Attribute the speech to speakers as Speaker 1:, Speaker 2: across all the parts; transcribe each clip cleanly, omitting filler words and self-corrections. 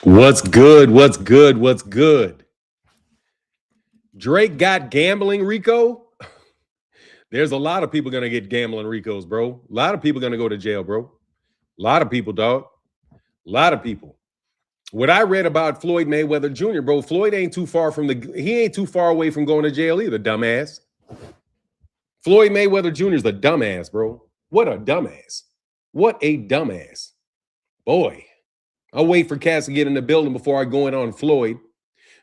Speaker 1: What's good? What's good? What's good? Drake got gambling Rico. There's a lot of people going to get gambling Ricos, bro. A lot of people going to go to jail, bro. A lot of people, dog. A lot of people. What I read about Floyd Mayweather Jr., bro, Floyd ain't too far away from going to jail either, dumbass. Floyd Mayweather Jr. is a dumbass, bro. What a dumbass. What a dumbass. Boy. I'll wait for Cass to get in the building before I go in on Floyd.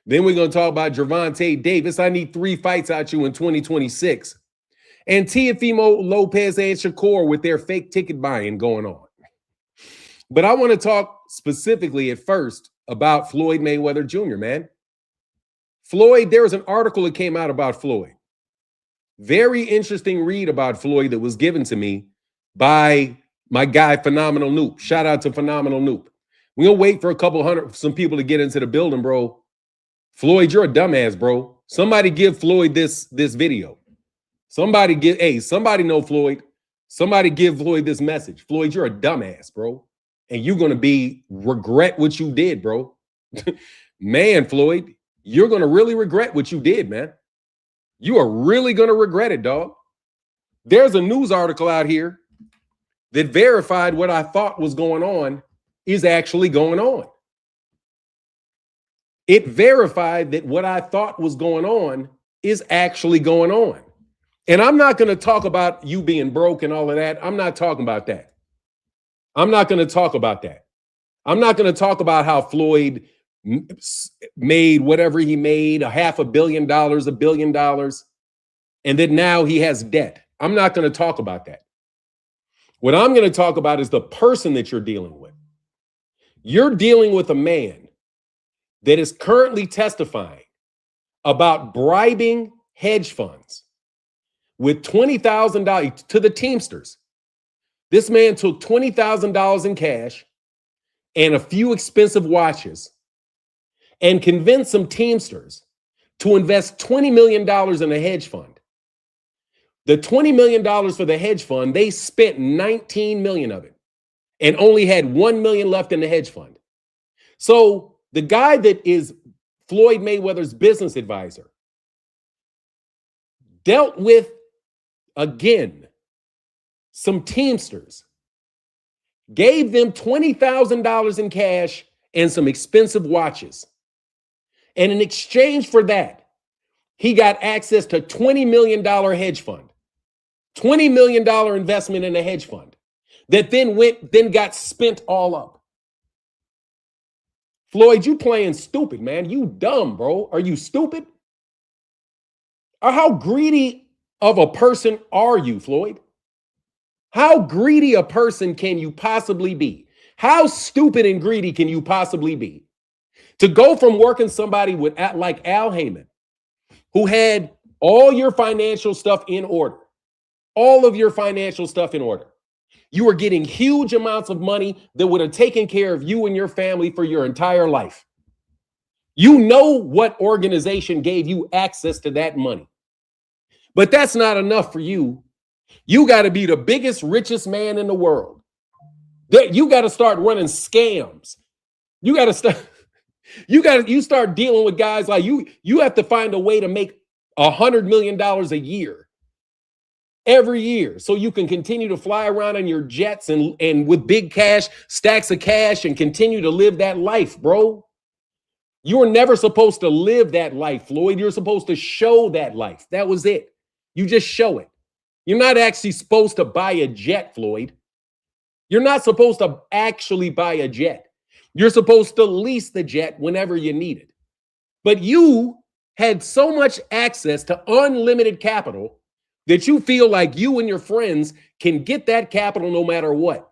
Speaker 1: Then we're going to talk about Gervonta Davis. I need 3 fights out you in 2026. And Teofimo, Lopez, and Shakur with their fake ticket buying going on. But I want to talk specifically at first about Floyd Mayweather Jr., man. Floyd, there was an article that came out about Floyd. Very interesting read about Floyd that was given to me by my guy, Phenomenal Noop. Shout out to Phenomenal Noop. We'll wait for some people to get into the building, bro. Floyd, you're a dumbass, bro. Somebody give Floyd this video. Somebody know Floyd. Somebody give Floyd this message. Floyd, you're a dumbass, bro. And you're going to regret what you did, bro. Man, Floyd, you're going to really regret what you did, man. You are really going to regret it, dog. There's a news article out here that verified what I thought was going on is actually going on. It verified that what I thought was going on is actually going on. And I'm not going to talk about you being broke and all of that. I'm not talking about that. I'm not going to talk about that. I'm not going to talk about how Floyd made whatever he made, $500 million, $1 billion, and that now he has debt. I'm not going to talk about that. What I'm going to talk about is the person that you're dealing with. You're dealing with a man that is currently testifying about bribing hedge funds with $20,000 to the Teamsters. This man took $20,000 in cash and a few expensive watches and convinced some Teamsters to invest $20 million in a hedge fund. The $20 million for the hedge fund, they spent $19 million of it and only had $1 million left in the hedge fund. So the guy that is Floyd Mayweather's business advisor dealt with, again, some Teamsters, gave them $20,000 in cash and some expensive watches. And in exchange for that, he got access to $20 million hedge fund, $20 million investment in a hedge fund that then got spent all up. Floyd, you playing stupid, man. You dumb, bro. Are you stupid? Or how greedy of a person are you, Floyd? How greedy a person can you possibly be? How stupid and greedy can you possibly be? To go from working somebody like Al Heyman, who had all your financial stuff in order, all of your financial stuff in order. You were getting huge amounts of money that would have taken care of you and your family for your entire life. You know what organization gave you access to that money. But that's not enough for you. You got to be the biggest, richest man in the world. You got to start running scams. You got to start. You start dealing with guys like you. You have to find a way to make $100 million a year, every year, so you can continue to fly around in your jets and with big cash, stacks of cash, and continue to live that life, bro. You were never supposed to live that life, Floyd. You're supposed to show that life. That was it. You just show it. You're not actually supposed to buy a jet, Floyd. You're not supposed to actually buy a jet. You're supposed to lease the jet whenever you need it. But you had so much access to unlimited capital that you feel like you and your friends can get that capital no matter what.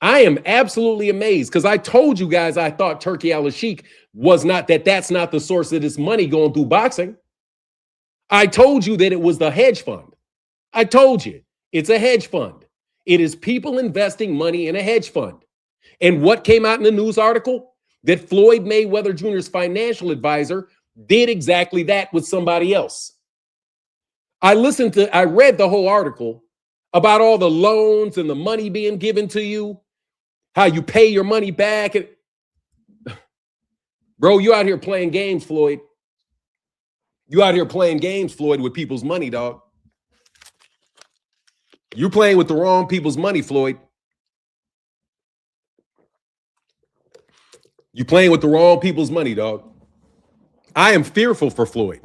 Speaker 1: I am absolutely amazed because I told you guys I thought Turkey Al-Sheikh that's not the source of this money going through boxing. I told you that it was the hedge fund. I told you it's a hedge fund. It is people investing money in a hedge fund. And what came out in the news article? That Floyd Mayweather Jr.'s financial advisor did exactly that with somebody else. I read the whole article about all the loans and the money being given to you, how you pay your money back. Bro, you out here playing games, Floyd. You out here playing games, Floyd, with people's money, dog. You're playing with the wrong people's money, Floyd. You're playing with the wrong people's money, dog. I am fearful for Floyd.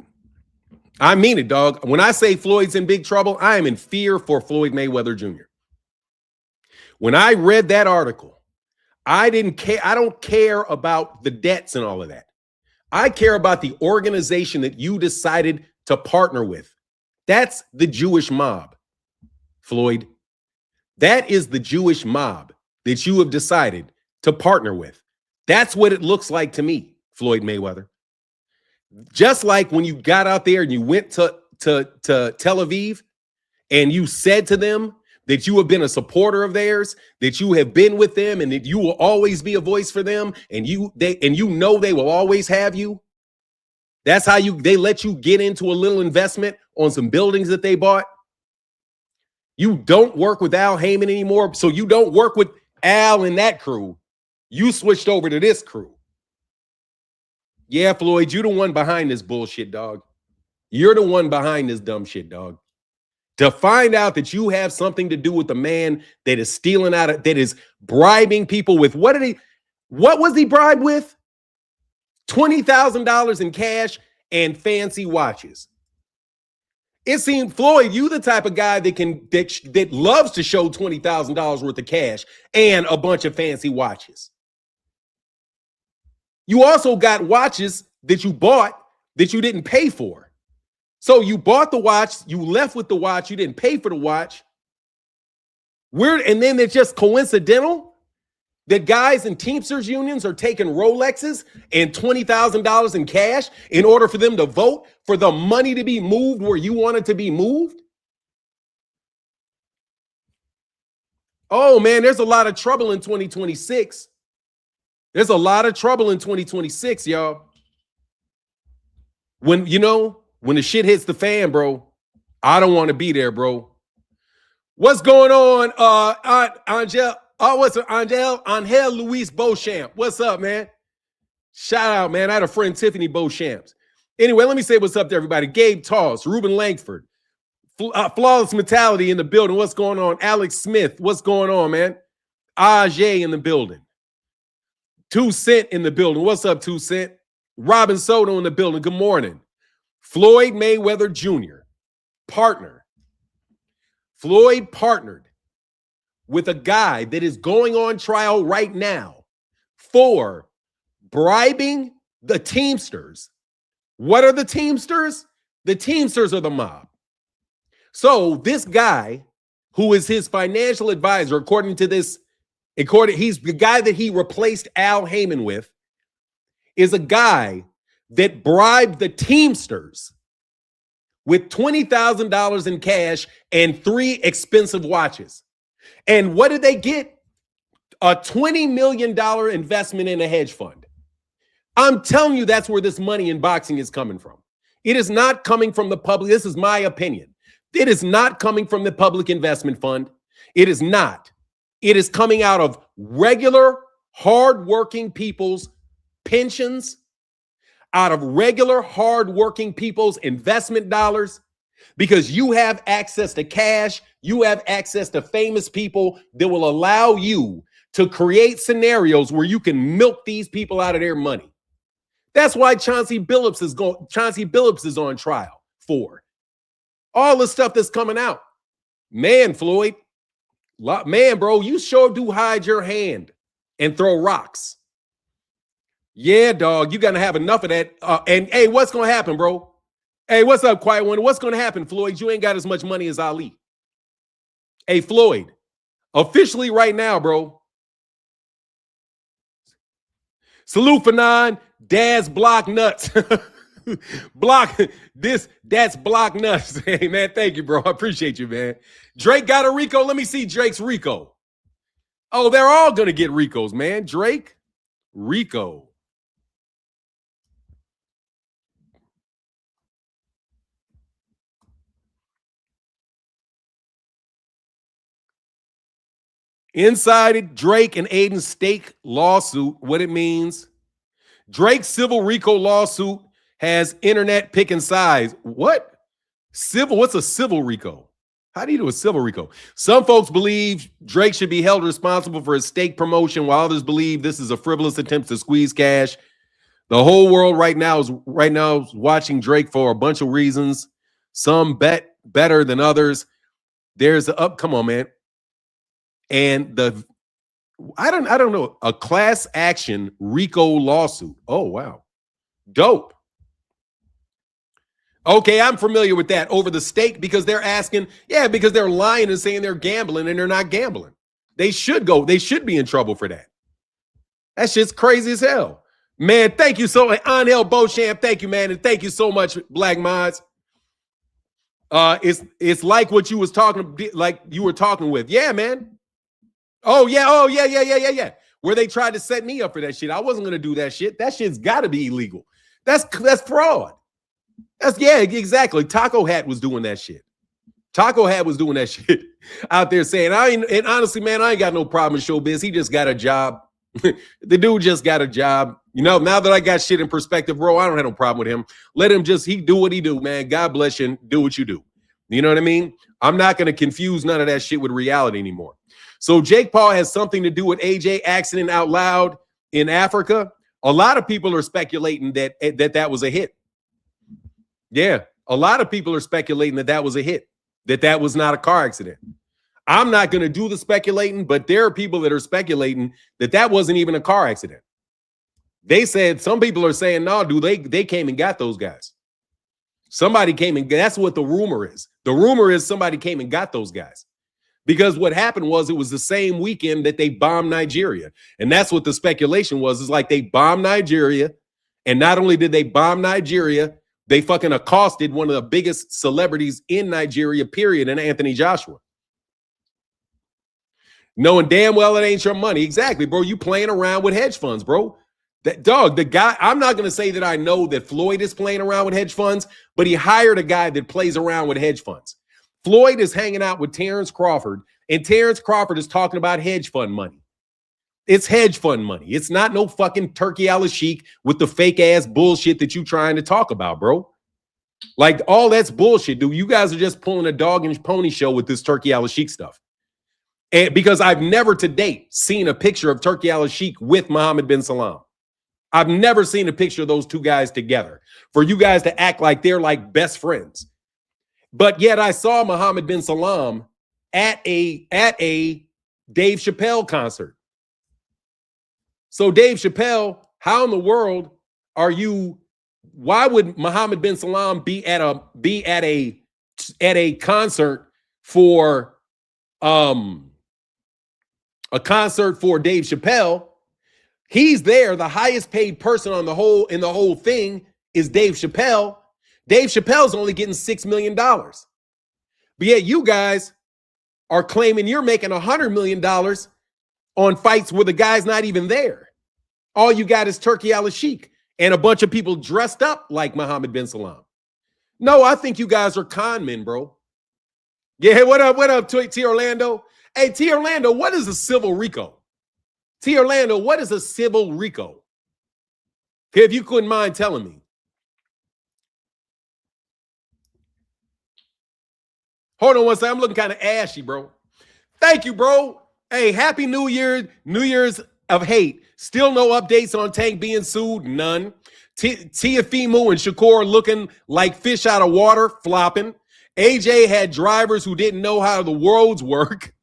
Speaker 1: I mean it, dog. When I say Floyd's in big trouble, I am in fear for Floyd Mayweather Jr. When I read that article, I didn't care. I don't care about the debts and all of that. I care about the organization that you decided to partner with. That's the Jewish mob, Floyd. That is the Jewish mob that you have decided to partner with. That's what it looks like to me, Floyd Mayweather. Just like when you got out there and you went to Tel Aviv and you said to them that you have been a supporter of theirs, that you have been with them, and that you will always be a voice for them, and you know they will always have you. That's how they let you get into a little investment on some buildings that they bought. You don't work with Al Heyman anymore, so you don't work with Al and that crew. You switched over to this crew. Yeah, Floyd, you're the one behind this bullshit, dog. You're the one behind this dumb shit, dog. To find out that you have something to do with the man that is stealing that is bribing people with what was he bribed with? $20,000 in cash and fancy watches. It seemed, Floyd, you the type of guy that loves to show $20,000 worth of cash and a bunch of fancy watches. You also got watches that you bought that you didn't pay for. So you bought the watch, you left with the watch, you didn't pay for the watch. And then it's just coincidental that guys in Teamsters unions are taking Rolexes and $20,000 in cash in order for them to vote for the money to be moved where you want it to be moved. Oh man, there's a lot of trouble in 2026. There's a lot of trouble in 2026, y'all. When the shit hits the fan, bro, I don't want to be there, bro. What's going on, Angel? Oh, what's up, Angel Luis Beauchamp? What's up, man? Shout out, man. I had a friend, Tiffany Beauchamps. Anyway, let me say what's up to everybody. Gabe Toss, Ruben Langford, Flawless Mentality in the building. What's going on? Alex Smith, what's going on, man? Ajay in the building. 2 Cent in the building. What's up, 2 Cent? Robin Soto in the building. Good morning. Floyd Mayweather Jr. partner. Floyd partnered with a guy that is going on trial right now for bribing the Teamsters. What are the Teamsters? The Teamsters are the mob. So this guy, who is his financial advisor, he's the guy that he replaced Al Heyman with, is a guy that bribed the Teamsters with $20,000 in cash and 3 expensive watches. And what did they get? A $20 million investment in a hedge fund. I'm telling you, that's where this money in boxing is coming from. It is not coming from the public. This is my opinion. It is not coming from the public investment fund. It is not. It is coming out of regular, hardworking people's pensions, out of regular, hardworking people's investment dollars, because you have access to cash, you have access to famous people that will allow you to create scenarios where you can milk these people out of their money. That's why Chauncey Billups is on trial for all the stuff that's coming out. Man, Floyd, man, bro, you sure do hide your hand and throw rocks. Yeah, dog, you're going to have enough of that. And, hey, what's going to happen, bro? Hey, what's up, Quiet One? What's going to happen, Floyd? You ain't got as much money as Ali. Hey, Floyd, officially right now, bro. Salute for 9. Dad's block nuts. That's block nuts. Hey, man, thank you, bro. I appreciate you, man. Drake got a Rico. Let me see Drake's Rico. Oh, they're all going to get Ricos, man. Drake, Rico. Inside it, Drake and Aiden Stake lawsuit, what it means. Drake's civil RICO lawsuit has internet picking sides. What? Civil? What's a civil RICO? How do you do a civil RICO? Some folks believe Drake should be held responsible for his steak promotion, while others believe this is a frivolous attempt to squeeze cash. The whole world right now is watching Drake for a bunch of reasons. Some bet better than others. There's come on, man. And I don't know, a class action RICO lawsuit. Oh, wow. Dope. Okay, I'm familiar with that. Over the stake, because they're asking, because they're lying and saying they're gambling and they're not gambling. They should be in trouble for that. That shit's crazy as hell. Man, thank you so much. Anel Beauchamp, thank you, man. And thank you so much, Black Mods. It's like what you were talking with. Yeah, man. Oh, yeah. Where they tried to set me up for that shit. I wasn't gonna do that shit. That shit's gotta be illegal. That's fraud. Exactly. Taco Hat was doing that shit. Taco Hat was doing that shit out there saying, and honestly, man, I ain't got no problem with showbiz. He just got a job. The dude just got a job. Now that I got shit in perspective, bro, I don't have no problem with him. Let him he do what he do, man. God bless you. Do what you do. You know what I mean? I'm not going to confuse none of that shit with reality anymore. So Jake Paul has something to do with AJ accident out loud in Africa. A lot of people are speculating that was a hit. Yeah, a lot of people are speculating that was a hit, that was not a car accident. I'm not going to do the speculating, but there are people that are speculating that wasn't even a car accident. They said, some people are saying, no, dude, they came and got those guys. Somebody came and that's what the rumor is. The rumor is somebody came and got those guys. Because what happened was it was the same weekend that they bombed Nigeria. And that's what the speculation was. It's like they bombed Nigeria. And not only did they bomb Nigeria, they fucking accosted one of the biggest celebrities in Nigeria, period, in Anthony Joshua. Knowing damn well it ain't your money. Exactly, bro. You playing around with hedge funds, bro. The guy, I'm not going to say that I know that Floyd is playing around with hedge funds, but he hired a guy that plays around with hedge funds. Floyd is hanging out with Terrence Crawford, and Terrence Crawford is talking about hedge fund money. It's hedge fund money. It's not no fucking Turkey al-Sheikh with the fake ass bullshit that you trying to talk about, bro. Like, all that's bullshit, dude. You guys are just pulling a dog and pony show with this Turkey al-Sheikh stuff. And because I've never to date seen a picture of Turkey al-Sheikh with Mohammed bin Salman. I've never seen a picture of those two guys together for you guys to act like they're like best friends. But yet I saw Mohammed bin Salman at a Dave Chappelle concert. So Dave Chappelle, how in the world are you? Why would Mohammed bin Salman be at a concert for a concert for Dave Chappelle? He's there. The highest paid person in the whole thing is Dave Chappelle. Dave Chappelle's only getting $6 million. But yet you guys are claiming you're making $100 million on fights where the guy's not even there. All you got is Turkey al-Sheikh and a bunch of people dressed up like Mohammed bin Salman. No, I think you guys are con men, bro. Yeah, what up, T. Orlando? Hey, T. Orlando, what is a civil RICO? T. Orlando, what is a civil RICO? If you couldn't mind telling me. Hold on one second. I'm looking kind of ashy, bro. Thank you, bro. Hey, happy New Year. New Year's of hate. Still no updates on Tank being sued. None. Teofimo and Shakur looking like fish out of water, flopping. AJ had drivers who didn't know how the roads work.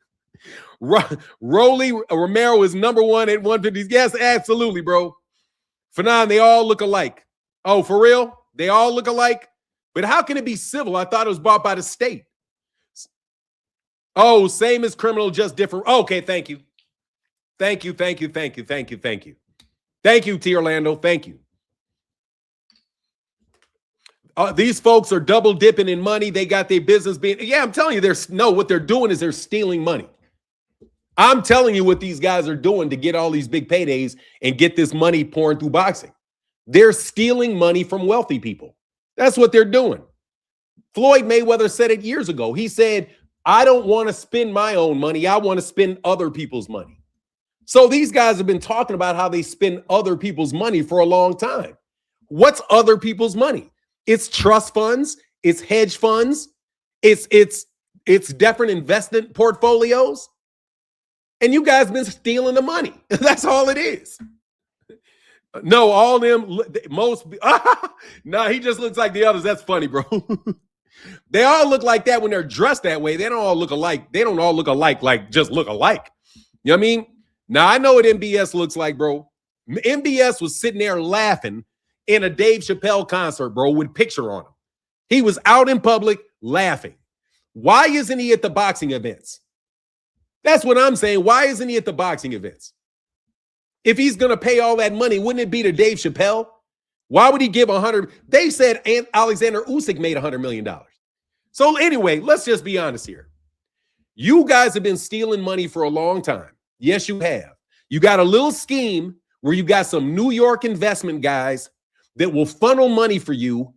Speaker 1: Rolly Romero is number one at 150. Yes, absolutely, bro. Fanon, they all look alike. Oh, for real? They all look alike? But how can it be civil? I thought it was bought by the state. Oh, same as criminal, just different. Okay, thank you. Thank you. Thank you, T. Orlando. Thank you. These folks are double dipping in money. They got their business being. Yeah, I'm telling you, what they're doing is they're stealing money. I'm telling you what these guys are doing to get all these big paydays and get this money pouring through boxing. They're stealing money from wealthy people. That's what they're doing. Floyd Mayweather said it years ago. He said, I don't want to spend my own money. I want to spend other people's money. So these guys have been talking about how they spend other people's money for a long time. What's other people's money? It's trust funds, it's hedge funds, it's different investment portfolios. And you guys been stealing the money. That's all it is. No, all them, most, nah, he just looks like the others. That's funny, bro. They all look like that when they're dressed that way. They don't all look alike. They don't all look alike, like just look alike. You know what I mean? Now, I know what MBS looks like, bro. MBS was sitting there laughing in a Dave Chappelle concert, bro, with a picture on him. He was out in public laughing. Why isn't he at the boxing events? That's what I'm saying. Why isn't he at the boxing events? If he's going to pay all that money, wouldn't it be to Dave Chappelle? Why would he give 100? They said Alexander Usyk made $100 million. So anyway, let's just be honest here. You guys have been stealing money for a long time. Yes, you have. You got a little scheme where you got some New York investment guys that will funnel money for you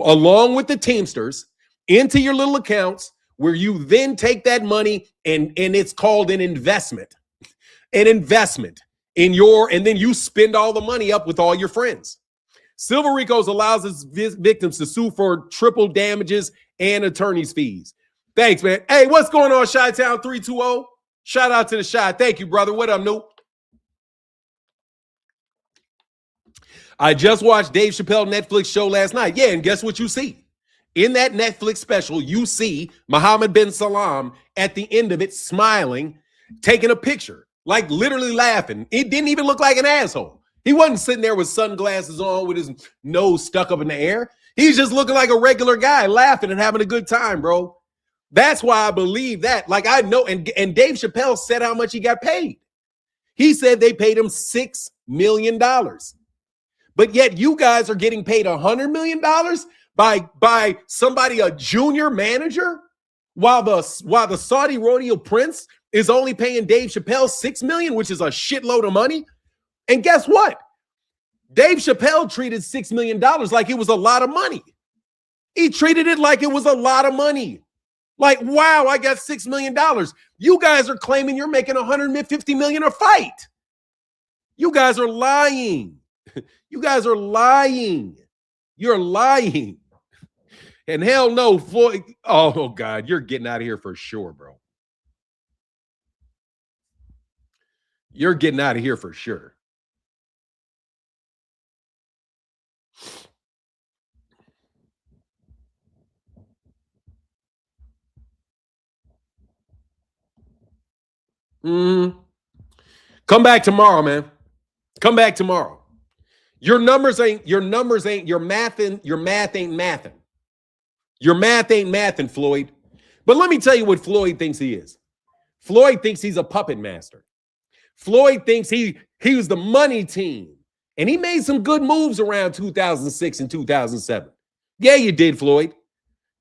Speaker 1: along with the Teamsters into your little accounts where you then take that money and it's called an investment. An investment in your, and then you spend all the money up with all your friends. Silver Ricos allows its victims to sue for triple damages and attorney's fees. Thanks, man. Hey, what's going on, Chi-Town 320? Shout out to the Chi. Thank you, brother. What up, Noop? I just watched Dave Chappelle Netflix show last night. Yeah, and guess what you see? In that Netflix special, you see Mohammed bin Salam at the end of it smiling, taking a picture, like literally laughing. It didn't even look like an asshole. He wasn't sitting there with sunglasses on with his nose stuck up in the air. He's just looking like a regular guy, laughing and having a good time, bro. That's why I believe that. Like, I know, and Dave Chappelle said how much he got paid. He said they paid him $6 million. But yet you guys are getting paid $100 million by somebody, a junior manager, while the Saudi rodeo prince is only paying Dave Chappelle $6 million, which is a shitload of money. And guess what? Dave Chappelle treated $6 million like it was a lot of money. He treated it like it was a lot of money. Like, wow, I got $6 million. You guys are claiming you're making $150 million a fight. You guys are lying. You guys are lying. You're lying. And hell no, Floyd. Oh, God, you're getting out of here for sure, bro. You're getting out of here for sure. Come back tomorrow, man. Come back tomorrow. Your math ain't mathing. Your math ain't mathing, Floyd. But let me tell you what Floyd thinks he is. Floyd thinks he's a puppet master. Floyd thinks he was the money team. And he made some good moves around 2006 and 2007. Yeah, you did, Floyd.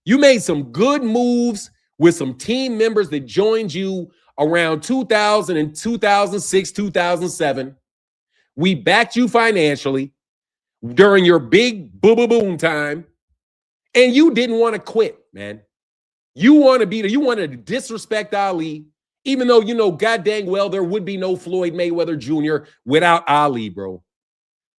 Speaker 1: You made some good moves with some team members that joined you around 2000 and 2006, 2007. We backed you financially during your big boom time. And you didn't want to quit, man. You wanted to disrespect Ali, even though you know god dang well there would be no Floyd Mayweather Jr. without Ali, bro.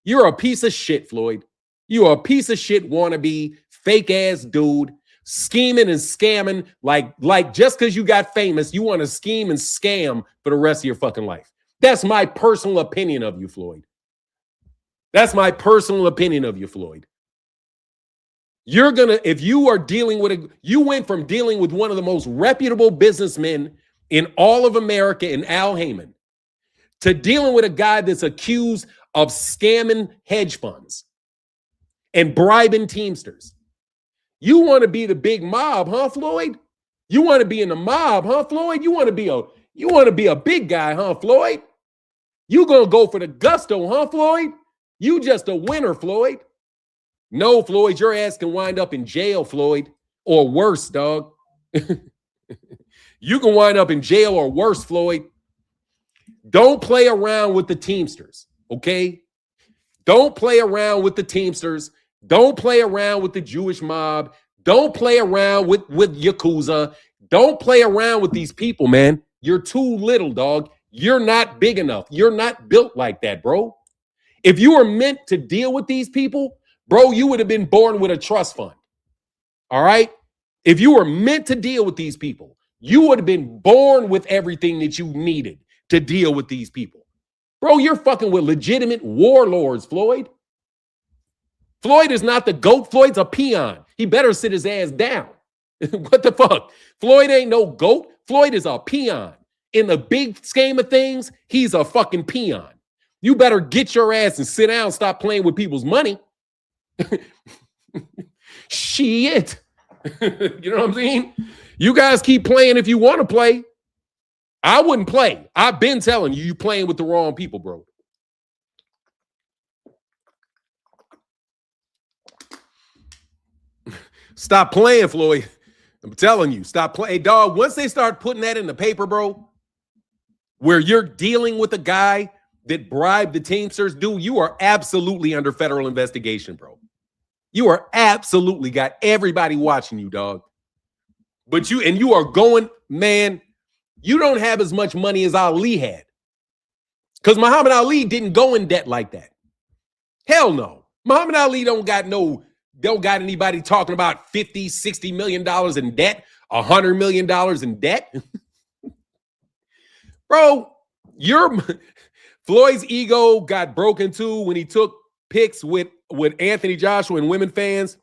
Speaker 1: You're a piece of shit, Floyd. You're a piece of shit wannabe, fake ass dude, scheming and scamming like just because you got famous, you want to scheme and scam for the rest of your fucking life. That's my personal opinion of you, Floyd. That's my personal opinion of you, Floyd. You're gonna, if you are dealing with you went from dealing with one of the most reputable businessmen in all of America, in Al Heyman, to dealing with a guy that's accused of scamming hedge funds and bribing Teamsters. You want to be the big mob, huh, Floyd? You want to be in the mob, huh, Floyd? You want to be a big guy, huh, Floyd? You gonna go for the gusto, huh, Floyd? You just a winner, Floyd. No, Floyd, your ass can wind up in jail, Floyd, or worse, dog. You can wind up in jail or worse, Floyd. Don't play around with the Teamsters, okay? Don't play around with the Teamsters. Don't play around with the Jewish mob. Don't play around with Yakuza. Don't play around with these people, man. You're too little, dog. You're not big enough. You're not built like that, bro. If you were meant to deal with these people, bro, you would have been born with a trust fund. All right? If you were meant to deal with these people, you would have been born with everything that you needed to deal with these people. Bro, you're fucking with legitimate warlords, Floyd. Floyd is not the GOAT. Floyd's a peon. He better sit his ass down. What the fuck? Floyd ain't no GOAT. Floyd is a peon. In the big scheme of things, he's a fucking peon. You better get your ass and sit down and stop playing with people's money. Shit. You know what I'm saying? You guys keep playing if you want to play. I wouldn't play. I've been telling you, you playing with the wrong people, bro. Stop playing, Floyd. I'm telling you, stop playing. Hey, dog, once they start putting that in the paper, bro, where you're dealing with a guy that bribed the Teamsters, dude, you are absolutely under federal investigation, bro. You are absolutely got everybody watching you, dog. But you are going, man, you don't have as much money as Ali had. Because Muhammad Ali didn't go in debt like that. Hell no. Muhammad Ali don't got anybody talking about $50, $60 million in debt, $100 million in debt. Bro, Floyd's ego got broken too when he took pics with Anthony Joshua and women fans.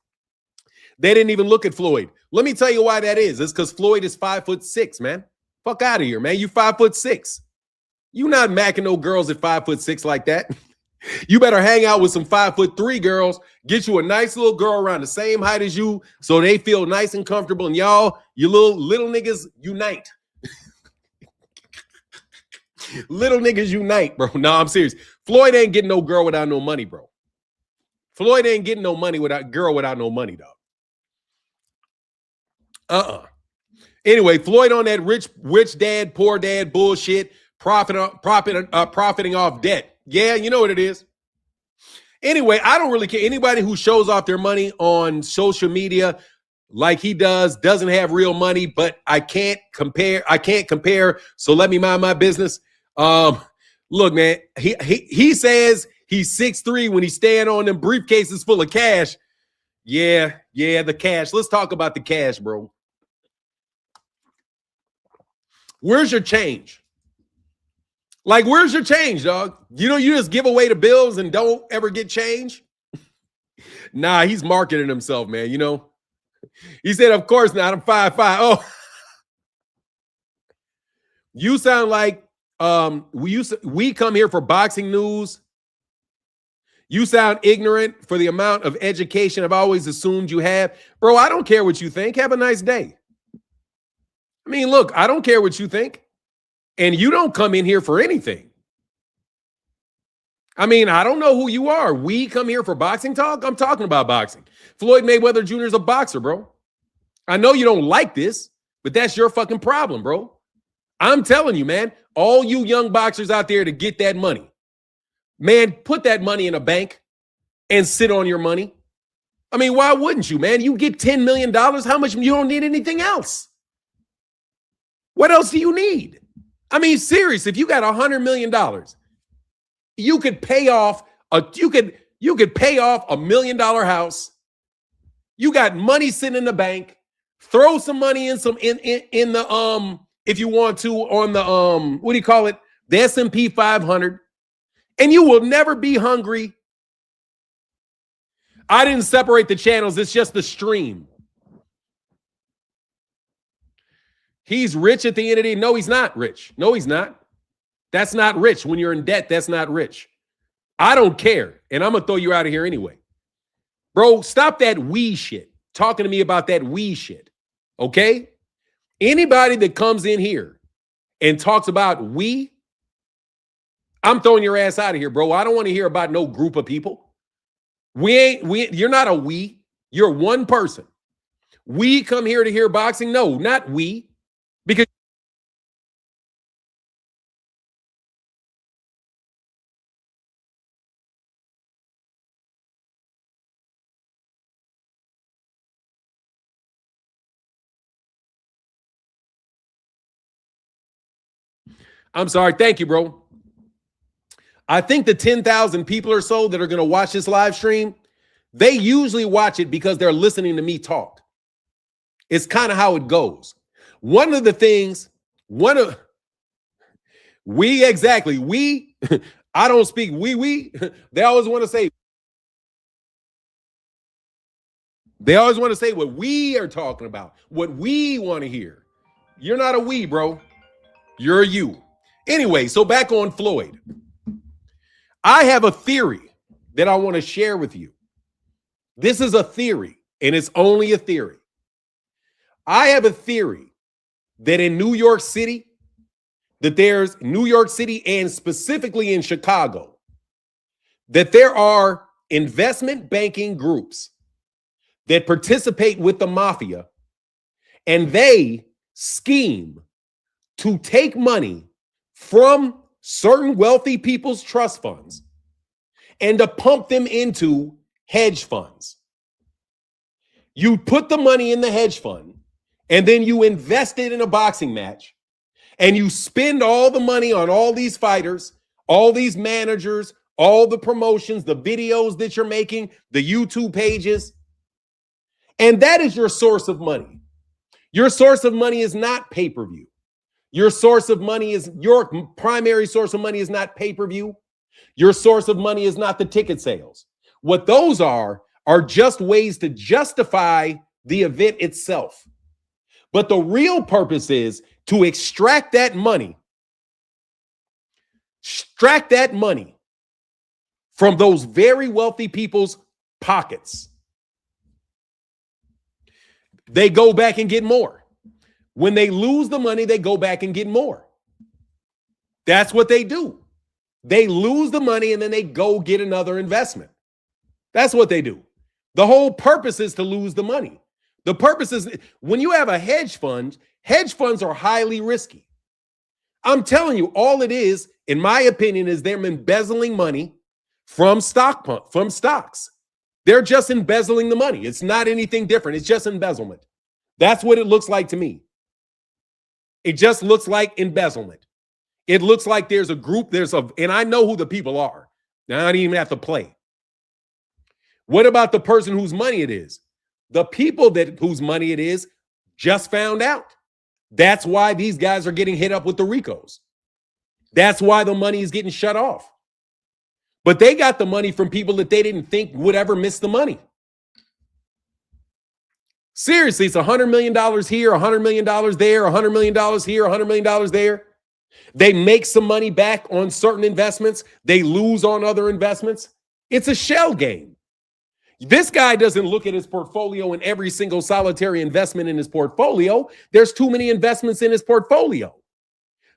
Speaker 1: They didn't even look at Floyd. Let me tell you why that is. It's because Floyd is 5'6", man. Fuck out of here, man. You 5'6". You not macking no girls at 5'6" like that. You better hang out with some 5'3" girls. Get you a nice little girl around the same height as you, so they feel nice and comfortable. And y'all, you little niggas unite. Little niggas unite, bro. No, I'm serious. Floyd ain't getting no girl without no money, bro. Floyd ain't getting no money without no money, dog. Anyway, Floyd on that rich dad, poor dad bullshit, profiting off debt. Yeah, you know what it is. Anyway, I don't really care. Anybody who shows off their money on social media like he doesn't have real money, but I can't compare. So let me mind my business. Look, man, he says he's 6'3" when he's staying on them briefcases full of cash. Yeah, the cash. Let's talk about the cash, bro. Where's your change? Like, where's your change, dog? You just give away the bills and don't ever get change? Nah, he's marketing himself, man. He said, of course not. I'm 5'5". Oh, you sound like we come here for boxing news. You sound ignorant for the amount of education I've always assumed you have. Bro, I don't care what you think. Have a nice day. I mean, look, I don't care what you think. And you don't come in here for anything. I mean, I don't know who you are. We come here for boxing talk? I'm talking about boxing. Floyd Mayweather Jr. is a boxer, bro. I know you don't like this, but that's your fucking problem, bro. I'm telling you, man, all you young boxers out there to get that money, man, put that money in a bank and sit on your money. I mean, why wouldn't you, man? You get $10 million. How much? You don't need anything else. What else do you need? I mean, serious, if you got $100 million, you could pay off you could pay off $1 million house. You got money sitting in the bank. Throw some money in the if you want to on the what do you call it? The S&P 500, and you will never be hungry. I didn't separate the channels. It's just the stream. He's rich at the end of the day. No, he's not rich. No, he's not. That's not rich. When you're in debt, that's not rich. I don't care. And I'm going to throw you out of here anyway. Bro, stop that we shit. Talking to me about that we shit. Okay? Anybody that comes in here and talks about we, I'm throwing your ass out of here, bro. I don't want to hear about no group of people. You're not a we. You're one person. We come here to hear boxing? No, not we. Because I'm sorry. Thank you, bro. I think the 10,000 people or so that are going to watch this live stream, they usually watch it because they're listening to me talk. It's kind of how it goes. One of the things, exactly, I don't speak we, they always want to say what we are talking about, what we want to hear. You're not a we, bro. You're a you. Anyway, so back on Floyd. I have a theory that I want to share with you. This is a theory, and it's only a theory. I have a theory that in New York City, that there's New York City and specifically in Chicago, that there are investment banking groups that participate with the mafia, and they scheme to take money from certain wealthy people's trust funds and to pump them into hedge funds. You put the money in the hedge fund and then you invest it in a boxing match and you spend all the money on all these fighters, all these managers, all the promotions, the videos that you're making, the YouTube pages. And that is your source of money. Your source of money is not pay-per-view. Your primary source of money is not pay-per-view. Your source of money is not the ticket sales. What those are just ways to justify the event itself. But the real purpose is to extract that money from those very wealthy people's pockets. They go back and get more. When they lose the money, they go back and get more. That's what they do. They lose the money and then they go get another investment. That's what they do. The whole purpose is to lose the money. The purpose is when you have a hedge funds are highly risky. I'm telling you, all it is, in my opinion, is they're embezzling money from stocks. They're just embezzling the money. It's not anything different. It's just embezzlement. That's what it looks like to me. It just looks like embezzlement. It looks like there's a group, and I know who the people are. Now, I don't even have to play. What about the person whose money it is? The people whose money it is just found out. That's why these guys are getting hit up with the RICOs. That's why the money is getting shut off. But they got the money from people that they didn't think would ever miss the money. Seriously, it's $100 million here, $100 million there, $100 million here, $100 million there. They make some money back on certain investments. They lose on other investments. It's a shell game. This guy doesn't look at his portfolio and every single solitary investment in his portfolio. There's too many investments in his portfolio.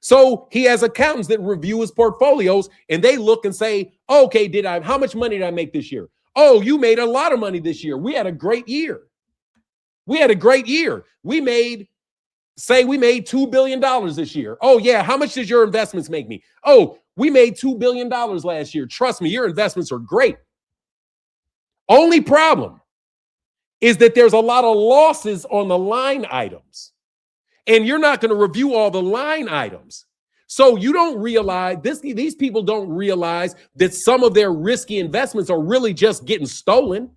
Speaker 1: So he has accountants that review his portfolios and they look and say, okay, how much money did I make this year? Oh, you made a lot of money this year. We had a great year. We made $2 billion this year. Oh, yeah. How much did your investments make me? Oh, we made $2 billion last year. Trust me, your investments are great. Only problem is that there's a lot of losses on the line items. And you're not going to review all the line items. So you don't realize these people don't realize that some of their risky investments are really just getting stolen.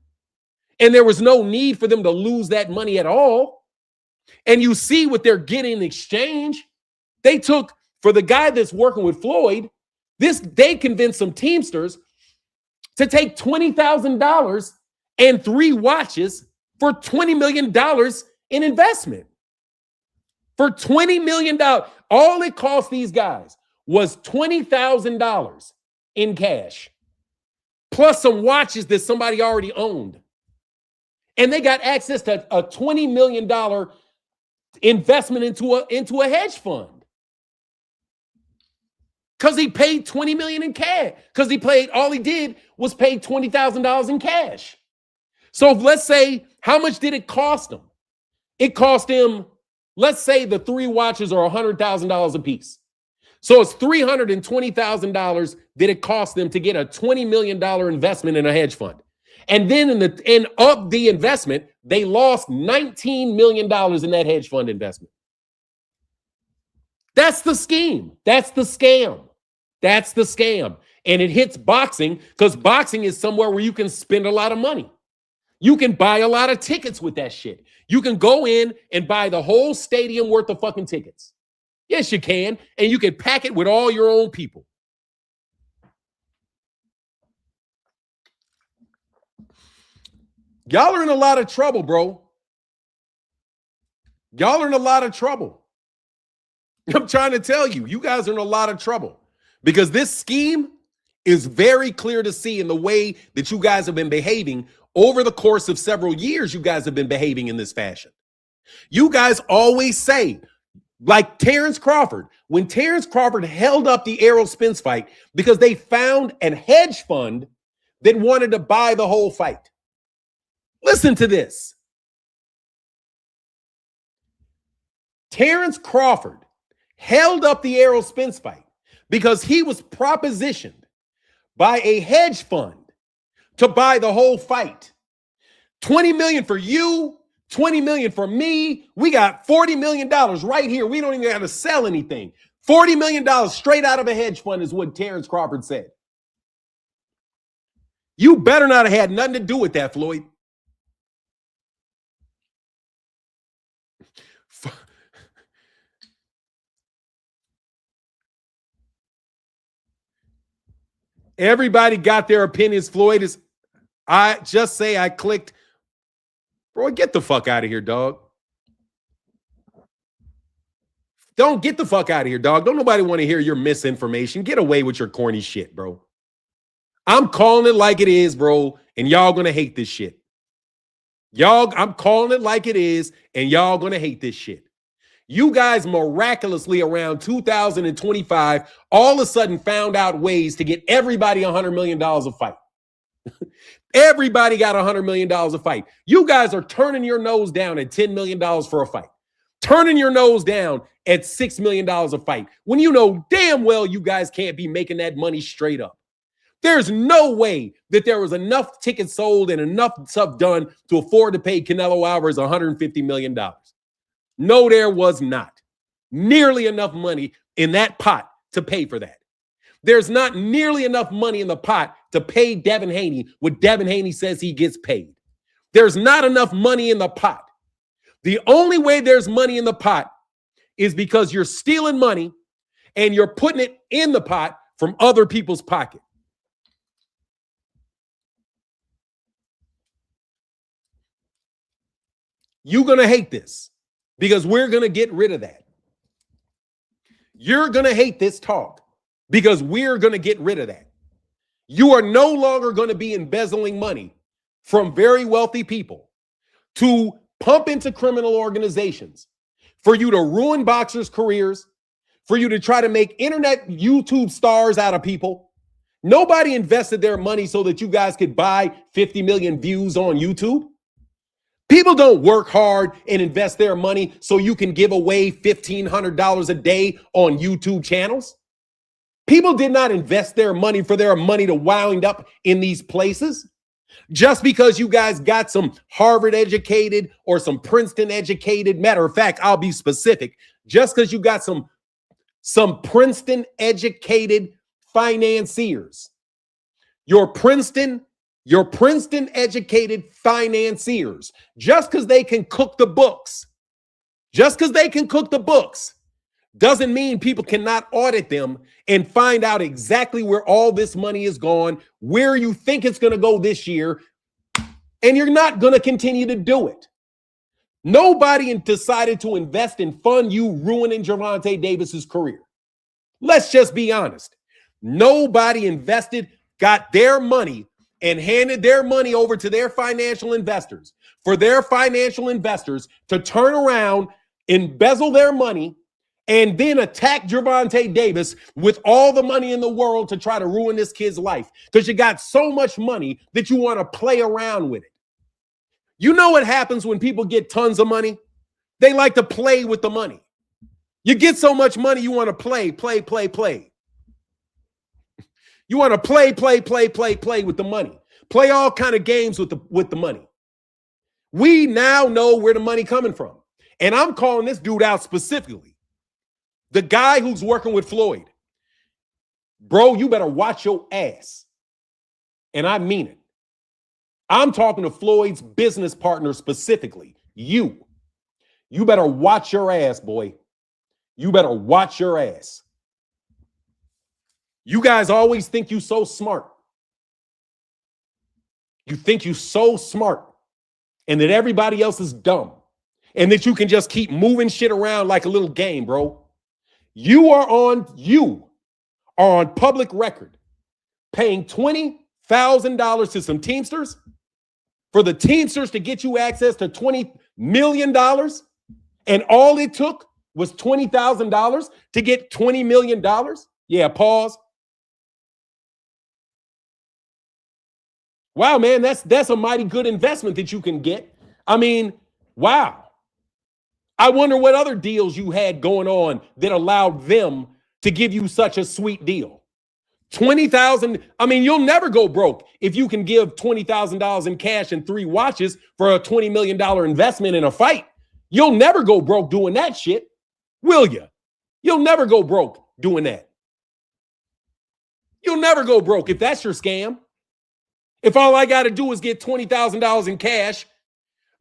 Speaker 1: And there was no need for them to lose that money at all. And you see what they're getting in exchange. They took, for the guy that's working with Floyd, they convinced some Teamsters to take $20,000 and 3 watches for $20 million in investment. For $20 million. All it cost these guys was $20,000 in cash, plus some watches that somebody already owned. And they got access to a $20 million investment into a hedge fund. Because he paid $20 million in cash. Because all he did was pay $20,000 in cash. So let's say, how much did it cost him? It cost him, let's say the 3 watches are $100,000 a piece. So it's $320,000 that it cost them to get a $20 million investment in a hedge fund. And then of the investment, they lost $19 million in that hedge fund investment. That's the scheme. That's the scam. That's the scam. And it hits boxing because boxing is somewhere where you can spend a lot of money. You can buy a lot of tickets with that shit. You can go in and buy the whole stadium worth of fucking tickets. Yes, you can. And you can pack it with all your own people. Y'all are in a lot of trouble, bro. Y'all are in a lot of trouble. I'm trying to tell you, you guys are in a lot of trouble because this scheme is very clear to see in the way that you guys have been behaving over the course of several years. You guys have been behaving in this fashion. You guys always say, like Terrence Crawford, when Terrence Crawford held up the Errol Spence fight because they found a hedge fund that wanted to buy the whole fight. Listen to this. Terrence Crawford held up the Errol Spence fight because he was propositioned by a hedge fund to buy the whole fight. $20 million for you, $20 million for me. We got $40 million right here. We don't even have to sell anything. $40 million straight out of a hedge fund is what Terrence Crawford said. You better not have had nothing to do with that, Floyd. Everybody got their opinions. Floyd is, I just say I clicked. Bro, get the fuck out of here, dog. Don't get the fuck out of here, dog. Don't nobody want to hear your misinformation. Get away with your corny shit, bro. I'm calling it like it is, bro, and y'all gonna hate this shit. I'm calling it like it is, and y'all gonna hate this shit. You guys miraculously around 2025 all of a sudden found out ways to get everybody $100 million a fight. Everybody got $100 million a fight. You guys are turning your nose down at $10 million for a fight. Turning your nose down at $6 million a fight. When you know damn well you guys can't be making that money straight up. There's no way that there was enough tickets sold and enough stuff done to afford to pay Canelo Alvarez $150 million. No, there was not nearly enough money in that pot to pay for that. There's not nearly enough money in the pot to pay Devin Haney what Devin Haney says he gets paid. There's not enough money in the pot. The only way there's money in the pot is because you're stealing money and you're putting it in the pot from other people's pocket. You're going to hate this because we're going to get rid of that. You're going to hate this talk because we're going to get rid of that. You are no longer going to be embezzling money from very wealthy people to pump into criminal organizations, for you to ruin boxers' careers, for you to try to make internet YouTube stars out of people. Nobody invested their money so that you guys could buy 50 million views on YouTube. People don't work hard and invest their money so you can give away $1,500 a day on YouTube channels. People did not invest their money for their money to wind up in these places. Just because you guys got some Harvard educated or some Princeton educated, matter of fact, I'll be specific, just because you got some Princeton educated financiers, your Princeton educated financiers, just because they can cook the books, doesn't mean people cannot audit them and find out exactly where all this money is gone, where you think it's going to go this year, and you're not going to continue to do it. Nobody decided to invest and fund you ruining Gervonta Davis's career. Let's just be honest. Nobody invested, got their money, and handed their money over to their financial investors for their financial investors to turn around, embezzle their money, and then attack Gervonta Davis with all the money in the world to try to ruin this kid's life because you got so much money that you want to play around with it. You know what happens when people get tons of money? They like to play with the money. You get so much money, you want to play. You want to play with the money. Play all kind of games with the money. We now know where the money coming from. And I'm calling this dude out specifically. The guy who's working with Floyd. Bro, you better watch your ass. And I mean it. I'm talking to Floyd's business partner specifically. You. You better watch your ass, boy. You better watch your ass. You guys always think you so smart. You think you so smart and that everybody else is dumb and that you can just keep moving shit around like a little game, bro. You are on public record paying $20,000 to some Teamsters for the Teamsters to get you access to $20 million. And all it took was $20,000 to get $20 million. Yeah, pause. Wow, man, that's a mighty good investment that you can get. I mean, wow. I wonder what other deals you had going on that allowed them to give you such a sweet deal. $20,000. I mean, you'll never go broke if you can give $20,000 in cash and 3 watches for a $20 million investment in a fight. You'll never go broke doing that shit, will you? You'll never go broke doing that. You'll never go broke if that's your scam. If all I got to do is get $20,000 in cash,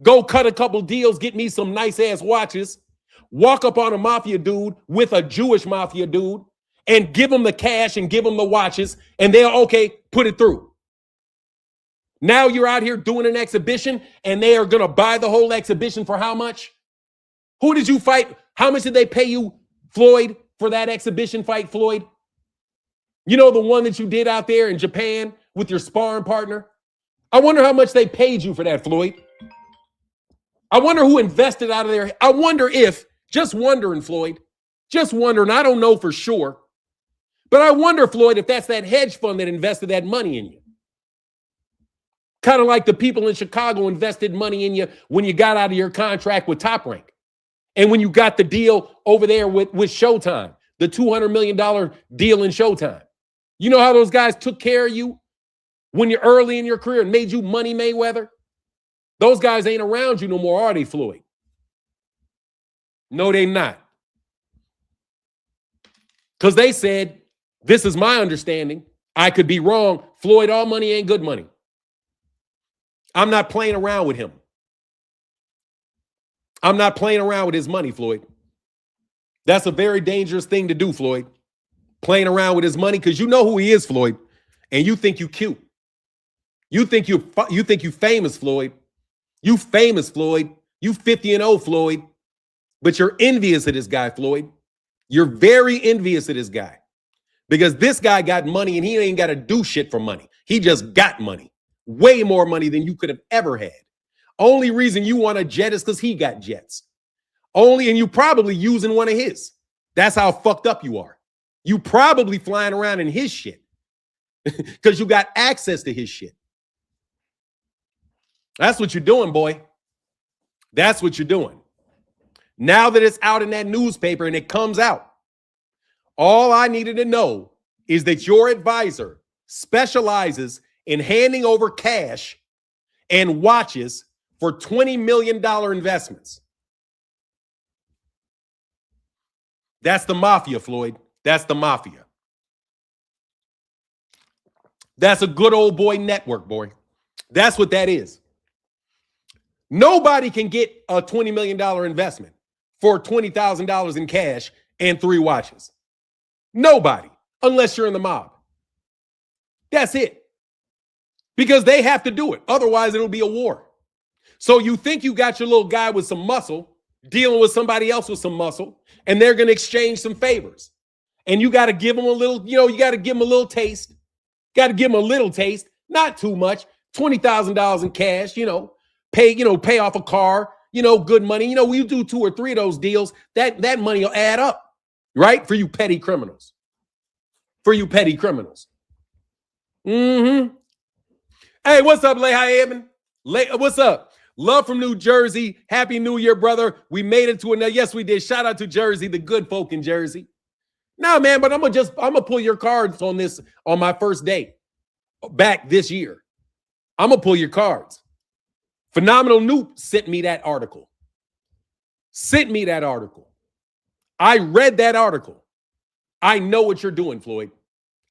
Speaker 1: go cut a couple deals, get me some nice ass watches, walk up on a mafia dude with a Jewish mafia dude and give them the cash and give them the watches and they'll, okay, put it through. Now you're out here doing an exhibition and they are going to buy the whole exhibition for how much? Who did you fight? How much did they pay you, Floyd, for that exhibition fight, Floyd? You know, the one that you did out there in Japan with your sparring partner? I wonder how much they paid you for that, Floyd. I wonder who invested out of there. I wonder if, just wondering, Floyd, just wondering, I don't know for sure, but I wonder, Floyd, if that's that hedge fund that invested that money in you. Kind of like the people in Chicago invested money in you when you got out of your contract with Top Rank. And when you got the deal over there with Showtime, the $200 million deal in Showtime. You know how those guys took care of you when you're early in your career and made you money, Mayweather? Those guys ain't around you no more, are they, Floyd? No, they not. Because they said, this is my understanding. I could be wrong. Floyd, all money ain't good money. I'm not playing around with him. I'm not playing around with his money, Floyd. That's a very dangerous thing to do, Floyd. Playing around with his money because you know who he is, Floyd, and you think you cute. You think you famous, Floyd. You famous, Floyd. You 50-0, Floyd. But you're envious of this guy, Floyd. You're very envious of this guy because this guy got money and he ain't got to do shit for money. He just got money, way more money than you could have ever had. Only reason you want a jet is because he got jets. And you probably using one of his. That's how fucked up you are. You probably flying around in his shit because you got access to his shit. That's what you're doing, boy. That's what you're doing. Now that it's out in that newspaper and it comes out, all I needed to know is that your advisor specializes in handing over cash and watches for $20 million investments. That's the mafia, Floyd. That's the mafia. That's a good old boy network, boy. That's what that is. Nobody can get a $20 million investment for $20,000 in cash and 3 watches. Nobody, unless you're in the mob. That's it. Because they have to do it. Otherwise, it'll be a war. So you think you got your little guy with some muscle dealing with somebody else with some muscle, and they're going to exchange some favors. And you got to give them a little, you got to give them a little taste. Got to give them a little taste, not too much. $20,000 in cash, pay off a car, good money. We do 2 or 3 of those deals. That money will add up, right? For you petty criminals. Mm-hmm. Hey, what's up, Lehi Eben? What's up? Love from New Jersey. Happy New Year, brother. We made it to another. Yes, we did. Shout out to Jersey, the good folk in Jersey. No, man, but I'm gonna pull your cards on this on my first day back this year. I'm gonna pull your cards. Phenomenal Noob sent me that article. I read that article. I know what you're doing, Floyd.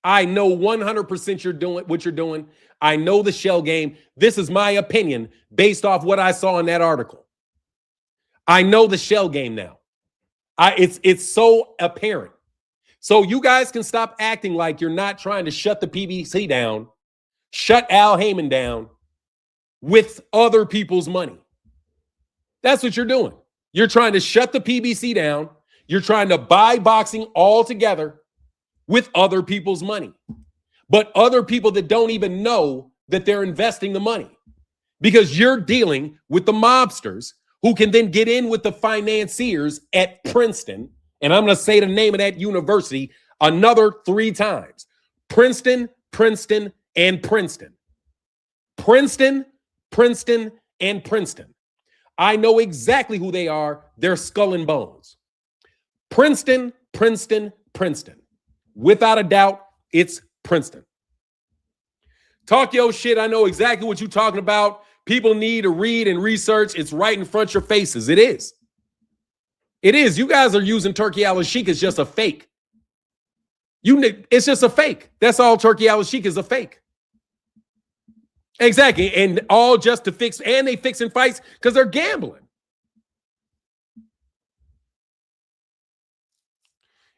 Speaker 1: I know 100% you're doing what you're doing. I know the shell game. This is my opinion based off what I saw in that article. I know the shell game now. It's so apparent. So you guys can stop acting like you're not trying to shut the PBC down, shut Al Heyman down with other people's money. That's what you're doing. You're trying to shut the PBC down. You're trying to buy boxing altogether with other people's money, but other people that don't even know that they're investing the money, because you're dealing with the mobsters who can then get in with the financiers at Princeton. And I'm going to say the name of that university another 3 times. Princeton, Princeton, and Princeton. Princeton, Princeton, and Princeton. I know exactly who they are. They're skull and bones. Princeton, Princeton, Princeton. Without a doubt, it's Princeton. Talk your shit. I know exactly what you're talking about. People need to read and research. It's right in front of your faces. It is. It is. You guys are using Turkey Al-Sheikh as just a fake. It's just a fake. That's all. Turkey Al-Sheikh is a fake. Exactly. And all just to fix, and they fixing fights because they're gambling.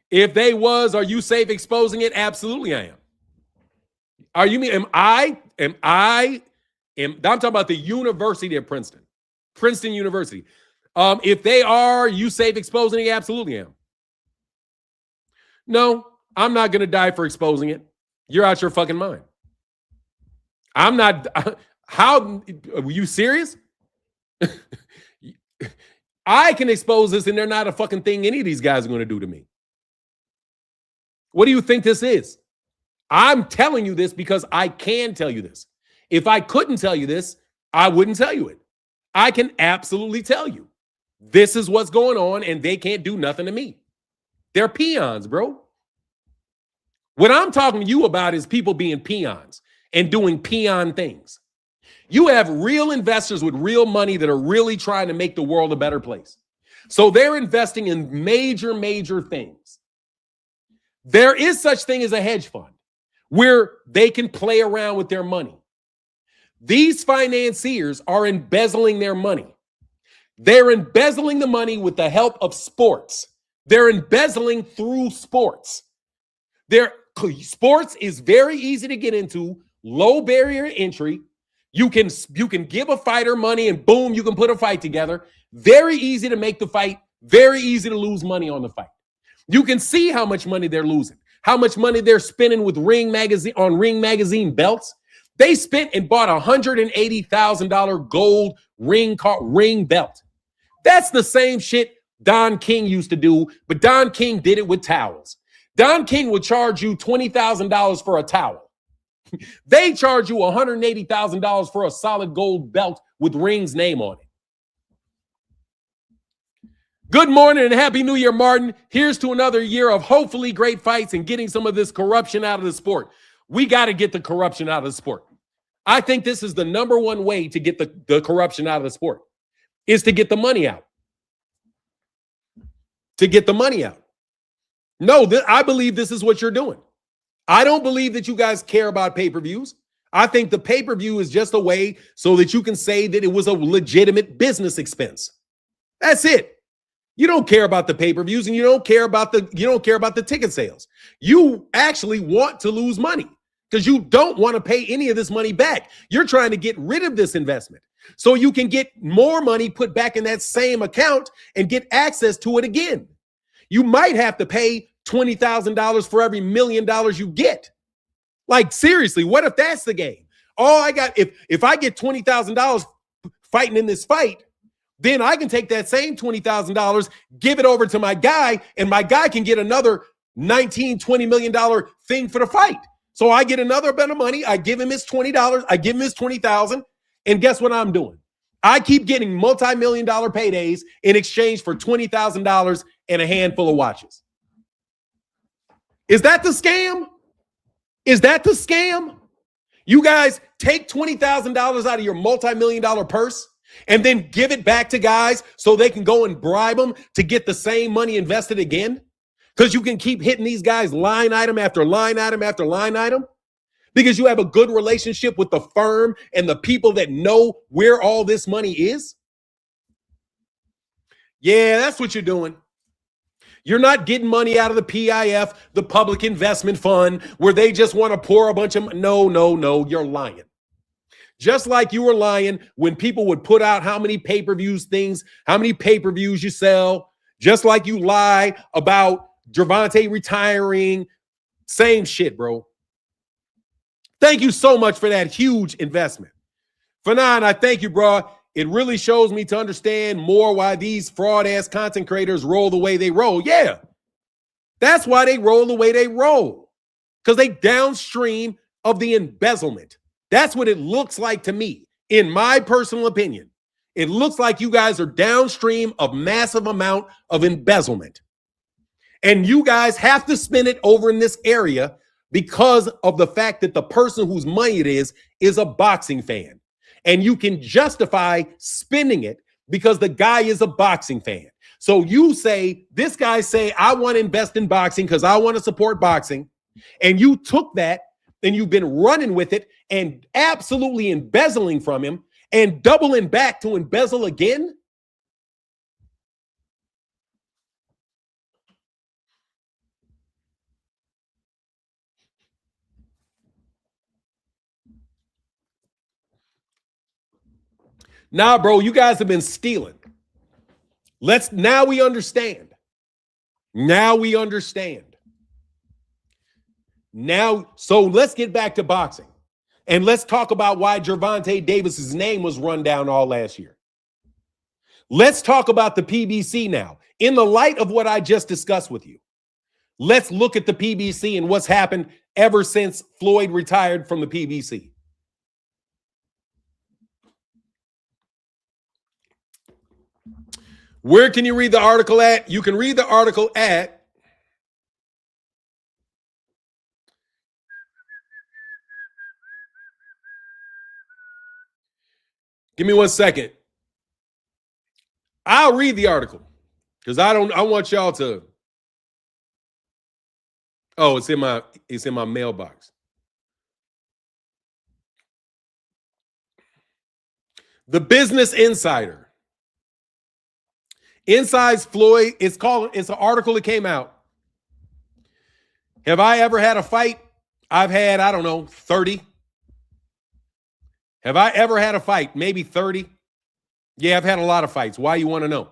Speaker 1: If they was, are you safe exposing it? Absolutely I am. Are you mean, I'm talking about the University of Princeton. Princeton University. If they are, you safe exposing it? Absolutely am. No, I'm not going to die for exposing it. You're out your fucking mind. I'm not. How, were you serious? I can expose this and they're not a fucking thing any of these guys are going to do to me. What do you think this is? I'm telling you this because I can tell you this. If I couldn't tell you this, I wouldn't tell you it. I can absolutely tell you. This is what's going on, and they can't do nothing to me. They're peons, bro. What I'm talking to you about is people being peons and doing peon things. You have real investors with real money that are really trying to make the world a better place. So they're investing in major, major things. There is such thing as a hedge fund where they can play around with their money. These financiers are embezzling their money. They're embezzling the money with the help of sports. They're embezzling through sports. Sports is very easy to get into, low barrier to entry. You can give a fighter money and boom, you can put a fight together. Very easy to make the fight, very easy to lose money on the fight. You can see how much money they're losing, how much money they're spending with Ring Magazine belts. They spent and bought a $180,000 gold ring belt. That's the same shit Don King used to do, but Don King did it with towels. Don King would charge you $20,000 for a towel. They charge you $180,000 for a solid gold belt with Ring's name on it. Good morning and Happy New Year, Martin. Here's to another year of hopefully great fights and getting some of this corruption out of the sport. We got to get the corruption out of the sport. I think this is the number one way to get the corruption out of the sport, is to get the money out. To get the money out. No, I believe this is what you're doing. I don't believe that you guys care about pay-per-views. I think the pay-per-view is just a way so that you can say that it was a legitimate business expense. That's it. You don't care about the pay-per-views and you don't care about the ticket sales. You actually want to lose money because you don't want to pay any of this money back. You're trying to get rid of this investment so you can get more money put back in that same account and get access to it again. You might have to pay $20,000 for every $1 million you get. Like, seriously, what if that's the game? If I get $20,000 fighting in this fight, then I can take that same $20,000, give it over to my guy, and my guy can get another $19, $20 million thing for the fight. So I get another bit of money. I give him his $20. I give him his $20,000. And guess what I'm doing? I keep getting multi-million-dollar paydays in exchange for $20,000 and a handful of watches. Is that the scam? Is that the scam? You guys take $20,000 out of your multi-million-dollar purse. and then give it back to guys so they can go and bribe them to get the same money invested again? Because you can keep hitting these guys line item after line item after line item because you have a good relationship with the firm and the people that know where all this money is? Yeah, that's what you're doing. You're not getting money out of the PIF, the Public Investment Fund, where they just want to pour a bunch of... No, you're lying. Just like you were lying when people would put out how many pay-per-views things, how many pay-per-views you sell, just like you lie about Gervonta retiring. Same shit, bro. Thank you so much for that huge investment. Fanon, I thank you, bro. It really shows me to understand more why these fraud-ass content creators roll the way they roll. Yeah, that's why they roll the way they roll, because they downstream of the embezzlement. That's what it looks like to me, in my personal opinion. It looks like you guys are downstream of massive amount of embezzlement. And you guys have to spend it over in this area because of the fact that the person whose money it is a boxing fan. And you can justify spending it because the guy is a boxing fan. So you say, this guy say, I want to invest in boxing because I want to support boxing. And you took that and you've been running with it and absolutely embezzling from him and doubling back to embezzle again. Nah, bro, you guys have been stealing. Now we understand. So let's get back to boxing. And let's talk about why Gervonta Davis's name was run down all last year. Let's talk about the PBC now. In the light of what I just discussed with you, let's look at the PBC and what's happened ever since Floyd retired from the PBC. Where can you read the article at? You can read the article at give me 1 second. I'll read the article because I want y'all to. Oh, it's in my mailbox. The Business Insider. Inside's Floyd, it's an article that came out. Have I ever had a fight? I've had, 30. Have I ever had a fight? Maybe 30. Yeah, I've had a lot of fights. Why you want to know?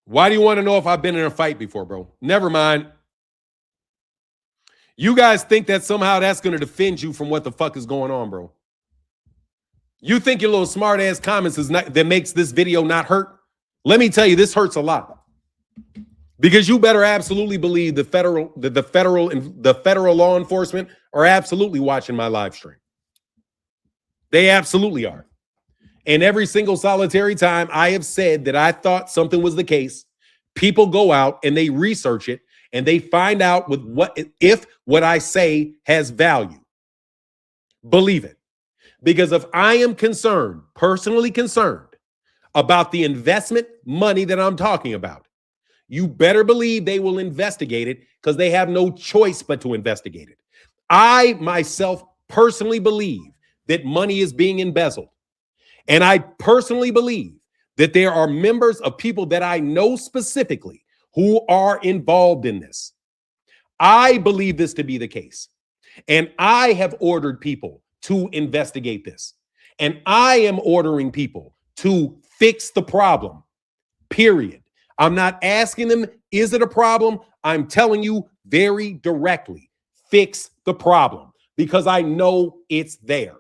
Speaker 1: Why do you want to know if I've been in a fight before, bro? Never mind. You guys think that somehow that's going to defend you from what the fuck is going on, bro. You think your little smart ass comments that makes this video not hurt? Let me tell you, this hurts a lot. Because you better absolutely believe the federal law enforcement are absolutely watching my live stream. They absolutely are. And every single solitary time I have said that I thought something was the case, people go out and they research it and they find out if what I say has value. Believe it. Because if I am personally concerned about the investment money that I'm talking about, you better believe they will investigate it because they have no choice but to investigate it. I myself personally believe that money is being embezzled. And I personally believe that there are members of people that I know specifically who are involved in this. I believe this to be the case. And I have ordered people to investigate this. And I am ordering people to fix the problem, period. I'm not asking them, is it a problem? I'm telling you very directly, fix the problem because I know it's there.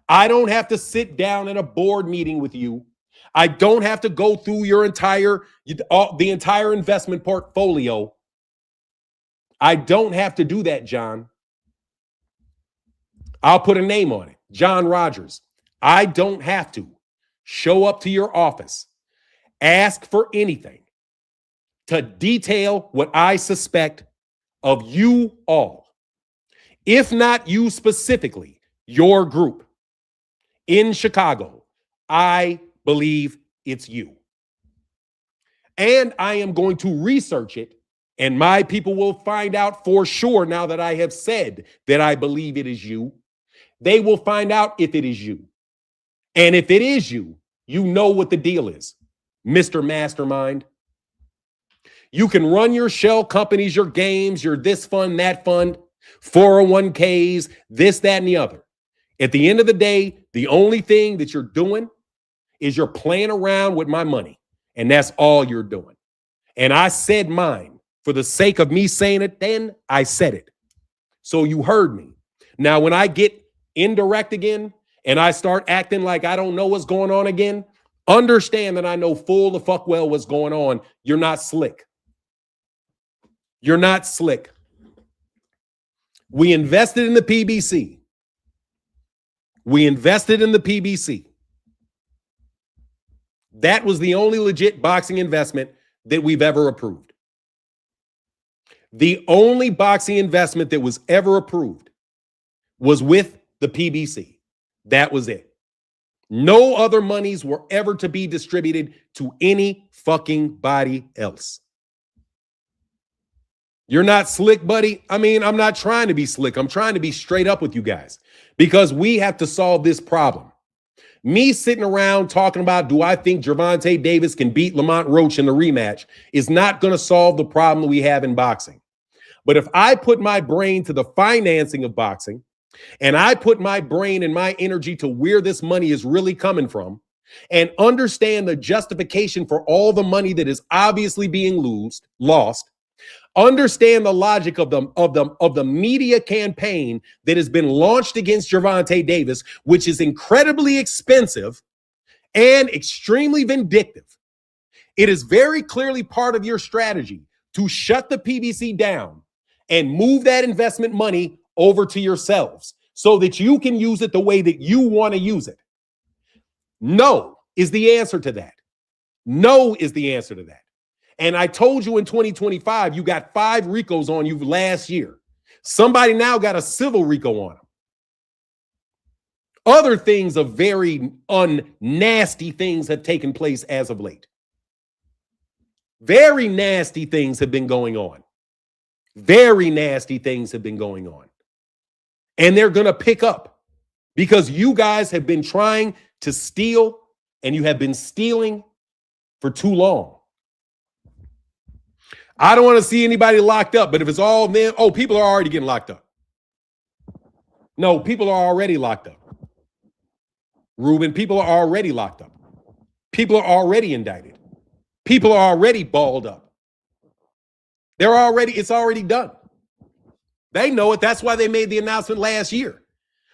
Speaker 1: I don't have to sit down in a board meeting with you. I don't have to go through the entire investment portfolio. I don't have to do that, John. I'll put a name on it, John Rogers. I don't have to show up to your office, ask for anything to detail what I suspect of you all. if not you specifically, your group in Chicago, I believe it's you. And I am going to research it, and my people will find out for sure now that I have said that I believe it is you. They will find out if it is you. And if it is you, you know what the deal is, Mr. Mastermind. You can run your shell companies, your games, your this fund, that fund, 401ks, this, that, and the other. At the end of the day, the only thing that you're doing is you're playing around with my money. And that's all you're doing. And I said mine. For the sake of me saying it, then I said it. So you heard me. Now, when I get indirect again and I start acting like I don't know what's going on again, understand that I know full the fuck well what's going on. You're not slick. You're not slick. We invested in the PBC. We invested in the PBC. That was the only legit boxing investment that we've ever approved. The only boxing investment that was ever approved was with the PBC. That was it. No other monies were ever to be distributed to any fucking body else. You're not slick, buddy. I mean, I'm not trying to be slick. I'm trying to be straight up with you guys because we have to solve this problem. Me sitting around talking about, do I think Gervonta Davis can beat Lamont Roach in the rematch is not going to solve the problem that we have in boxing. But if I put my brain to the financing of boxing and I put my brain and my energy to where this money is really coming from and understand the justification for all the money that is obviously being lost, understand the logic of the media campaign that has been launched against Gervonta Davis, which is incredibly expensive and extremely vindictive. It is very clearly part of your strategy to shut the PBC down and move that investment money over to yourselves so that you can use it the way that you want to use it. No is the answer to that. No is the answer to that. And I told you in 2025, you got 5 RICOs on you last year. Somebody now got a civil RICO on them. Other things of very nasty things have taken place as of late. Very nasty things have been going on. Very nasty things have been going on. And they're going to pick up because you guys have been trying to steal and you have been stealing for too long. I don't want to see anybody locked up, but if it's all them, people are already getting locked up. No, people are already locked up. Ruben, people are already locked up. People are already indicted. People are already balled up. It's already done. They know it. That's why they made the announcement last year.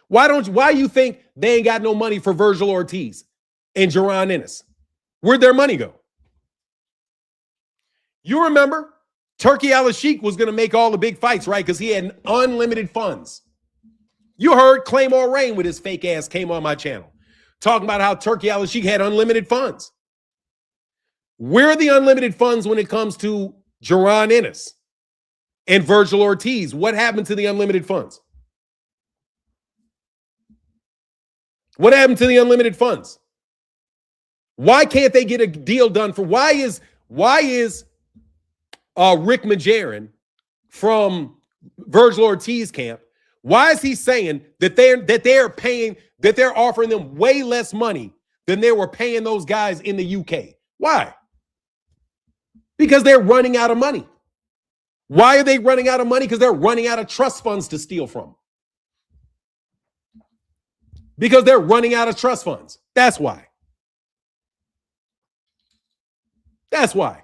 Speaker 1: Why you think they ain't got no money for Virgil Ortiz and Jaron Ennis? Where'd their money go? You remember Turkey Al-Sheikh was going to make all the big fights, right? Because he had unlimited funds. You heard Claymore Rain with his fake ass came on my channel talking about how Turkey Al-Sheikh had unlimited funds. Where are the unlimited funds when it comes to Jaron Ennis and Virgil Ortiz? What happened to the unlimited funds? What happened to the unlimited funds? Why can't they get a deal done for why is Rick Majerin from Virgil Ortiz camp? Why is he saying that they're offering them way less money than they were paying those guys in the UK? Why? Because they're running out of money. Why are they running out of money? Because they're running out of trust funds to steal from. Because they're running out of trust funds. That's why. That's why.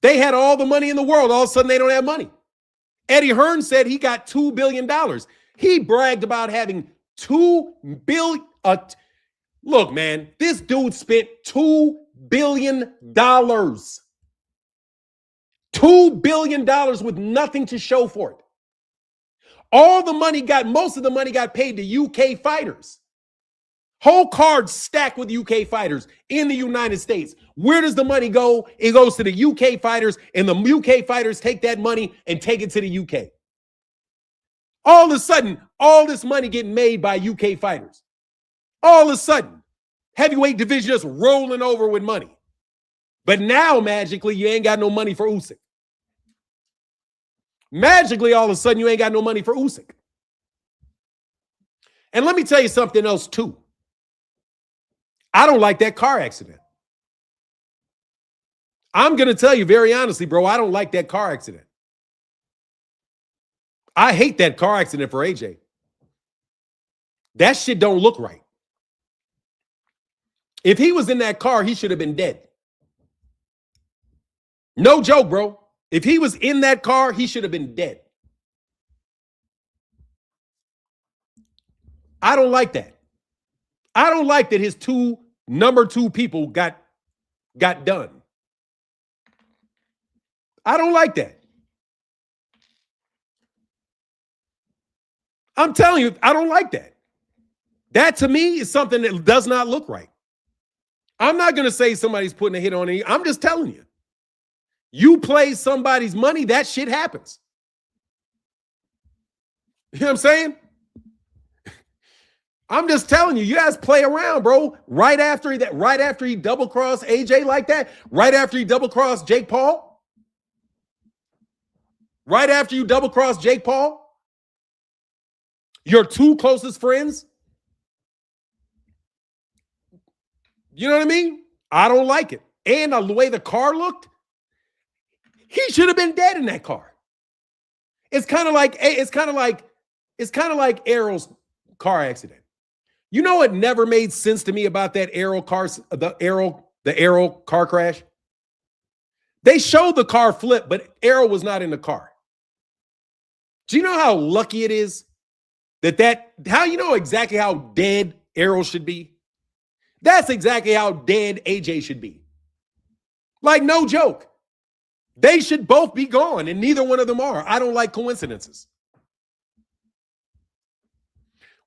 Speaker 1: They had all the money in the world. All of a sudden, they don't have money. Eddie Hearn said he got $2 billion. He bragged about having $2 billion. Look, man, this dude spent $2 billion. $2 billion with nothing to show for it. Most of the money got paid to UK fighters. Whole card stacked with UK fighters in the United States. Where does the money go? It goes to the UK fighters, and the UK fighters take that money and take it to the UK. All of a sudden, all this money getting made by UK fighters. All of a sudden, heavyweight division just rolling over with money. But now, magically, you ain't got no money for Usyk. Magically, all of a sudden, you ain't got no money for Usyk. And let me tell you something else, too. I don't like that car accident. I'm going to tell you very honestly, bro, I don't like that car accident. I hate that car accident for AJ. That shit don't look right. If he was in that car, he should have been dead. No joke, bro. If he was in that car, he should have been dead. I don't like that. I don't like that his number two people got done. I don't like that. I'm telling you, I don't like that. That to me is something that does not look right. I'm not going to say somebody's putting a hit on you. I'm just telling you. You play somebody's money, that shit happens. You know what I'm saying? I'm just telling you, you guys play around, bro. Right after he double-crossed AJ like that, right after he double-crossed Jake Paul, right after you double-crossed Jake Paul, your two closest friends, you know what I mean? I don't like it. And the way the car looked, he should have been dead in that car. It's kind of like Errol's car accident. You know what never made sense to me about that Errol car crash? They showed the car flip, but Errol was not in the car. Do you know how lucky it is how you know exactly how dead Errol should be? That's exactly how dead AJ should be. Like, no joke. They should both be gone, and neither one of them are. I don't like coincidences.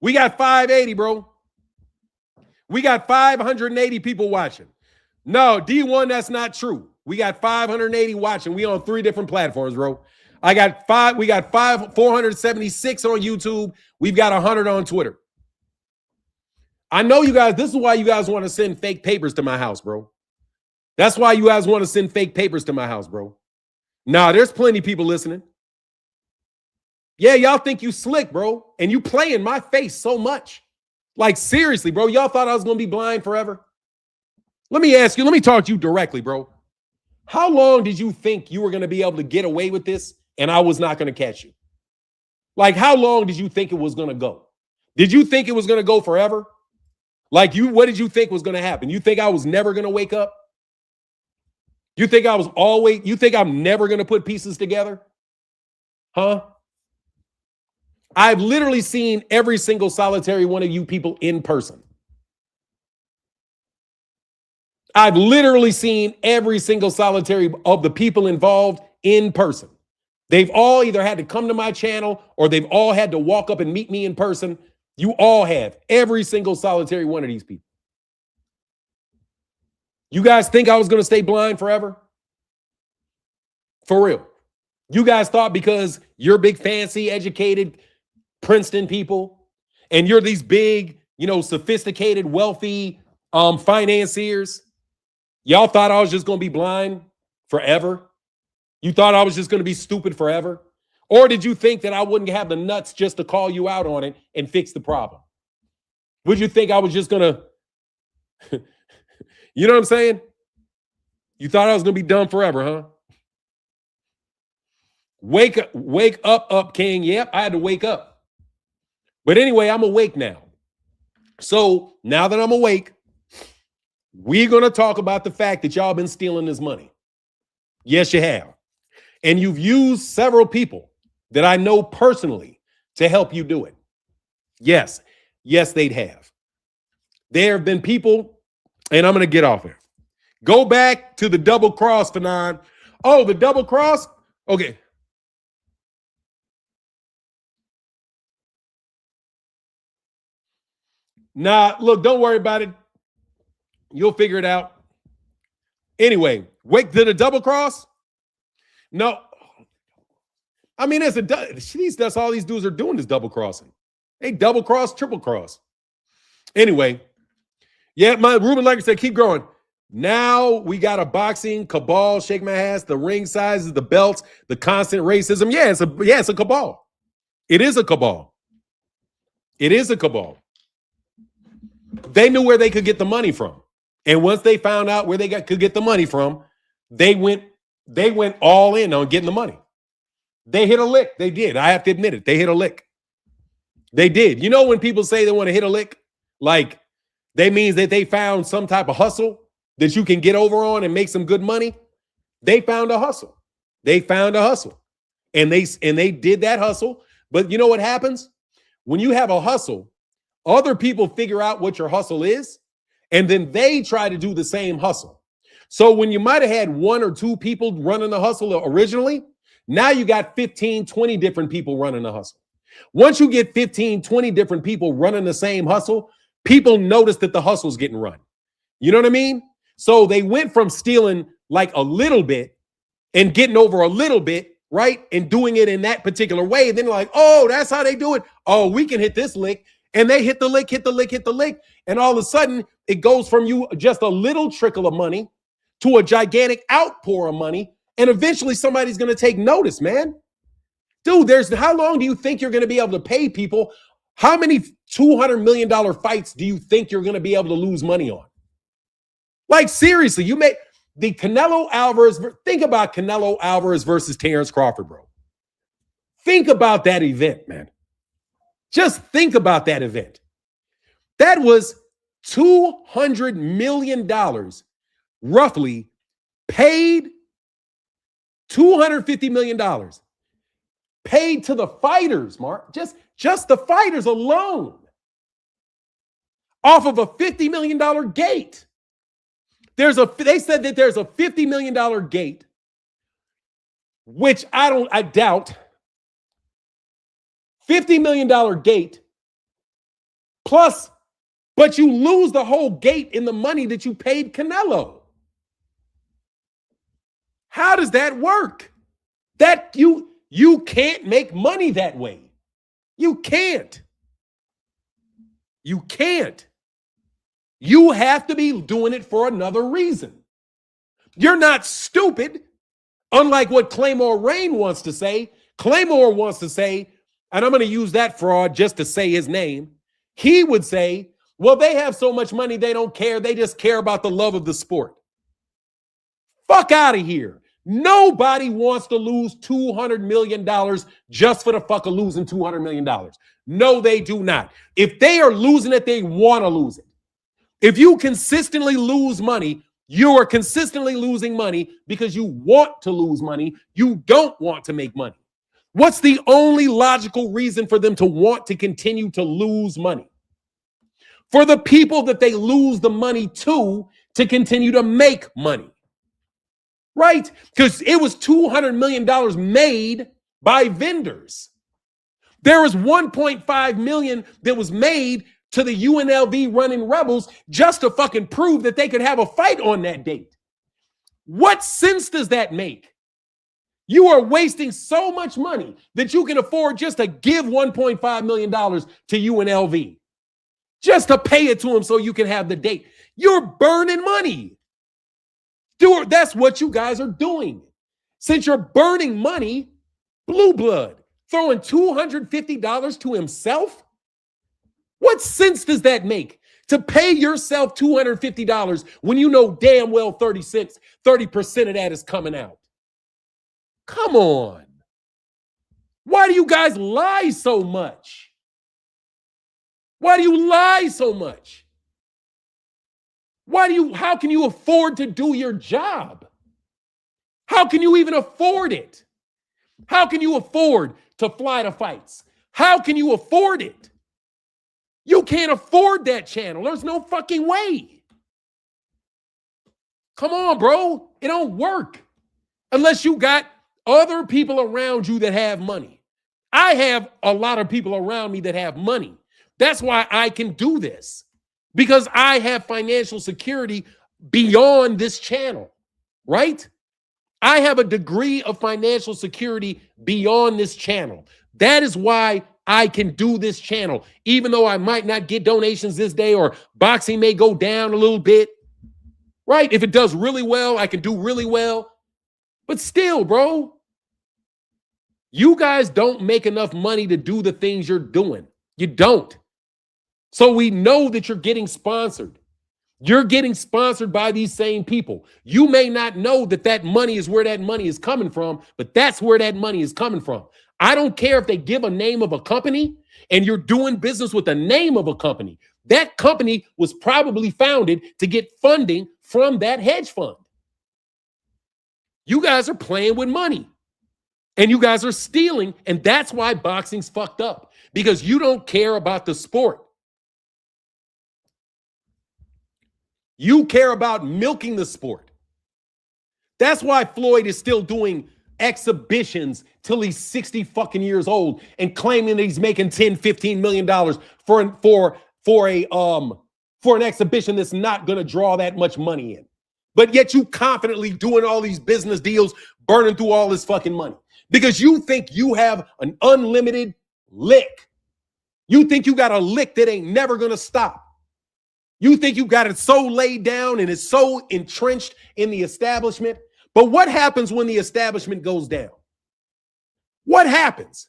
Speaker 1: We got 580, bro. We got 580 people watching. No, D1, that's not true. We got 580 watching. We on 3 different platforms, bro. We got 476 on YouTube. We've got 100 on Twitter. I know you guys, this is why you guys want to send fake papers to my house, bro. That's why you guys want to send fake papers to my house, bro. Nah, there's plenty of people listening. Yeah, y'all think you slick, bro. And you play in my face so much. Like, seriously, bro. Y'all thought I was going to be blind forever? Let me ask you, let me talk to you directly, bro. How long did you think you were going to be able to get away with this and I was not going to catch you? Like, how long did you think it was going to go? Did you think it was going to go forever? Like, what did you think was going to happen? You think I was never going to wake up? You think I'm never going to put pieces together? Huh? I've literally seen every single solitary one of you people in person. I've literally seen every single solitary of the people involved in person. They've all either had to come to my channel or they've all had to walk up and meet me in person. You all have. Every single solitary one of these people. You guys think I was going to stay blind forever? For real. You guys thought because you're big, fancy, educated Princeton people and you're these big, sophisticated, wealthy financiers, y'all thought I was just going to be blind forever? You thought I was just going to be stupid forever? Or did you think that I wouldn't have the nuts just to call you out on it and fix the problem? Would you think I was just going to, you know what I'm saying? You thought I was going to be dumb forever, huh? Wake up, King. Yep, I had to wake up. But anyway, I'm awake now. So now that I'm awake, we're going to talk about the fact that y'all been stealing this money. Yes, you have. And you've used several people that I know personally to help you do it. Yes, they'd have. There have been people, and I'm going to get off here. Go back to the double cross, Fanon. Oh, the double cross? Okay. Nah, look, don't worry about it. You'll figure it out. Anyway, wake to the double cross? No. I mean, that's all these dudes are doing is double crossing. They double cross, triple cross. Anyway, yeah, my Ruben Liker said, keep growing. Now we got a boxing cabal, shake my ass, the ring sizes, the belts, the constant racism. Yeah, it's a cabal. It is a cabal. It is a cabal. They knew where they could get the money from. And once they found out where they could get the money from, they went all in on getting the money. They hit a lick. They did. I have to admit it. They hit a lick. They did. You know when people say they want to hit a lick? Like, that means that they found some type of hustle that you can get over on and make some good money. They found a hustle. They found a hustle. And they did that hustle. But you know what happens? When you have a hustle, other people figure out what your hustle is, and then they try to do the same hustle. So when you might have had one or two people running the hustle originally, now you got 15, 20 different people running the hustle. Once you get 15, 20 different people running the same hustle, people notice that the hustle's getting run. You know what I mean? So they went from stealing like a little bit and getting over a little bit, right? And doing it in that particular way. And then like, oh, that's how they do it. Oh, we can hit this lick. And they hit the lick, hit the lick, hit the lick. And all of a sudden, it goes from you just a little trickle of money to a gigantic outpour of money. And eventually somebody's going to take notice, man. Dude, how long do you think you're going to be able to pay people? How many $200 million fights do you think you're going to be able to lose money on? Like, seriously, you make the Canelo Alvarez. Think about Canelo Alvarez versus Terrence Crawford, bro. Think about that event, man. Just think about that event. That was $200 million, roughly, paid $250 million. Paid to the fighters, Mark. Just the fighters alone. Off of a $50 million gate. They said that there's a $50 million gate, which I doubt. $50 million gate plus, but you lose the whole gate in the money that you paid Canelo. How does that work? That you can't make money that way. You can't. You can't. You have to be doing it for another reason. You're not stupid, unlike what Claymore Rain wants to say. Claymore wants to say, and I'm going to use that fraud just to say his name. He would say, well, they have so much money, they don't care. They just care about the love of the sport. Fuck out of here. Nobody wants to lose $200 million just for the fuck of losing $200 million. No, they do not. If they are losing it, they want to lose it. If you consistently lose money, you are consistently losing money because you want to lose money. You don't want to make money. What's the only logical reason for them to want to continue to lose money? For the people that they lose the money to continue to make money. Right? Because it was $200 million made by vendors. There was $1.5 million that was made to the UNLV running Rebels just to fucking prove that they could have a fight on that date. What sense does that make? You are wasting so much money that you can afford just to give $1.5 million to UNLV. Just to pay it to them so you can have the date. You're burning money. Dude, that's what you guys are doing. Since you're burning money, Blue Blood, throwing $250 to himself? What sense does that make? To pay yourself $250 when you know damn well 30% of that is coming out. Come on. Why do you guys lie so much? Why do you lie so much? How can you afford to do your job? How can you even afford it? How can you afford to fly to fights? How can you afford it? You can't afford that channel. There's no fucking way. Come on, bro. It don't work unless you got other people around you that have money. I have a lot of people around me that have money. That's why I can do this, because I have financial security beyond this channel, right? I have a degree of financial security beyond this channel. That is why I can do this channel, even though I might not get donations this day or boxing may go down a little bit, right? If it does really well, I can do really well. But still, bro, you guys don't make enough money to do the things you're doing. You don't. So we know that you're getting sponsored. You're getting sponsored by these same people. You may not know that that money is where that money is coming from, but that's where that money is coming from. I don't care if they give a name of a company and you're doing business with the name of a company. That company was probably founded to get funding from that hedge fund. You guys are playing with money and you guys are stealing. And that's why boxing's fucked up, because you don't care about the sport. You care about milking the sport. That's why Floyd is still doing exhibitions till he's 60 fucking years old and claiming that he's making $10-15 million for an exhibition that's not going to draw that much money in. But yet you confidently doing all these business deals, burning through all this fucking money because you think you have an unlimited lick. You think you got a lick that ain't never going to stop. You think you got it so laid down and it's so entrenched in the establishment. But what happens when the establishment goes down? What happens?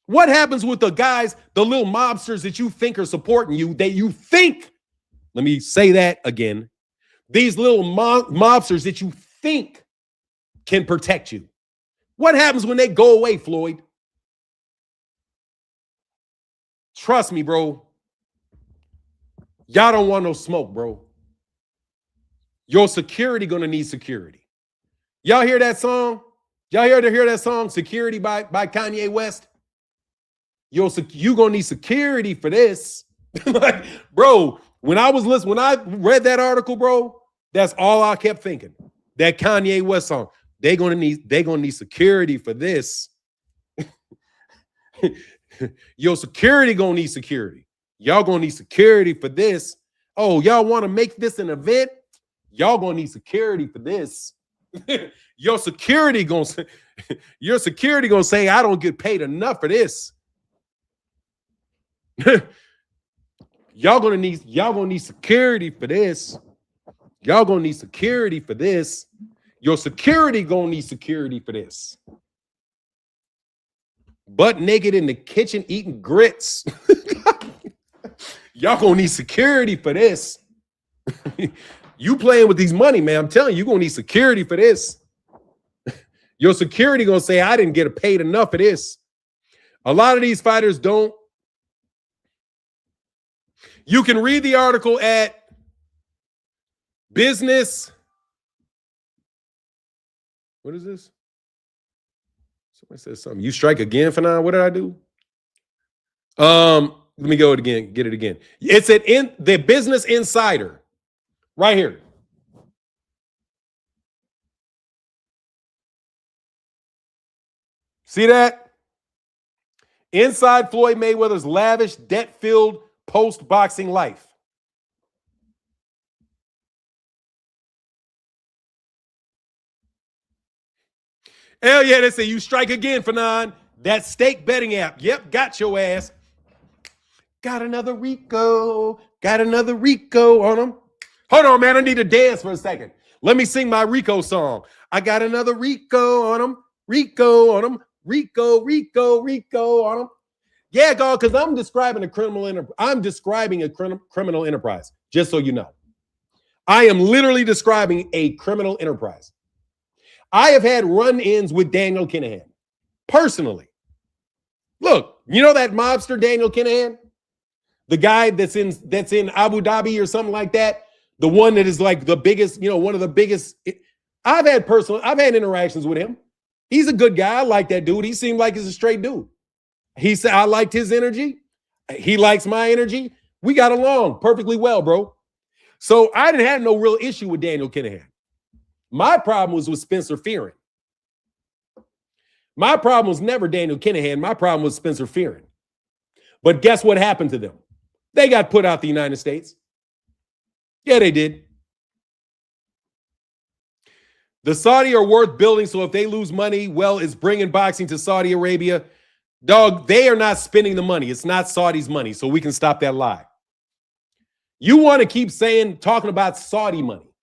Speaker 1: What happens with the guys, the little mobsters that you think are supporting you, that you think, let me say that again, these little mobsters that you think can protect you? What happens when they go away, Floyd? Trust me, bro. Y'all don't want no smoke, bro. Your security gonna need security. Y'all hear that song? Y'all hear that song, Security by Kanye West? You gonna need security for this. Like, bro, when I read that article, bro, that's all I kept thinking. That Kanye West song. They're gonna need security for this. Your security gonna need security. Y'all gonna need security for this. Oh, y'all want to make this an event? Y'all gonna need security for this. Your security gonna say, I don't get paid enough for this. Y'all gonna need security for this. Y'all gonna need security for this. Your security gonna need security for this. Butt naked in the kitchen eating grits. Y'all gonna need security for this. You playing with these money, man. I'm telling you, you're gonna need security for this. Your security gonna say, I didn't get paid enough for this. A lot of these fighters don't. You can read the article at Business. What is this? Somebody says something. You strike again for now. What did I do? Let me go again. Get it again. It's in the Business Insider, right here. See that? Inside Floyd Mayweather's lavish, debt-filled post-boxing life. Hell yeah, they say you strike again, Fanon. That stake betting app. Yep, got your ass. Got another Rico. Got another Rico on him. Hold on, man. I need to dance for a second. Let me sing my Rico song. I got another Rico on him. Rico on him. Rico on him. Yeah, God, because I'm describing a criminal enterprise, just so you know. I am literally describing a criminal enterprise. I have had run-ins with Daniel Kinahan, personally. Look, you know that mobster Daniel Kinahan? The guy that's in Abu Dhabi or something like that? The one that is like the biggest, one of the biggest. I've had interactions with him. He's a good guy. I like that dude. He seemed like he's a straight dude. He said, I liked his energy. He likes my energy. We got along perfectly well, bro. So I didn't have no real issue with Daniel Kinahan. My problem was with Spencer Fearon. My problem was never Daniel Kinahan. My problem was Spencer Fearon. But guess what happened to them? They got put out the United States. Yeah, they did. The Saudi are worth building, so if they lose money, well, it's bringing boxing to Saudi Arabia. Dog, they are not spending the money. It's not Saudi's money, so we can stop that lie. You want to keep talking about Saudi money.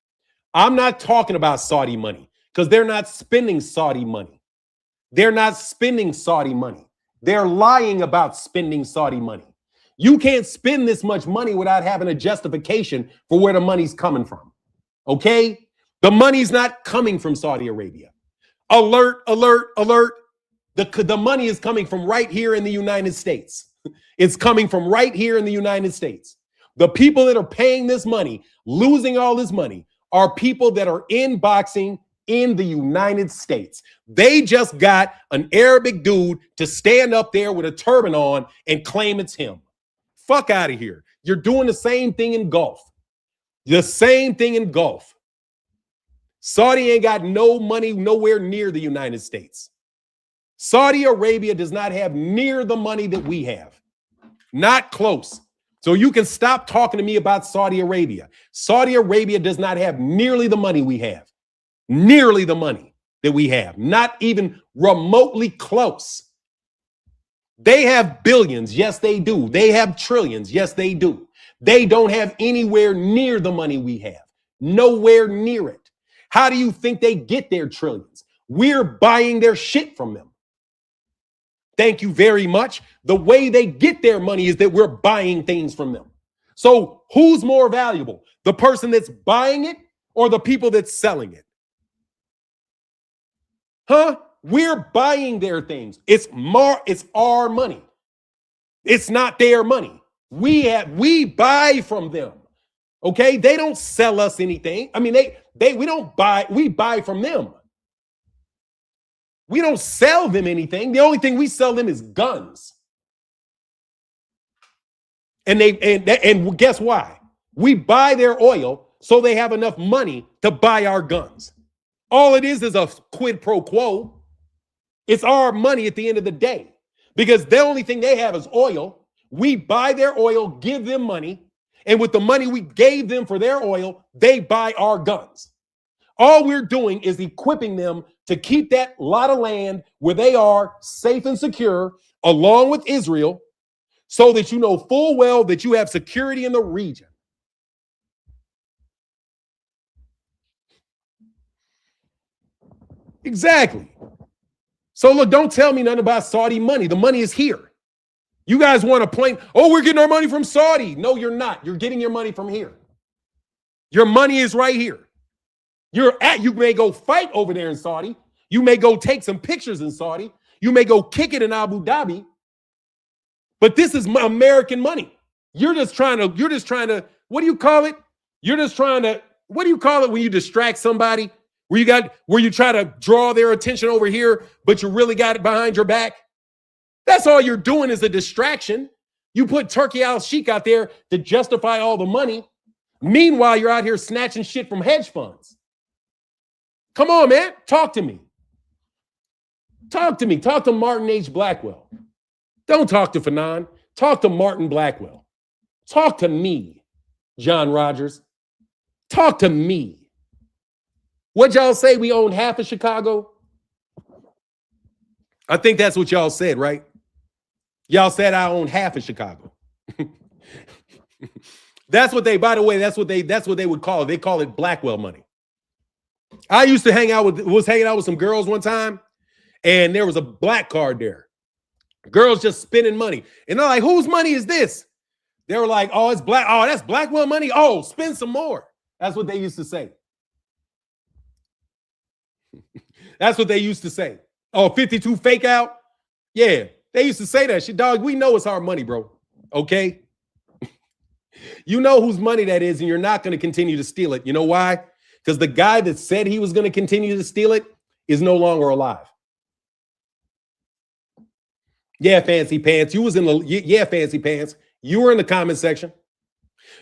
Speaker 1: I'm not talking about Saudi money because they're not spending Saudi money. They're not spending Saudi money. They're lying about spending Saudi money. You can't spend this much money without having a justification for where the money's coming from. Okay? The money's not coming from Saudi Arabia. Alert, alert, alert. The money is coming from right here in the United States. It's coming from right here in the United States. The people that are paying this money, losing all this money, are people that are in boxing in the United States. They just got an Arabic dude to stand up there with a turban on and claim it's him. Fuck out of here. You're doing the same thing in golf. The same thing in golf. Saudi ain't got no money nowhere near the United States. Saudi Arabia does not have near the money that we have. Not close. So you can stop talking to me about Saudi Arabia. Saudi Arabia does not have nearly the money we have. Nearly the money that we have. Not even remotely close. They have billions. Yes, they do. They have trillions. Yes, they do. They don't have anywhere near the money we have. Nowhere near it. How do you think they get their trillions? We're buying their shit from them. Thank you very much. The way they get their money is that we're buying things from them. So who's more valuable? The person that's buying it or the people that's selling it? Huh? We're buying their things. It's our money. It's not their money. We buy from them. Okay? They don't sell us anything. I mean, we buy from them. We don't sell them anything. The only thing we sell them is guns. And guess why? We buy their oil so they have enough money to buy our guns. All it is a quid pro quo. It's our money at the end of the day because the only thing they have is oil. We buy their oil, give them money, and with the money we gave them for their oil, they buy our guns. All we're doing is equipping them to keep that lot of land where they are safe and secure, along with Israel, so that you know full well that you have security in the region. Exactly. So look, don't tell me nothing about Saudi money. The money is here. You guys want to play, oh, we're getting our money from Saudi. No, you're not. You're getting your money from here. Your money is right here. You may go fight over there in Saudi. You may go take some pictures in Saudi. You may go kick it in Abu Dhabi. But this is American money. You're just trying to, what do you call it? What do you call it when you distract somebody? Where you try to draw their attention over here, but you really got it behind your back? That's all you're doing is a distraction. You put Turkey al-Sheikh out there to justify all the money. Meanwhile, you're out here snatching shit from hedge funds. Come on, man. Talk to me. Talk to me. Talk to Martin H. Blackwell. Don't talk to Fanon. Talk to Martin Blackwell. Talk to me, John Rogers. Talk to me. What'd y'all say? We own half of Chicago? I think that's what y'all said, right? Y'all said I own half of Chicago. That's what they, by the way, that's what they would call it. They call it Blackwell money. I used to hanging out with some girls one time, and there was a black card there. Girls just spending money. And they're like, whose money is this? They were like, oh, it's black. Oh, that's Blackwell money. Oh, spend some more. That's what they used to say. That's what they used to say. Oh, 52 fake out? Yeah, they used to say that shit. Dog, we know it's our money, bro. Okay? You know whose money that is, and you're not going to continue to steal it. You know why? Because the guy that said he was going to continue to steal it is no longer alive. Yeah, Fancy Pants. Fancy Pants. You were in the comment section.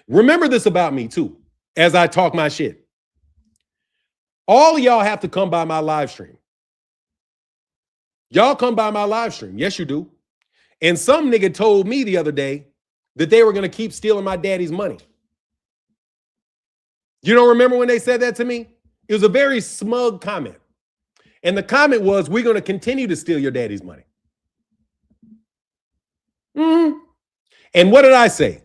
Speaker 1: Remember this about me, too, as I talk my shit. All of y'all have to come by my live stream. Y'all come by my live stream. Yes, you do. And some nigga told me the other day that they were going to keep stealing my daddy's money. You don't remember when they said that to me? It was a very smug comment. And the comment was, we're going to continue to steal your daddy's money. And what did I say?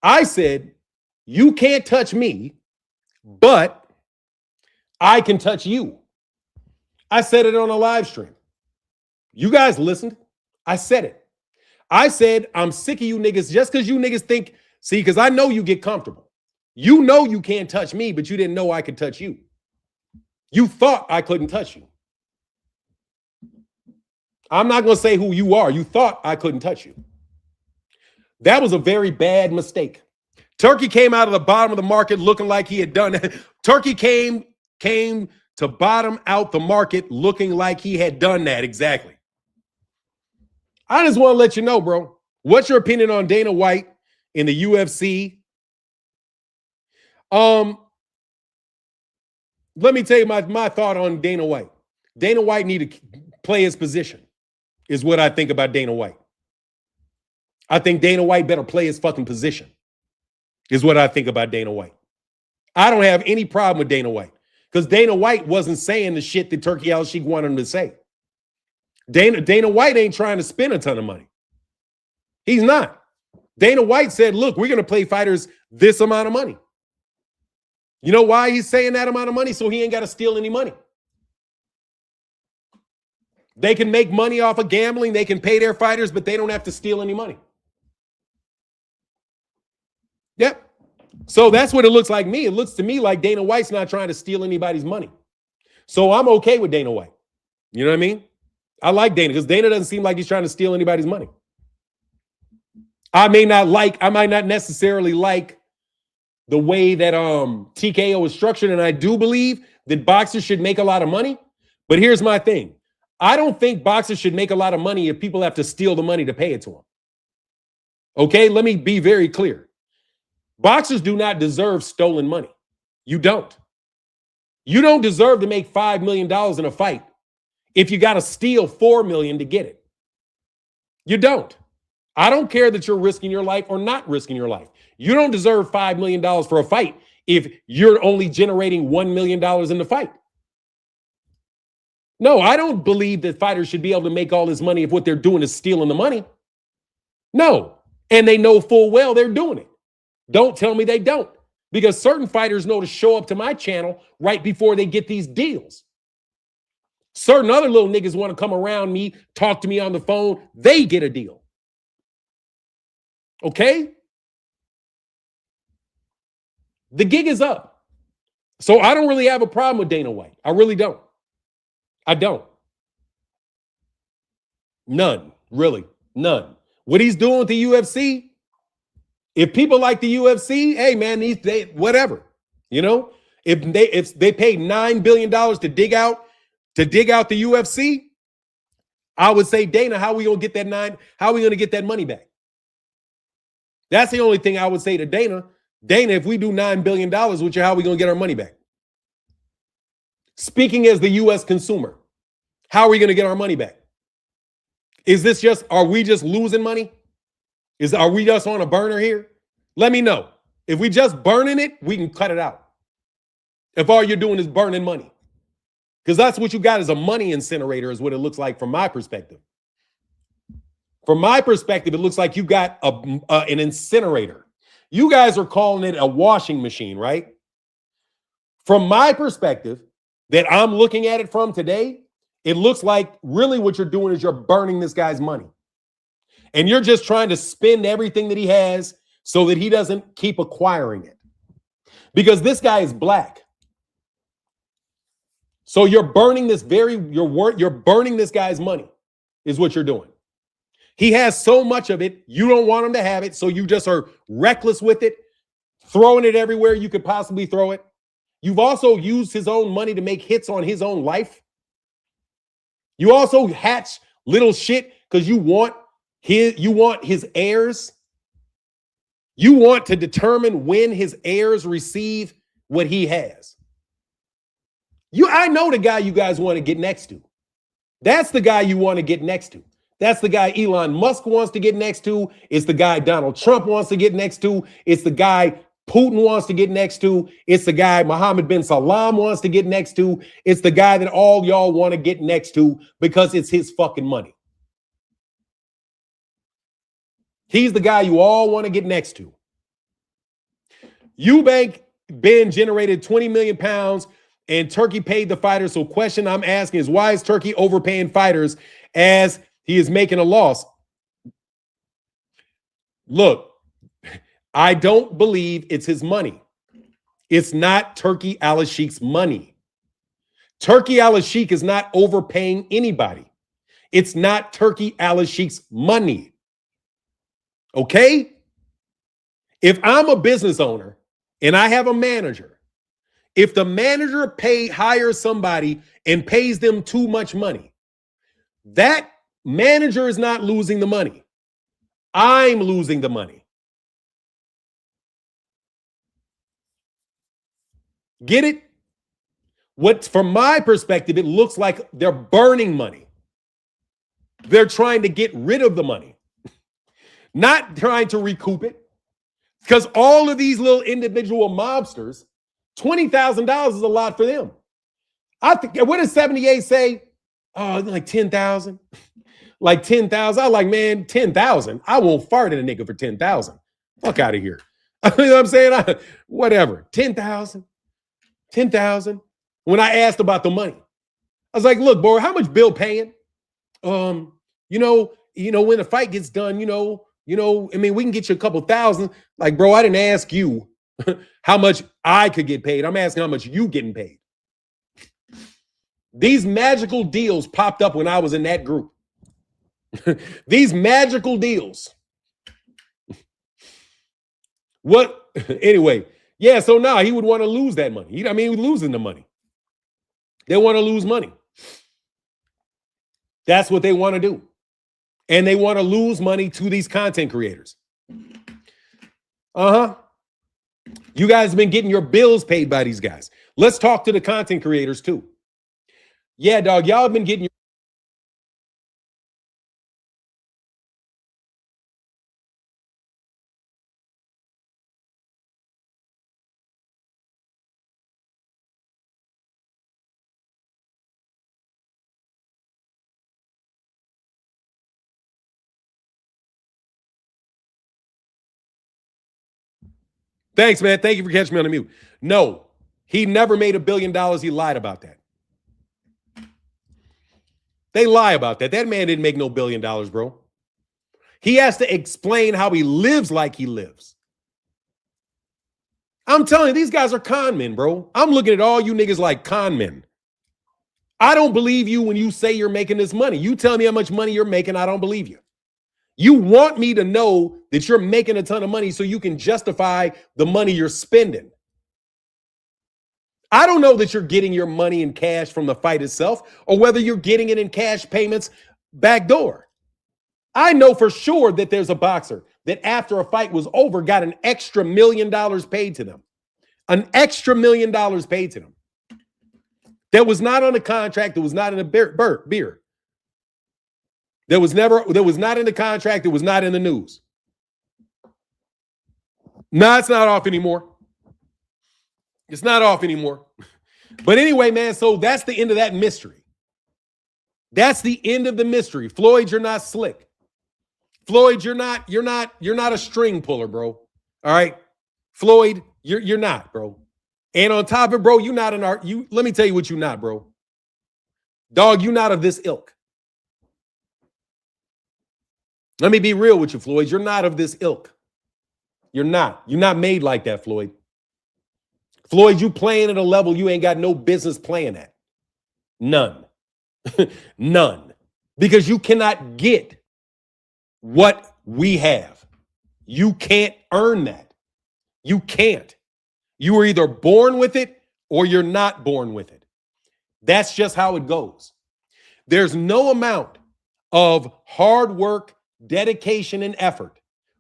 Speaker 1: I said, you can't touch me, but I can touch you. I said it on a live stream. You guys listened. I said it. I said, I'm sick of you niggas just because you niggas think, see, because I know you get comfortable. You know you can't touch me, but you didn't know I could touch you. You thought I couldn't touch you. I'm not going to say who you are. You thought I couldn't touch you. That was a very bad mistake. Turkey came out of the bottom of the market looking like he had done that. Turkey came to bottom out the market looking like he had done that exactly. I just want to let you know, bro. What's your opinion on Dana White in the UFC? Let me tell you my thought on Dana White. Dana White need to play his position, is what I think about Dana White. I think Dana White better play his fucking position, is what I think about Dana White. I don't have any problem with Dana White because Dana White wasn't saying the shit that Turkey Al-Sheikh wanted him to say. Dana White ain't trying to spend a ton of money. He's not. Dana White said, look, we're going to pay fighters this amount of money. You know why he's saying that amount of money? So he ain't got to steal any money. They can make money off of gambling. They can pay their fighters, but they don't have to steal any money. Yep. So that's what it looks like me. It looks to me like Dana White's not trying to steal anybody's money. So I'm okay with Dana White. You know what I mean? I like Dana because Dana doesn't seem like he's trying to steal anybody's money. I might not necessarily like the way that TKO is structured, and I do believe that boxers should make a lot of money. But here's my thing. I don't think boxers should make a lot of money if people have to steal the money to pay it to them. Okay, let me be very clear. Boxers do not deserve stolen money. You don't. You don't deserve to make $5 million in a fight if you got to steal $4 million to get it. You don't. I don't care that you're risking your life or not risking your life. You don't deserve $5 million for a fight if you're only generating $1 million in the fight. No, I don't believe that fighters should be able to make all this money if what they're doing is stealing the money. No. And they know full well they're doing it. Don't tell me they don't. Because certain fighters know to show up to my channel right before they get these deals. Certain other little niggas want to come around me, talk to me on the phone. They get a deal. Okay? The gig is up. So I don't really have a problem with Dana White. I really don't. I don't. None. Really. None. What he's doing with the UFC, if people like the UFC, hey man, they whatever. You know, if they paid $9 billion to dig out the UFC, I would say, Dana, how are we gonna get that how are we gonna get that money back? That's the only thing I would say to Dana. Dana, if we do $9 billion with you, how are we gonna get our money back? Speaking as the US consumer, how are we gonna get our money back? Are we just losing money? Are we just on a burner here? Let me know. If we just burning it, we can cut it out. If all you're doing is burning money. Because that's what you got is a money incinerator is what it looks like from my perspective. From my perspective, it looks like you got an incinerator. You guys are calling it a washing machine, right? From my perspective, that I'm looking at it from today, it looks like really what you're doing is you're burning this guy's money. And you're just trying to spend everything that he has so that he doesn't keep acquiring it. Because this guy is black. So you're burning you're burning this guy's money is what you're doing. He has so much of it, you don't want him to have it, so you just are reckless with it, throwing it everywhere you could possibly throw it. You've also used his own money to make hits on his own life. You also hatch little shit because you want his heirs. You want to determine when his heirs receive what he has. I know the guy you guys want to get next to. That's the guy you want to get next to. That's the guy Elon Musk wants to get next to. It's the guy Donald Trump wants to get next to. It's the guy Putin wants to get next to. It's the guy Mohammed bin Salman wants to get next to. It's the guy that all y'all want to get next to because it's his fucking money. He's the guy you all want to get next to. Eubank Ben generated 20 million pounds and Turkey paid the fighters. So question I'm asking is, why is Turkey overpaying fighters as he is making a loss? Look, I don't believe it's his money. It's not Turkey Al-Sheikh's money. Turkey Al-Sheikh is not overpaying anybody. It's not Turkey Al-Sheikh's money. Okay? If I'm a business owner and I have a manager, if the manager hires somebody and pays them too much money, that manager is not losing the money. I'm losing the money. Get it? From my perspective, it looks like they're burning money. They're trying to get rid of the money, not trying to recoup it. Because all of these little individual mobsters, $20,000 is a lot for them. I think, what does 78 say? Oh, like 10,000. Like 10,000. I like, man, 10,000. I won't fart at a nigga for 10,000. Fuck out of here. You know what I'm saying? Whatever. 10,000. 10,000. When I asked about the money, I was like, look, boy, how much Bill paying? When the fight gets done, I mean, we can get you a couple thousand. Like, bro, I didn't ask you how much I could get paid. I'm asking how much you getting paid. These magical deals popped up when I was in that group. These magical deals. What? Anyway, yeah, so now he would want to lose that money. He was losing the money. They want to lose money. That's what they want to do. And they want to lose money to these content creators. You guys have been getting your bills paid by these guys. Let's talk to the content creators too. Yeah, dog, y'all have been getting your Thanks, man. Thank you for catching me on the mute. No, he never made $1 billion. He lied about that. They lie about that. That man didn't make no $1 billion, bro. He has to explain how he lives like he lives. I'm telling you, these guys are con men, bro. I'm looking at all you niggas like con men. I don't believe you when you say you're making this money. You tell me how much money you're making, I don't believe you. You want me to know that you're making a ton of money so you can justify the money you're spending. I don't know that you're getting your money in cash from the fight itself or whether you're getting it in cash payments backdoor. I know for sure that there's a boxer that after a fight was over got an extra $1 million paid to them. An extra $1 million paid to them. That was not on the contract. That was not in a beer. That was not in the contract. It was not in the news. No, it's not off anymore. It's not off anymore. But anyway, man, so that's the end of that mystery. That's the end of the mystery. Floyd, you're not slick. Floyd, you're not a string puller, bro. All right. Floyd, you're not, bro. And on top of it, bro, you're not an art. Let me tell you what you're not, bro. Dog, you're not of this ilk. Let me be real with you, Floyd. You're not of this ilk. You're not. You're not made like that, Floyd. Floyd, you playing at a level you ain't got no business playing at. None. None. Because you cannot get what we have. You can't earn that. You can't. You are either born with it or you're not born with it. That's just how it goes. There's no amount of hard work, dedication, and effort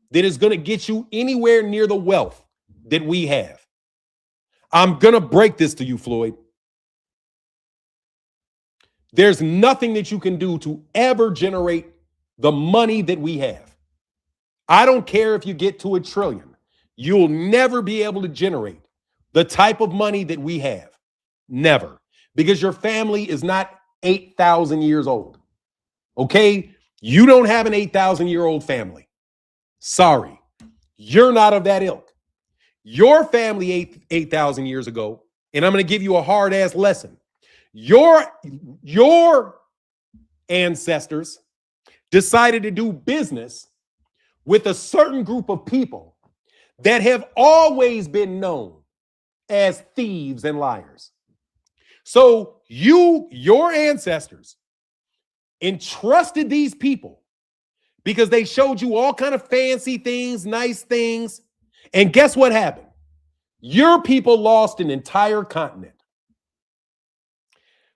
Speaker 1: that is going to get you anywhere near the wealth that we have. I'm going to break this to you, Floyd. There's nothing that you can do to ever generate the money that we have. I don't care if you get to $1 trillion. You'll never be able to generate the type of money that we have. Never. Because your family is not 8,000 years old. Okay? You don't have an 8,000-year-old family. Sorry. You're not of that ilk. Your family 8,000 years ago, and I'm going to give you a hard-ass lesson. Your ancestors decided to do business with a certain group of people that have always been known as thieves and liars. So your ancestors entrusted these people because they showed you all kind of fancy things, nice things. And guess what happened? Your people lost an entire continent.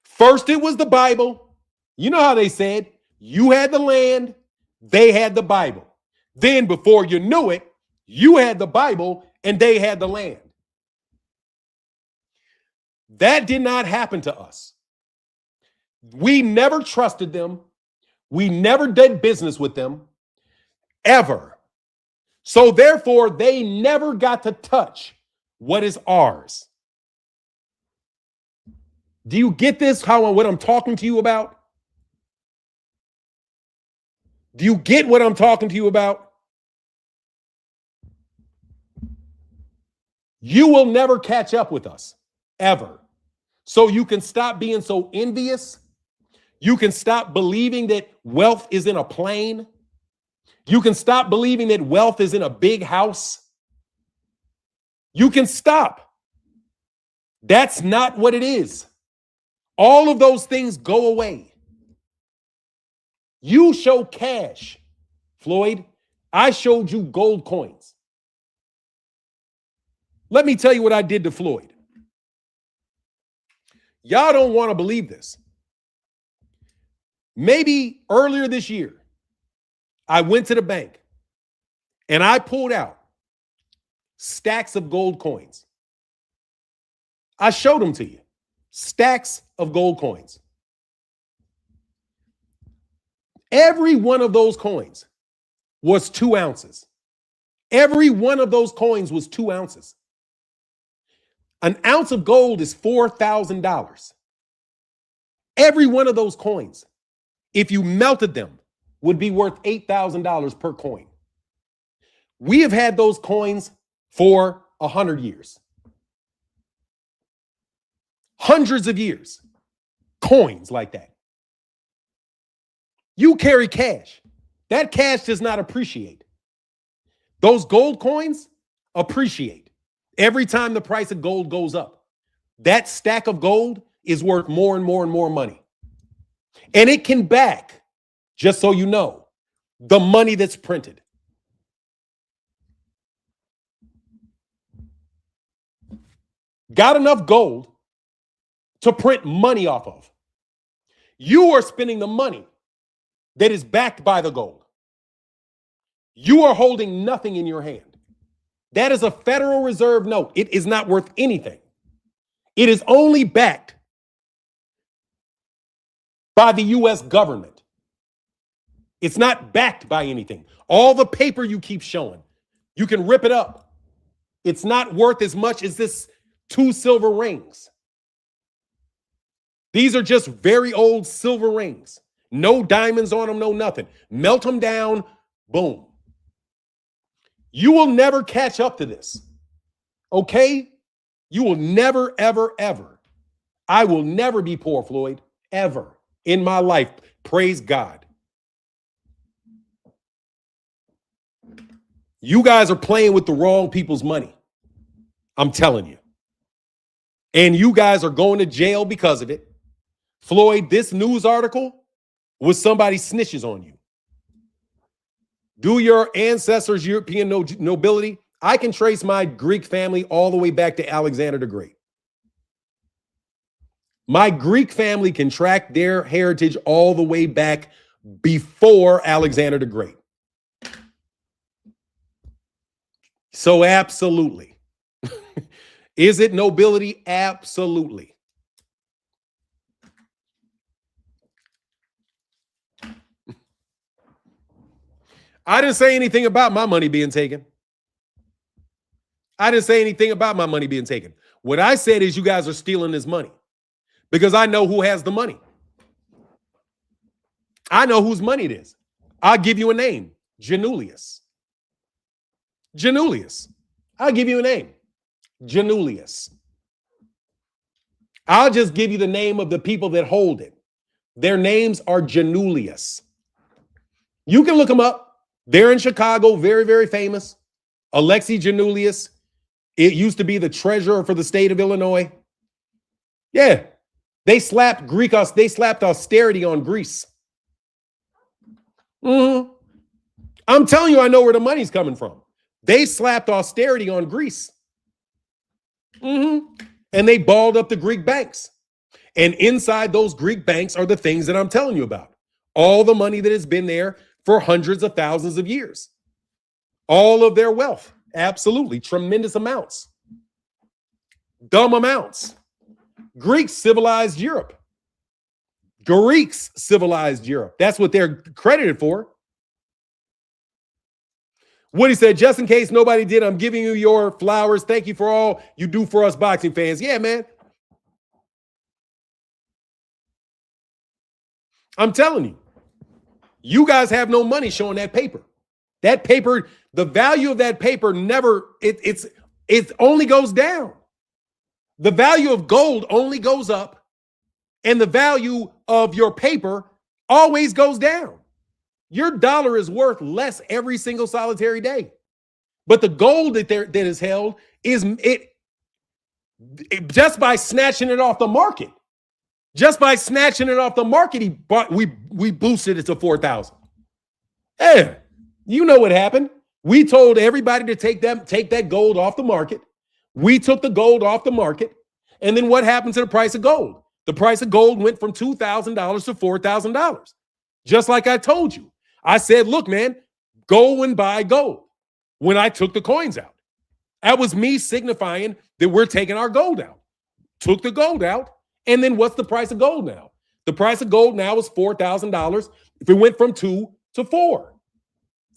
Speaker 1: First, it was the Bible. You know how they said, you had the land, they had the Bible. Then before you knew it, you had the Bible and they had the land. That did not happen to us. We never trusted them. We never did business with them, ever. So therefore, they never got to touch what is ours. Do you get this, what I'm talking to you about? Do you get what I'm talking to you about? You will never catch up with us, ever. So you can stop being so envious. You can stop believing that wealth is in a plane. You can stop believing that wealth is in a big house. You can stop. That's not what it is. All of those things go away. You show cash, Floyd. I showed you gold coins. Let me tell you what I did to Floyd. Y'all don't want to believe this. Maybe earlier this year, I went to the bank and I pulled out stacks of gold coins. I showed them to you. Stacks of gold coins. Every one of those coins was 2 ounces. Every one of those coins was 2 ounces. An ounce of gold is $4,000. Every one of those coins, if you melted them, would be worth $8,000 per coin. We have had those coins for 100 years. Hundreds of years. Coins like that. You carry cash. That cash does not appreciate. Those gold coins appreciate. Every time the price of gold goes up, that stack of gold is worth more and more and more money. And it can back, just so you know, the money that's printed. Got enough gold to print money off of. You are spending the money that is backed by the gold. You are holding nothing in your hand. That is a Federal Reserve note. It is not worth anything. It is only backed by the U.S. government. It's not backed by anything. All the paper you keep showing, you can rip it up. It's not worth as much as this 2 silver rings. These are just very old silver rings. No diamonds on them, no nothing. Melt them down, boom. You will never catch up to this. Okay? You will never, ever, ever. I will never be poor, Floyd, ever in my life. Praise God. You guys are playing with the wrong people's money. I'm telling you. And you guys are going to jail because of it. Floyd, this news article was somebody snitches on you. Do your ancestors European nobility? I can trace my Greek family all the way back to Alexander the Great. My Greek family can track their heritage all the way back before Alexander the Great. So absolutely. Is it nobility? Absolutely. I didn't say anything about my money being taken. I didn't say anything about my money being taken. What I said is you guys are stealing this money because I know who has the money. I know whose money it is. I'll give you a name. Janulius. Janulius. I'll give you a name. Janulius. I'll just give you the name of the people that hold it. Their names are Janulius. You can look them up. They're in Chicago, very, very famous. Alexi Janulius. It used to be the treasurer for the state of Illinois. Yeah. They slapped austerity on Greece. Mm-hmm. I'm telling you, I know where the money's coming from. They slapped austerity on Greece. Mm-hmm. And they balled up the Greek banks. And inside those Greek banks are the things that I'm telling you about. All the money that has been there for hundreds of thousands of years. All of their wealth. Absolutely. Tremendous amounts. Dumb amounts. Greeks civilized Europe. Greeks civilized Europe. That's what they're credited for. Woody said, just in case nobody did, I'm giving you your flowers. Thank you for all you do for us boxing fans. Yeah, man. I'm telling you, you guys have no money showing that paper. That paper, the value of that paper it only goes down. The value of gold only goes up, and the value of your paper always goes down. Your dollar is worth less every single solitary day. But the gold that is held is just by snatching it off the market. Just by snatching it off the market, we boosted it to 4,000. Yeah, you know what happened. We told everybody to take that gold off the market. We took the gold off the market. And then what happened to the price of gold? The price of gold went from $2,000 to $4,000. Just like I told you. I said, look, man, go and buy gold when I took the coins out. That was me signifying that we're taking our gold out. Took the gold out. And then what's the price of gold now? The price of gold now is $4,000. If it went from 2 to 4.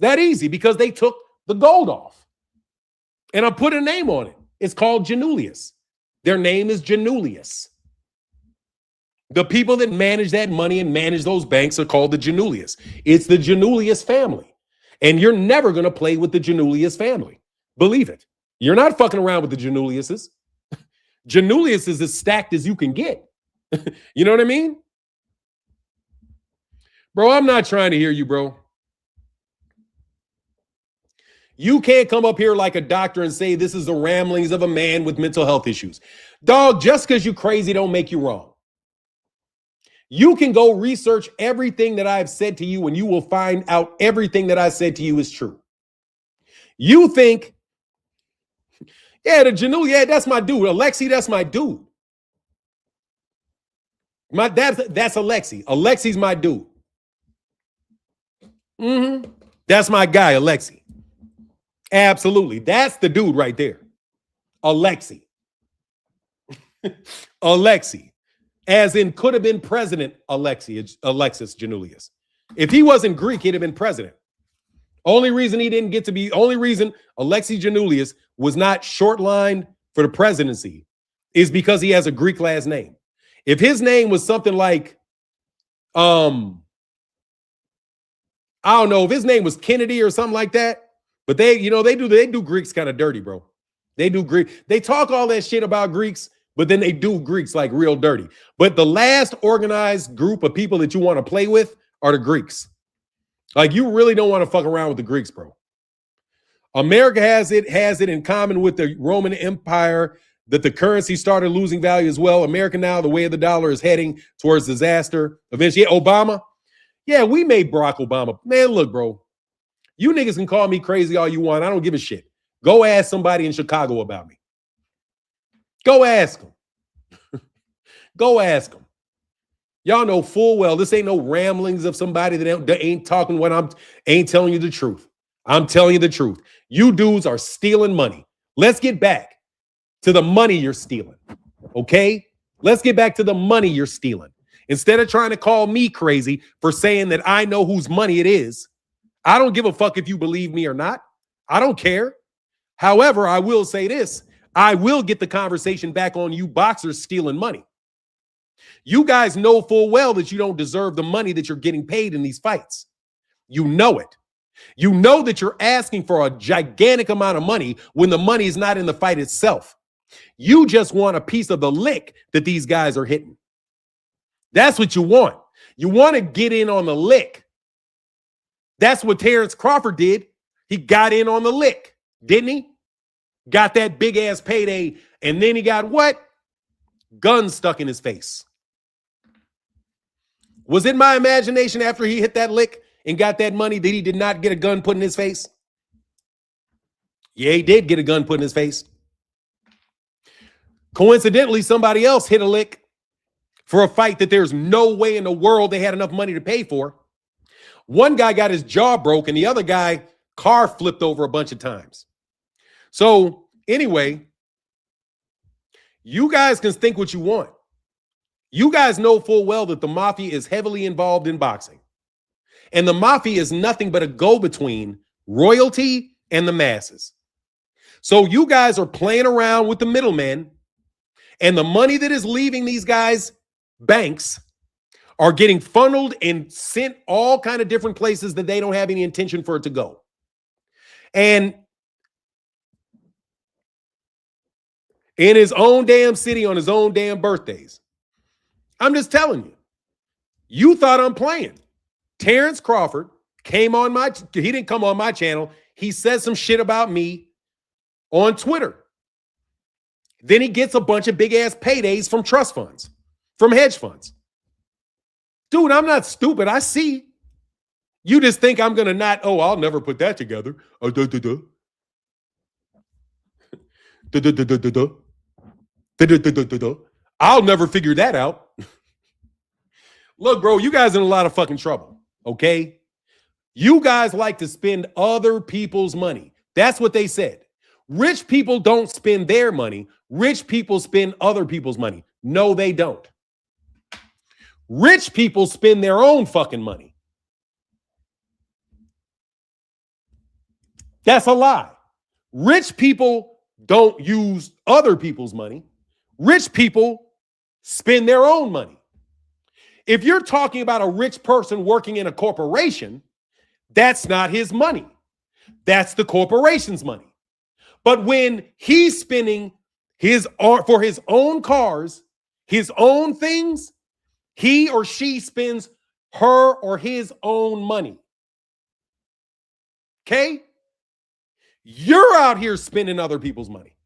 Speaker 1: That easy because they took the gold off. And I put a name on it. It's called Janulius. Their name is Janulius. The people that manage that money and manage those banks are called the Janulius. It's the Janulius family. And you're never going to play with the Janulius family. Believe it. You're not fucking around with the Januliuses. Janulius is as stacked as you can get. You know what I mean? Bro, I'm not trying to hear you, bro. You can't come up here like a doctor and say this is the ramblings of a man with mental health issues. Dog, just because you're crazy don't make you wrong. You can go research everything that I've said to you and you will find out everything that I said to you is true. You think, yeah, the Janu, yeah, that's my dude. Alexi, that's my dude. That's Alexi. Alexi's my dude. That's my guy, Alexi. Absolutely. That's the dude right there. Alexi. Alexi. As in could have been president Alexis Janulius. If he wasn't Greek, he'd have been president. Only reason Alexis Janulius was not short-lined for the presidency is because he has a Greek last name. If his name was something like, I don't know, if his name was Kennedy or something like that, but they do Greeks kind of dirty, bro. They do Greek. They talk all that shit about Greeks, but then they do Greeks like real dirty. But the last organized group of people that you want to play with are the Greeks. Like, you really don't want to fuck around with the Greeks, bro. America has it in common with the Roman Empire that the currency started losing value as well. America now, the way of the dollar is heading towards disaster. Eventually, Obama. Yeah, we made Barack Obama. Man, look, bro. You niggas can call me crazy all you want. I don't give a shit. Go ask somebody in Chicago about me. Go ask them. Go ask them. Y'all know full well this ain't no ramblings of somebody that ain't talking ain't telling you the truth. I'm telling you the truth. You dudes are stealing money. Let's get back to the money you're stealing. Okay? Let's get back to the money you're stealing. Instead of trying to call me crazy for saying that I know whose money it is, I don't give a fuck if you believe me or not. I don't care. However, I will say this. I will get the conversation back on you boxers stealing money. You guys know full well that you don't deserve the money that you're getting paid in these fights. You know it. You know that you're asking for a gigantic amount of money when the money is not in the fight itself. You just want a piece of the lick that these guys are hitting. That's what you want. You want to get in on the lick. That's what Terrence Crawford did. He got in on the lick, didn't he? Got that big ass payday, and then he got what? Guns stuck in his face. Was it my imagination after he hit that lick and got that money that he did not get a gun put in his face? Yeah, he did get a gun put in his face. Coincidentally, somebody else hit a lick for a fight that there's no way in the world they had enough money to pay for. One guy got his jaw broke and the other guy car flipped over a bunch of times. So anyway, you guys can think what you want. You guys know full well that the mafia is heavily involved in boxing. And the mafia is nothing but a go-between royalty and the masses. So you guys are playing around with the middlemen, and the money that is leaving these guys' banks are getting funneled and sent all kind of different places that they don't have any intention for it to go. And in his own damn city on his own damn birthdays. I'm just telling you. You thought I'm playing. Terrence Crawford came on he didn't come on my channel. He said some shit about me on Twitter. Then he gets a bunch of big ass paydays from trust funds, from hedge funds. Dude, I'm not stupid. I see. You just think I'm going to not, I'll never put that together. I'll never figure that out. Look, bro, you guys in a lot of fucking trouble, okay? You guys like to spend other people's money. That's what they said. Rich people don't spend their money. Rich people spend other people's money. No, they don't. Rich people spend their own fucking money. That's a lie. Rich people don't use other people's money. Rich people spend their own money. If you're talking about a rich person working in a corporation, that's not his money. That's the corporation's money. But when he's spending for his own cars, his own things, he or she spends her or his own money. Okay? You're out here spending other people's money.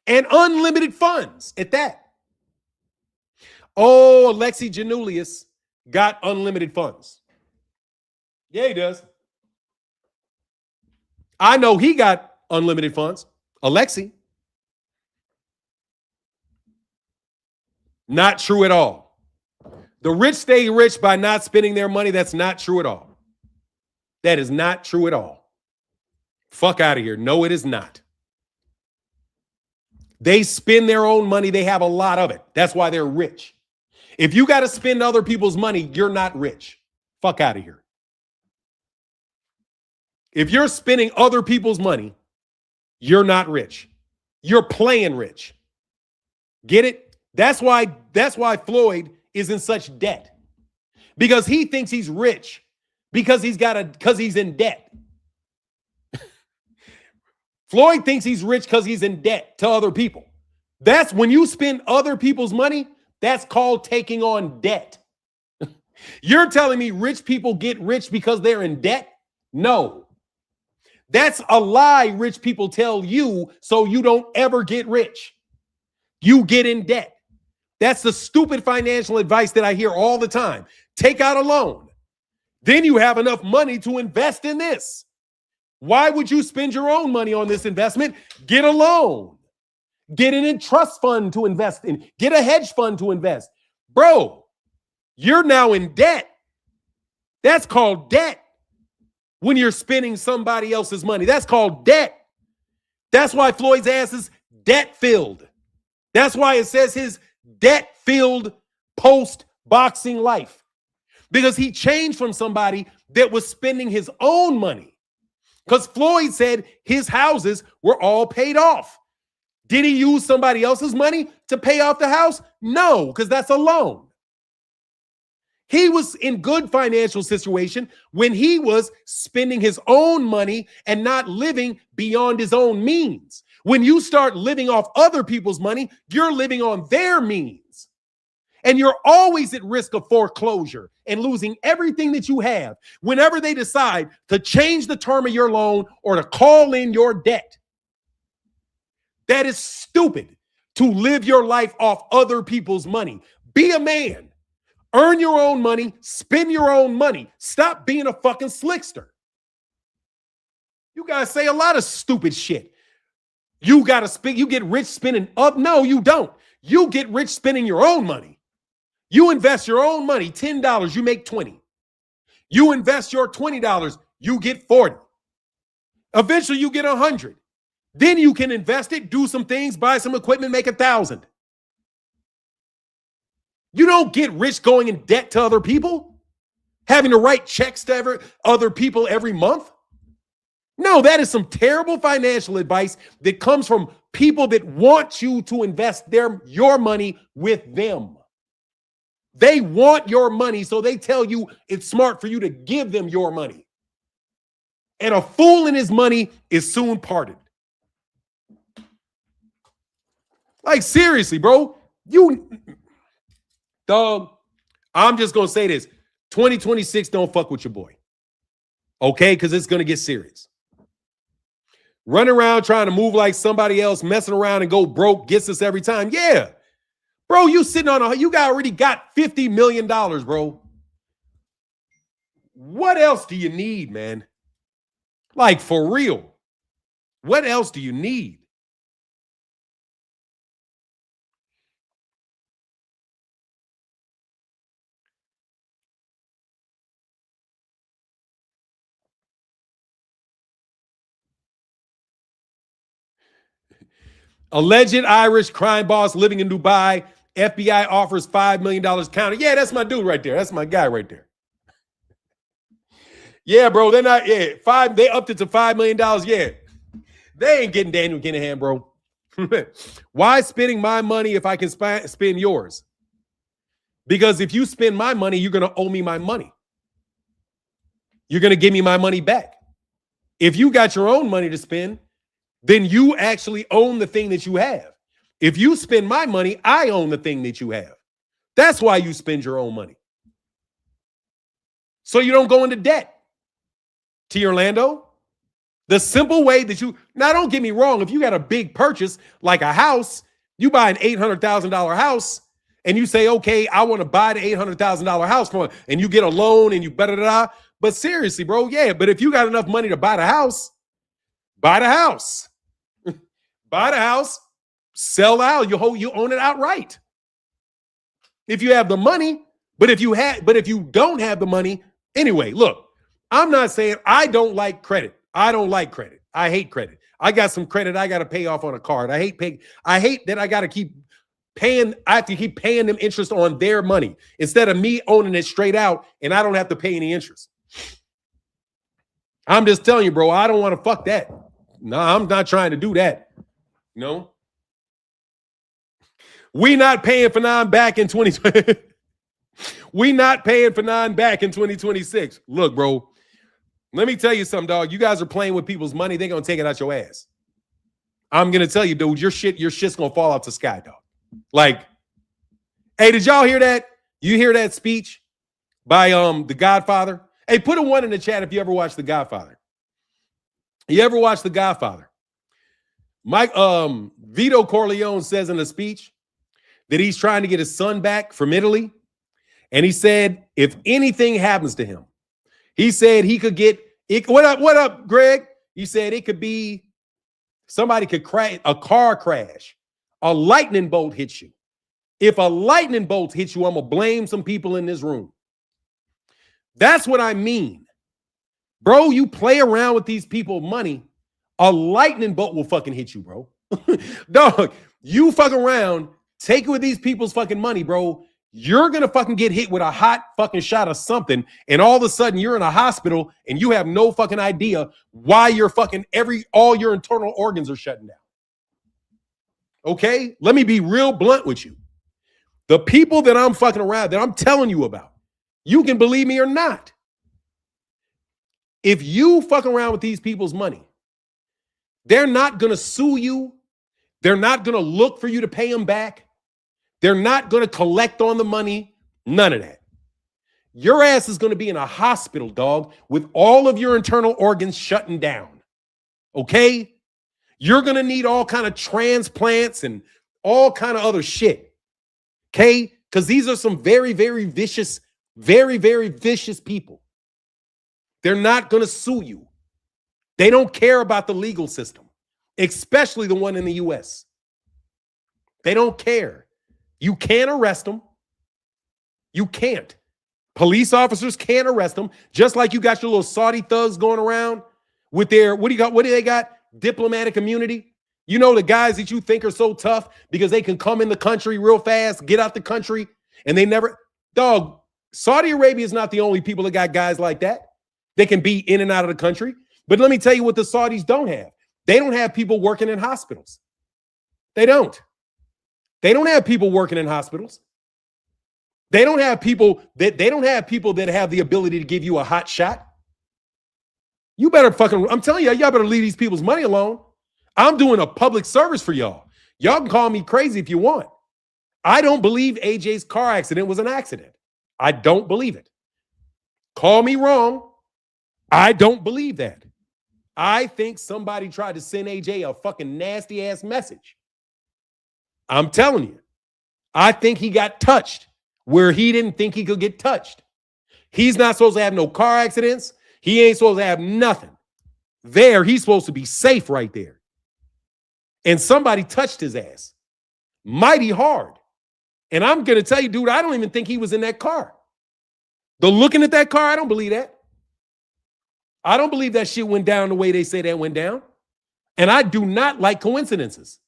Speaker 1: And unlimited funds at that. Oh, Alexi Janulius got unlimited funds. Yeah, he does. I know he got unlimited funds. Alexi. Not true at all. The rich stay rich by not spending their money. That's not true at all. That is not true at all. Fuck out of here. No, it is not. They spend their own money. They have a lot of it. That's why they're rich. If you got to spend other people's money, you're not rich. Fuck out of here. If you're spending other people's money, you're not rich. You're playing rich. Get it? That's why Floyd is in such debt. Because he thinks he's rich because he's in debt. Floyd thinks he's rich because he's in debt to other people. That's when you spend other people's money, that's called taking on debt. You're telling me rich people get rich because they're in debt? No. That's a lie rich people tell you so you don't ever get rich. You get in debt. That's the stupid financial advice that I hear all the time. Take out a loan. Then you have enough money to invest in this. Why would you spend your own money on this investment? Get a loan. Get in a trust fund to invest in. Get a hedge fund to invest. Bro, you're now in debt. That's called debt. When you're spending somebody else's money, that's called debt. That's why Floyd's ass is debt-filled. That's why it says his debt-filled post-boxing life. Because he changed from somebody that was spending his own money Because Floyd said his houses were all paid off. Did he use somebody else's money to pay off the house? No, because that's a loan. He was in good financial situation when he was spending his own money and not living beyond his own means. When you start living off other people's money, you're living on their means. And you're always at risk of foreclosure and losing everything that you have whenever they decide to change the term of your loan or to call in your debt. That is stupid to live your life off other people's money. Be a man. Earn your own money. Spend your own money. Stop being a fucking slickster. You guys say a lot of stupid shit. You get rich spending up. No, you don't. You get rich spending your own money. You invest your own money, $10, you make 20. You invest your $20, you get 40. Eventually you get 100. Then you can invest it, do some things, buy some equipment, make 1,000. You don't get rich going in debt to other people, having to write checks to other people every month. No, that is some terrible financial advice that comes from people that want you to invest your money with them. They want your money, so they tell you it's smart for you to give them your money. And a fool and his money is soon parted. Like, seriously, bro. Dog, I'm just going to say this. 2026, don't fuck with your boy. Okay? Because it's going to get serious. Running around trying to move like somebody else, messing around and go broke gets us every time. Yeah. Bro, you already got $50 million, bro. What else do you need, man? Like, for real. What else do you need? Alleged Irish crime boss living in Dubai. FBI offers $5 million counter. Yeah, that's my dude right there. That's my guy right there. Yeah, bro. They're not, yeah. They upped it to $5 million. Yeah. They ain't getting Daniel Kinahan, bro. Why spending my money if I can spend yours? Because if you spend my money, you're going to owe me my money. You're going to give me my money back. If you got your own money to spend, then you actually own the thing that you have. If you spend my money, I own the thing that you have. That's why you spend your own money. So you don't go into debt. T. Orlando, the simple way that now don't get me wrong, if you got a big purchase like a house, you buy an $800,000 house and you say, okay, I want to buy the $800,000 house from, and you get a loan and you blah. But seriously, bro, yeah, but if you got enough money to buy the house, buy the house. Buy the house, sell out, you own it outright. If you have the money, but if you don't have the money, anyway, look, I'm not saying I don't like credit. I don't like credit. I hate credit. I got some credit I got to pay off on a card. I hate that I got to keep paying. I have to keep paying them interest on their money instead of me owning it straight out and I don't have to pay any interest. I'm just telling you, bro, I don't want to fuck that. No, I'm not trying to do that. No. We not paying for nine back in 2020. We not paying for nine back in 2026. Look, bro, let me tell you something, dog. You guys are playing with people's money. They're going to take it out your ass. I'm going to tell you, dude, your shit's going to fall out the sky, dog. Like, hey, did y'all hear that? You hear that speech by The Godfather? Hey, put a 1 in the chat if you ever watched The Godfather. You ever watched The Godfather? Vito Corleone says in a speech that he's trying to get his son back from Italy. And he said, if anything happens to him, he said he could get it. What up, Greg? He said it could be somebody could crash, a car crash, a lightning bolt hits you. If a lightning bolt hits you, I'm going to blame some people in this room. That's what I mean. Bro, you play around with these people's money, a lightning bolt will fucking hit you, bro. Dog, you fuck around, take it with these people's fucking money, bro. You're going to fucking get hit with a hot fucking shot of something, and all of a sudden you're in a hospital and you have no fucking idea why you're fucking all your internal organs are shutting down. Okay? Let me be real blunt with you. The people that I'm fucking around, that I'm telling you about, you can believe me or not. If you fuck around with these people's money, they're not going to sue you. They're not going to look for you to pay them back. They're not going to collect on the money. None of that. Your ass is going to be in a hospital, dog, with all of your internal organs shutting down. Okay? You're going to need all kind of transplants and all kind of other shit. Okay? Because these are some very, very vicious people. They're not going to sue you. They don't care about the legal system, especially the one in the U.S. They don't care. You can't arrest them. You can't. Police officers can't arrest them, just like you got your little Saudi thugs going around with their, what do they got? Diplomatic immunity. You know, the guys that you think are so tough because they can come in the country real fast, get out the country, and they never, dog, Saudi Arabia is not the only people that got guys like that. They can be in and out of the country. But let me tell you what the Saudis don't have. They don't have people working in hospitals. They don't. They don't have people working in hospitals. They don't have people that have the ability to give you a hot shot. You better fucking, I'm telling y'all better leave these people's money alone. I'm doing a public service for y'all. Y'all can call me crazy if you want. I don't believe AJ's car accident was an accident. I don't believe it. Call me wrong. I don't believe that. I think somebody tried to send AJ a fucking nasty ass message. I'm telling you. I think he got touched where he didn't think he could get touched. He's not supposed to have no car accidents. He ain't supposed to have nothing. There, he's supposed to be safe right there. And somebody touched his ass mighty hard. And I'm going to tell you, dude, I don't even think he was in that car. The looking at that car, I don't believe that. I don't believe that shit went down the way they say that went down. And I do not like coincidences.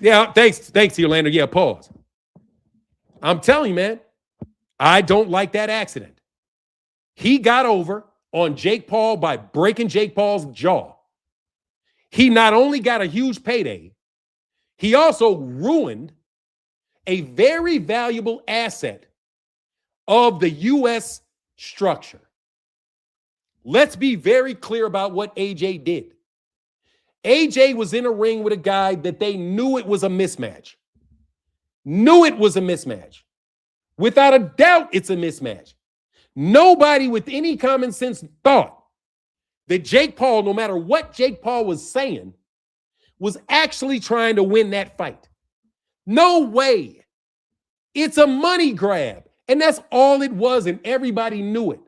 Speaker 1: Yeah, thanks, Orlando. Yeah, pause. I'm telling you, man, I don't like that accident. He got over on Jake Paul by breaking Jake Paul's jaw. He not only got a huge payday, he also ruined a very valuable asset of the U.S. structure. Let's be very clear about what AJ did. AJ was in a ring with a guy that they knew it was a mismatch. Knew it was a mismatch. Without a doubt, it's a mismatch. Nobody with any common sense thought that Jake Paul, no matter what Jake Paul was saying, was actually trying to win that fight. No way. It's a money grab. And that's all it was, and everybody knew it.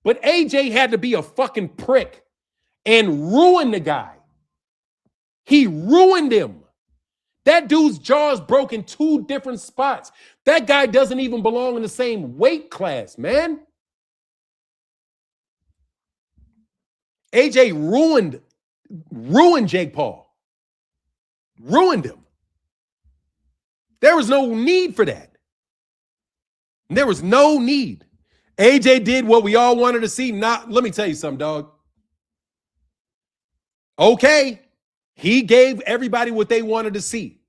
Speaker 1: But AJ had to be a fucking prick and ruin the guy. He ruined him. That dude's jaw is broke in 2 different spots. That guy doesn't even belong in the same weight class, man. AJ ruined Jake Paul. Ruined him. There was no need for that. There was no need. AJ did what we all wanted to see. Let me tell you something, dog. Okay. He gave everybody what they wanted to see.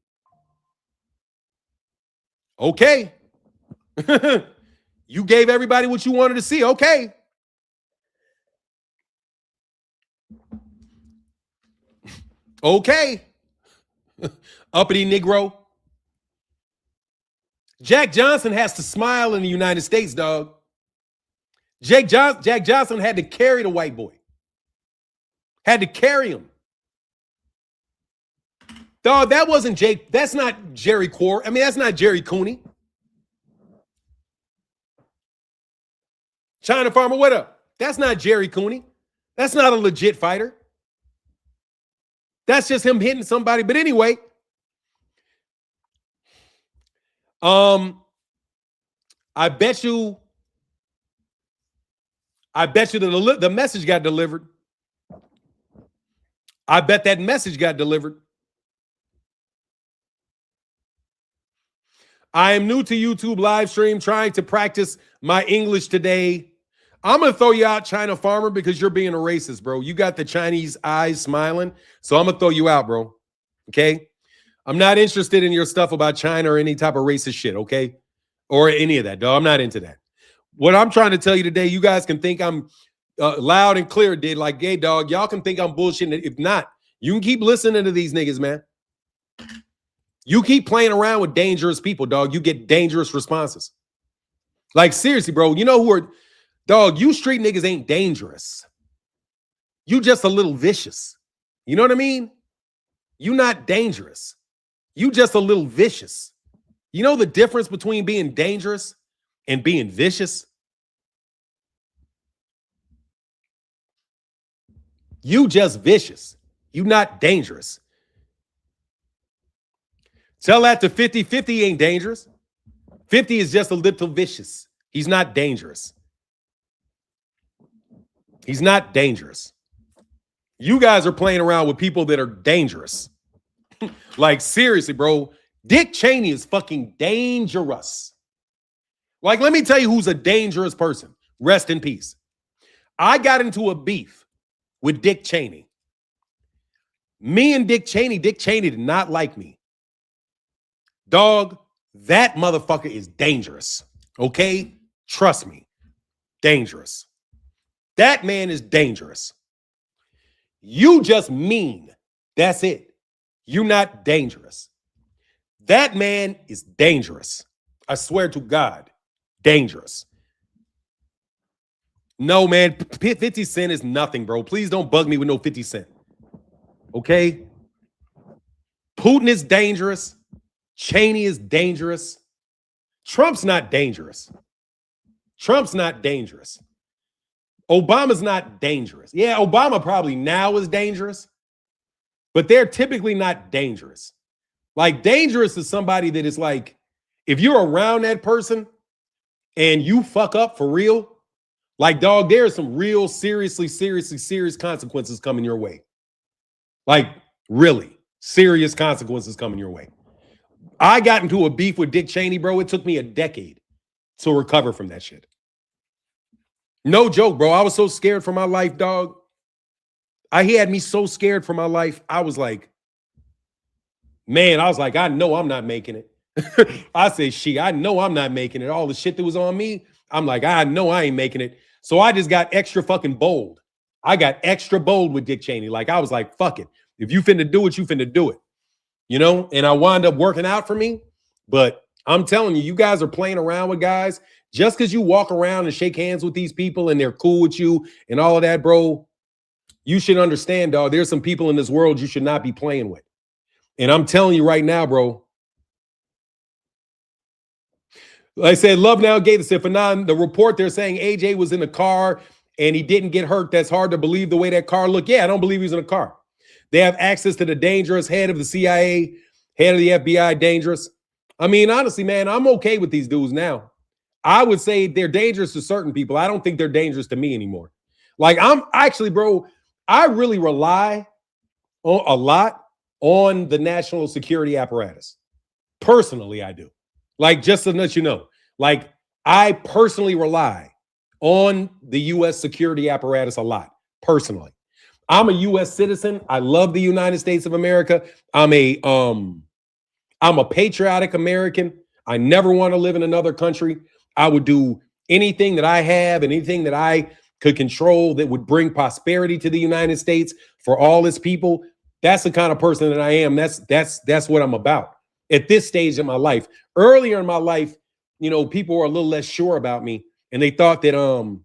Speaker 1: Okay. You gave everybody what you wanted to see. Okay. Okay. Uppity Negro. Jack Johnson has to smile in the United States, dog. Jack Johnson had to carry the white boy. Had to carry him. Dog, that wasn't Jake. That's not Jerry Core. I mean, that's not Jerry Cooney. China Farmer, what up? That's not Jerry Cooney. That's not a legit fighter. That's just him hitting somebody. But anyway, I bet you the message got delivered. I bet that message got delivered. I am new to YouTube live stream, trying to practice my English today. I'm going to throw you out, China Farmer, because you're being a racist, bro. You got the Chinese eyes smiling, so I'm going to throw you out, bro. Okay? I'm not interested in your stuff about China or any type of racist shit, okay? Or any of that, dog. I'm not into that. What I'm trying to tell you today, you guys can think I'm loud and clear, did like, hey, dog, y'all can think I'm bullshitting. If not, you can keep listening to these niggas, man. You keep playing around with dangerous people, dog. You get dangerous responses. Like, seriously, bro, you know who are, dog, you street niggas ain't dangerous. You just a little vicious. You know what I mean? You not dangerous. You just a little vicious. You know the difference between being dangerous and being vicious? You just vicious. You not dangerous. Tell that to 50. 50 ain't dangerous. 50 is just a little vicious. He's not dangerous. He's not dangerous. You guys are playing around with people that are dangerous. Like, seriously, bro. Dick Cheney is fucking dangerous. Like, let me tell you who's a dangerous person. Rest in peace. I got into a beef with Dick Cheney. Me and Dick Cheney did not like me. Dog, that motherfucker is dangerous. Okay? Trust me. Dangerous. That man is dangerous. You just mean. That's it. You're not dangerous. That man is dangerous. I swear to God. Dangerous. No, man. 50 Cent is nothing, bro. Please don't bug me with no 50 Cent. Okay? Putin is dangerous. Cheney is dangerous. Trump's not dangerous. Trump's not dangerous. Obama's not dangerous. Yeah, Obama probably now is dangerous, but they're typically not dangerous. Like, dangerous is somebody that is like, if you're around that person and you fuck up for real, like, dog, there are some real serious consequences coming your way. Like, really serious consequences coming your way. I got into a beef with Dick Cheney, bro. It took me a decade to recover from that shit. No joke, bro. I was so scared for my life, dog. He had me so scared for my life. I was like, man, I know I'm not making it. I say, shit, I know I'm not making it. All the shit that was on me, I'm like, I know I ain't making it. So I just got extra fucking bold. I got extra bold with Dick Cheney. Like, I was like, fuck it. If you finna do it, you finna do it. You know, and I wound up working out for me. But I'm telling you, you guys are playing around with guys. Just because you walk around and shake hands with these people and they're cool with you and all of that, bro, you should understand, dog, there's some people in this world you should not be playing with. And I'm telling you right now, bro. Like I said, Love Now Gator said, Fanon, the report they're saying AJ was in the car and he didn't get hurt. That's hard to believe the way that car looked. Yeah, I don't believe he was in a car. They have access to the dangerous head of the CIA, head of the FBI, dangerous. I mean, honestly, man, I'm okay with these dudes now. I would say they're dangerous to certain people. I don't think they're dangerous to me anymore. Like, I'm actually, bro, I really rely a lot on the national security apparatus. Personally, I do. Like, just to let you know, like, I personally rely on the U.S. security apparatus a lot, personally. I'm a U.S. citizen. I love the United States of America. I'm a patriotic American. I never want to live in another country. I would do anything that I have and anything that I could control that would bring prosperity to the United States for all its people. That's the kind of person that I am. That's what I'm about at this stage in my life. Earlier in my life, you know, people were a little less sure about me, and they thought that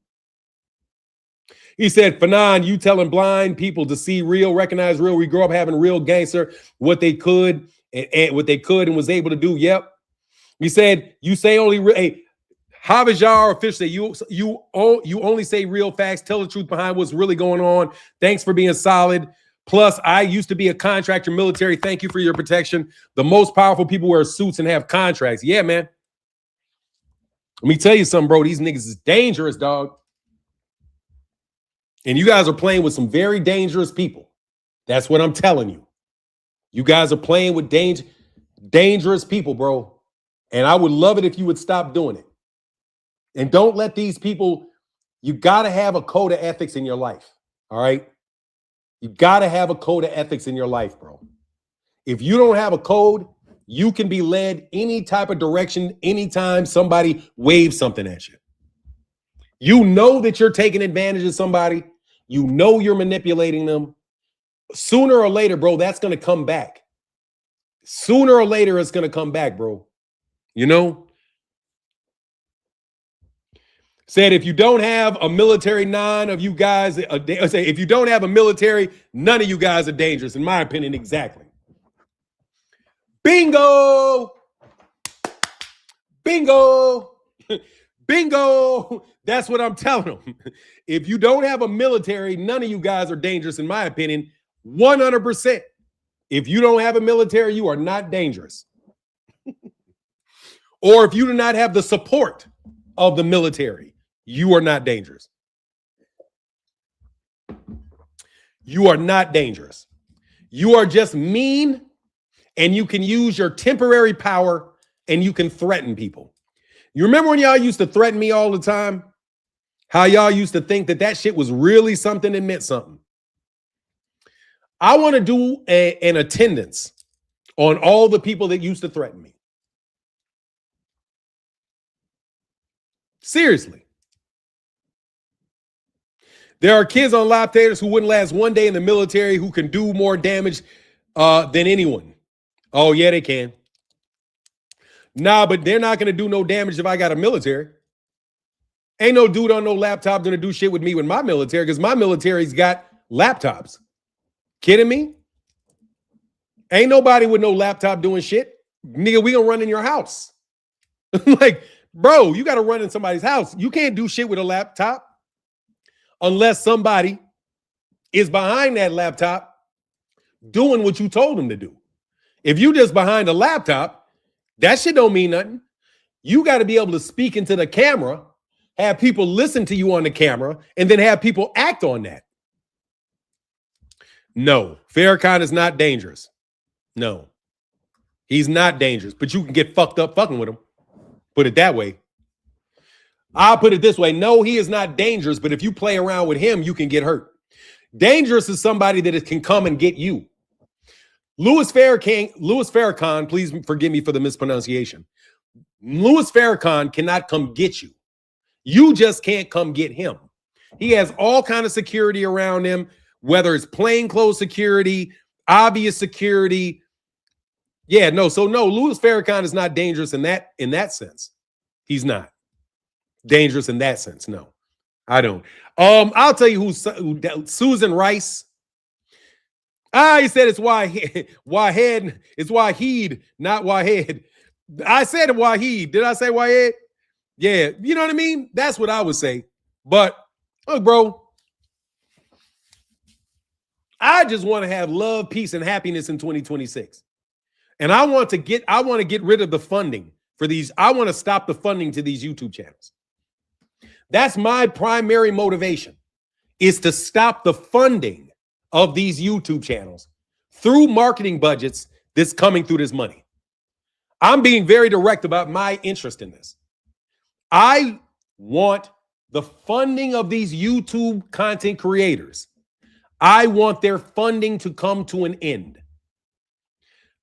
Speaker 1: he said, Fanon, you telling blind people to see real, recognize real. We grew up having real gangster, what they could and what they could and was able to do. Yep. He said, you say only real. Hey, Havajar officially, you only say real facts. Tell the truth behind what's really going on. Thanks for being solid. Plus, I used to be a contractor military. Thank you for your protection. The most powerful people wear suits and have contracts. Yeah, man. Let me tell you something, bro. These niggas is dangerous, dog. And you guys are playing with some very dangerous people. That's what I'm telling you. You guys are playing with dangerous people, bro. And I would love it if you would stop doing it. And don't let these people, you got to have a code of ethics in your life. All right? You got to have a code of ethics in your life, bro. If you don't have a code, you can be led any type of direction anytime somebody waves something at you. You know that you're taking advantage of somebody. You know you're manipulating them. Sooner or later, bro, that's going to come back. Sooner or later, it's going to come back, bro. You know? Said if you don't have a military, none of you guys, say if you don't have a military, none of you guys are dangerous, in my opinion, exactly. Bingo! Bingo! Bingo! That's what I'm telling them. If you don't have a military, none of you guys are dangerous, in my opinion, 100%. If you don't have a military, you are not dangerous. Or if you do not have the support of the military, you are not dangerous. You are not dangerous. You are just mean, and you can use your temporary power, and you can threaten people. You remember when y'all used to threaten me all the time? How y'all used to think that that shit was really something that meant something. I want to do an attendance on all the people that used to threaten me. Seriously. There are kids on live theaters who wouldn't last one day in the military who can do more damage than anyone. Oh, yeah, they can. Nah, but they're not going to do no damage if I got a military. Ain't no dude on no laptop going to do shit with me with my military because my military's got laptops. Kidding me? Ain't nobody with no laptop doing shit. Nigga, we gonna run in your house. Like, bro, you got to run in somebody's house. You can't do shit with a laptop unless somebody is behind that laptop doing what you told them to do. If you just behind a laptop, that shit don't mean nothing. You got to be able to speak into the camera, have people listen to you on the camera, and then have people act on that. No, Farrakhan is not dangerous. No, he's not dangerous, but you can get fucked up fucking with him. Put it that way. I'll put it this way. No, he is not dangerous, but if you play around with him, you can get hurt. Dangerous is somebody that can come and get you. Louis Farrakhan, please forgive me for the mispronunciation. Louis Farrakhan cannot come get you. You just can't come get him. He has all kind of security around him, whether it's plainclothes security, obvious security. Yeah, no. So no, Louis Farrakhan is not dangerous in that sense. He's not dangerous in that sense. No, I don't. I'll tell you who Susan Rice. He said it's Wahed. It's Waheed, not Wahed. I said Waheed. Did I say Wahed? Yeah, you know what I mean? That's what I would say. But look, bro, I just want to have love, peace, and happiness in 2026. And I want to get rid of the funding for these. I want to stop the funding to these YouTube channels. That's my primary motivation, is to stop the funding of these YouTube channels through marketing budgets that's coming through this money. I'm being very direct about my interest in this. I want the funding of these YouTube content creators. I want their funding to come to an end.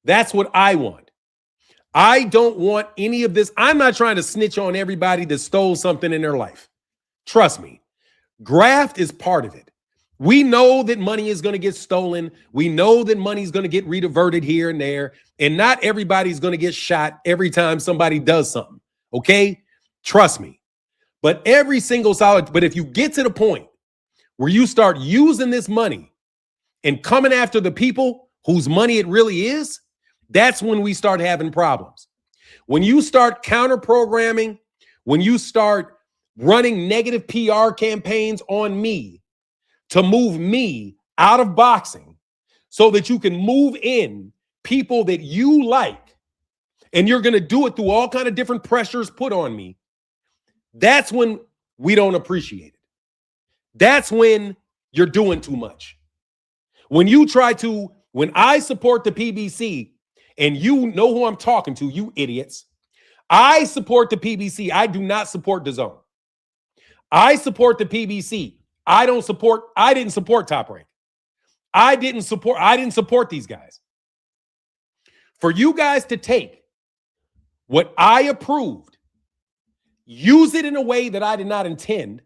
Speaker 1: That's what I want. I don't want any of this. I'm not trying to snitch on everybody that stole something in their life. Trust me. Graft is part of it. We know that money is going to get stolen. We know that money is going to get rediverted here and there. And not everybody's going to get shot every time somebody does something. Okay? Trust me. But but if you get to the point where you start using this money and coming after the people whose money it really is, that's when we start having problems. When you start counter-programming, when you start running negative PR campaigns on me to move me out of boxing so that you can move in people that you like, and you're going to do it through all kind of different pressures put on me, that's when we don't appreciate it. That's when you're doing too much. When I support the PBC, and you know who I'm talking to, you idiots, I support the PBC. I do not support DAZN. I support the PBC. I didn't support Top Rank. I didn't support these guys. For you guys to take what I approved, use it in a way that I did not intend,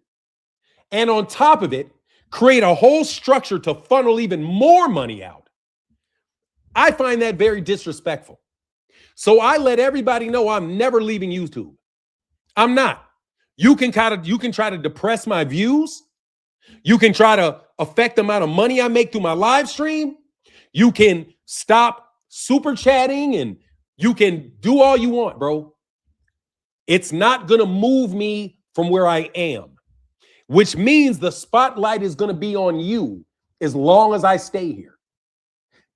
Speaker 1: and on top of it, create a whole structure to funnel even more money out, I find that very disrespectful. So I let everybody know I'm never leaving YouTube. I'm not. You can try to depress my views. You can try to affect the amount of money I make through my live stream. You can stop super chatting and you can do all you want, bro. It's not going to move me from where I am, which means the spotlight is going to be on you as long as I stay here.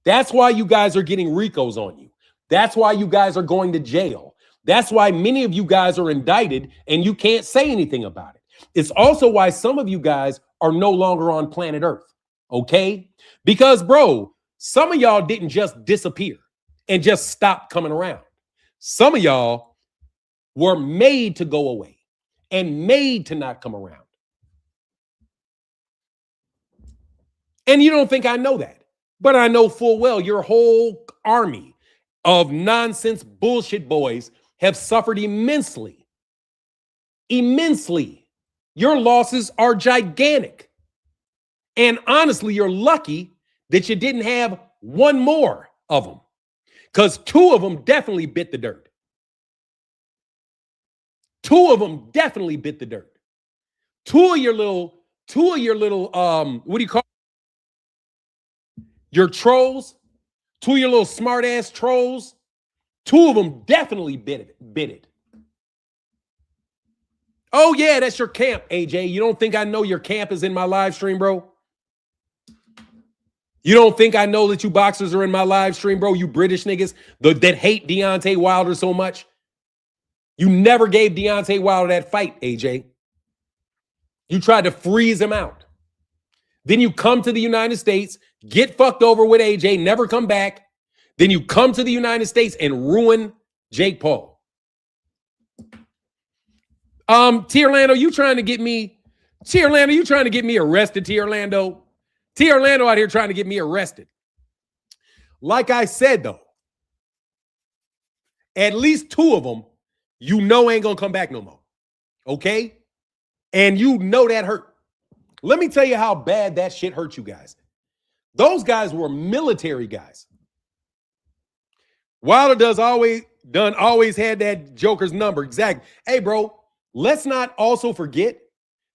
Speaker 1: That's why you guys are getting RICOs on you. That's why you guys are going to jail. That's why many of you guys are indicted and you can't say anything about it. It's also why some of you guys are no longer on planet Earth, okay? Because, bro, some of y'all didn't just disappear and just stop coming around. Some of y'all were made to go away and made to not come around. And you don't think I know that, but I know full well your whole army of nonsense bullshit boys have suffered immensely. Immensely. Your losses are gigantic. And honestly, you're lucky that you didn't have one more of them, because two of them definitely bit the dirt. Two of them definitely bit the dirt. Two of your little, what do you call it? Your trolls, two of your little smart ass trolls, two of them definitely bit it. Oh yeah, that's your camp, AJ. You don't think I know your camp is in my live stream, bro? You don't think I know that you boxers are in my live stream, bro? You British niggas that hate Deontay Wilder so much. You never gave Deontay Wilder that fight, AJ. You tried to freeze him out. Then you come to the United States, get fucked over with AJ, never come back. Then you come to the United States and ruin Jake Paul. T-Orlando, you trying to get me arrested, T-Orlando? T-Orlando out here trying to get me arrested. Like I said, though, at least two of them, you know ain't gonna come back no more. Okay? And you know that hurt. Let me tell you how bad that shit hurt you guys. Those guys were military guys. Wilder always had that Joker's number. Exactly. Hey, bro, let's not also forget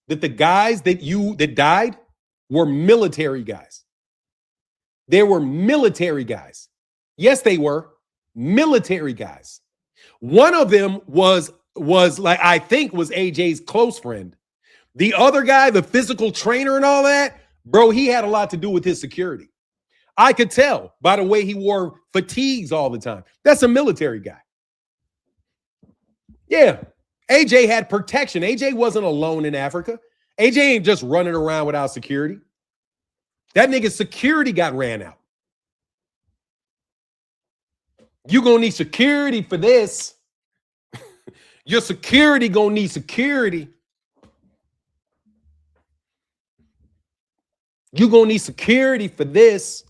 Speaker 1: that the guys that died were military guys. They were military guys. Yes, they were military guys. One of them was like, I think was AJ's close friend. The other guy, the physical trainer and all that, bro, he had a lot to do with his security. I could tell by the way he wore fatigues all the time. That's a military guy. Yeah. AJ had protection. AJ wasn't alone in Africa. AJ ain't just running around without security. That nigga's security got ran out. You gonna need security for this. Your security gonna need security. You gonna need security for this.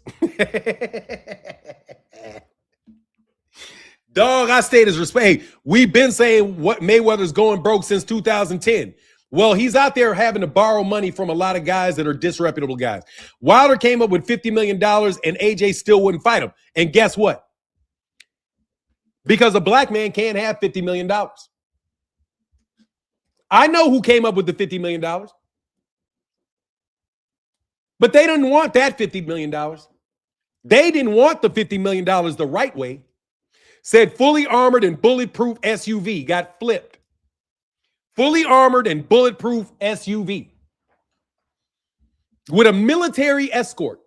Speaker 1: Dog, I stayed as respect. Hey, we've been saying what Mayweather's going broke since 2010. Well, he's out there having to borrow money from a lot of guys that are disreputable guys. Wilder came up with $50 million and AJ still wouldn't fight him. And guess what? Because a black man can't have $50 million. I know who came up with the $50 million. But they didn't want that $50 million. They didn't want the $50 million the right way. Said fully armored and bulletproof SUV. Got flipped. Fully armored and bulletproof SUV. With a military escort.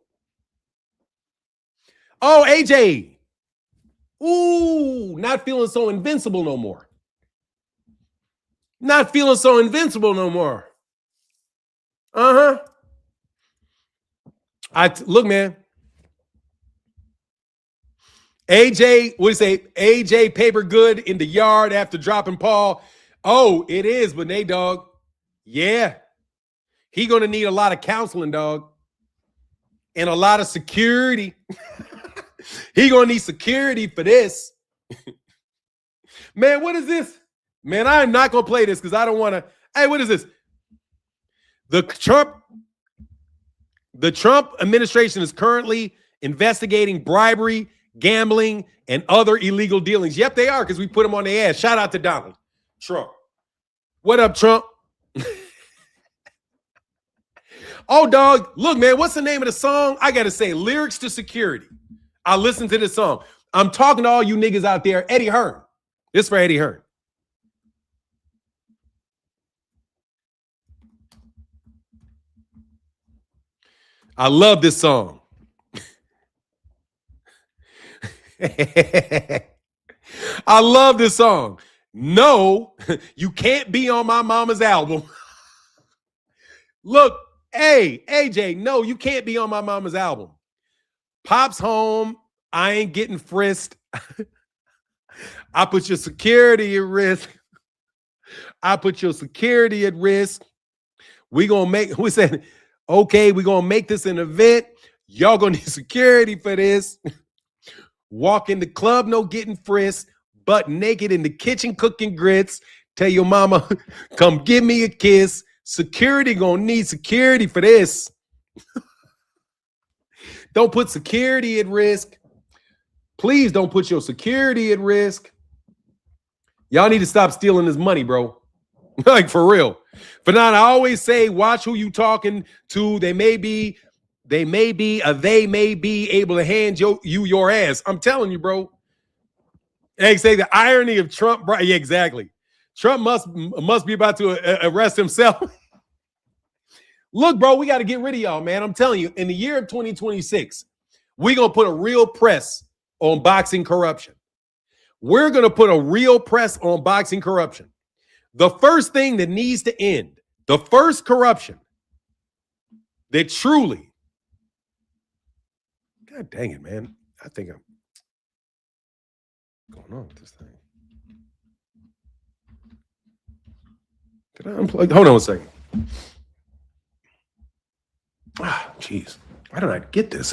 Speaker 1: Oh, AJ. Ooh, not feeling so invincible no more. Not feeling so invincible no more. Uh-huh. Look, man. AJ, what do you say? AJ paper good in the yard after dropping Paul. Oh, it is, but Nate, dog. Yeah. He going to need a lot of counseling, dog. And a lot of security. He going to need security for this. Man, what is this? Man, I am not going to play this because I don't want to. Hey, what is this? The Trump administration is currently investigating bribery, gambling, and other illegal dealings. Yep, they are, because we put them on their ass. Shout out to Donald Trump. What up, Trump? Oh, dog, look, man, what's the name of the song? I got to say, Lyrics to Security. I listened to this song. I'm talking to all you niggas out there. Eddie Hearn. This for Eddie Hearn. I love this song. I love this song. No, you can't be on my mama's album. Look, hey, AJ, no, you can't be on my mama's album. Pop's home. I ain't getting frisked. I put your security at risk. I put your security at risk. We said, okay, we're going to make this an event. Y'all going to need security for this. Walk in the club, no getting frisked. Butt naked in the kitchen cooking grits. Tell your mama, come give me a kiss. Security going to need security for this. Don't put security at risk. Please don't put your security at risk. Y'all need to stop stealing this money, bro. Like, for real. But now I always say, watch who you talking to. They may be able to hand you your ass. I'm telling you, bro. Hey, say the irony of Trump. Bro. Yeah, exactly. Trump must be about to arrest himself. Look, bro, we got to get rid of y'all, man. I'm telling you, in the year of 2026, we're going to put a real press on boxing corruption. We're going to put a real press on boxing corruption. The first thing that needs to end, the first corruption that truly, God dang it, man. I think I'm going on with this thing. Did I unplug? Hold on a second. Ah, jeez. Why did I get this?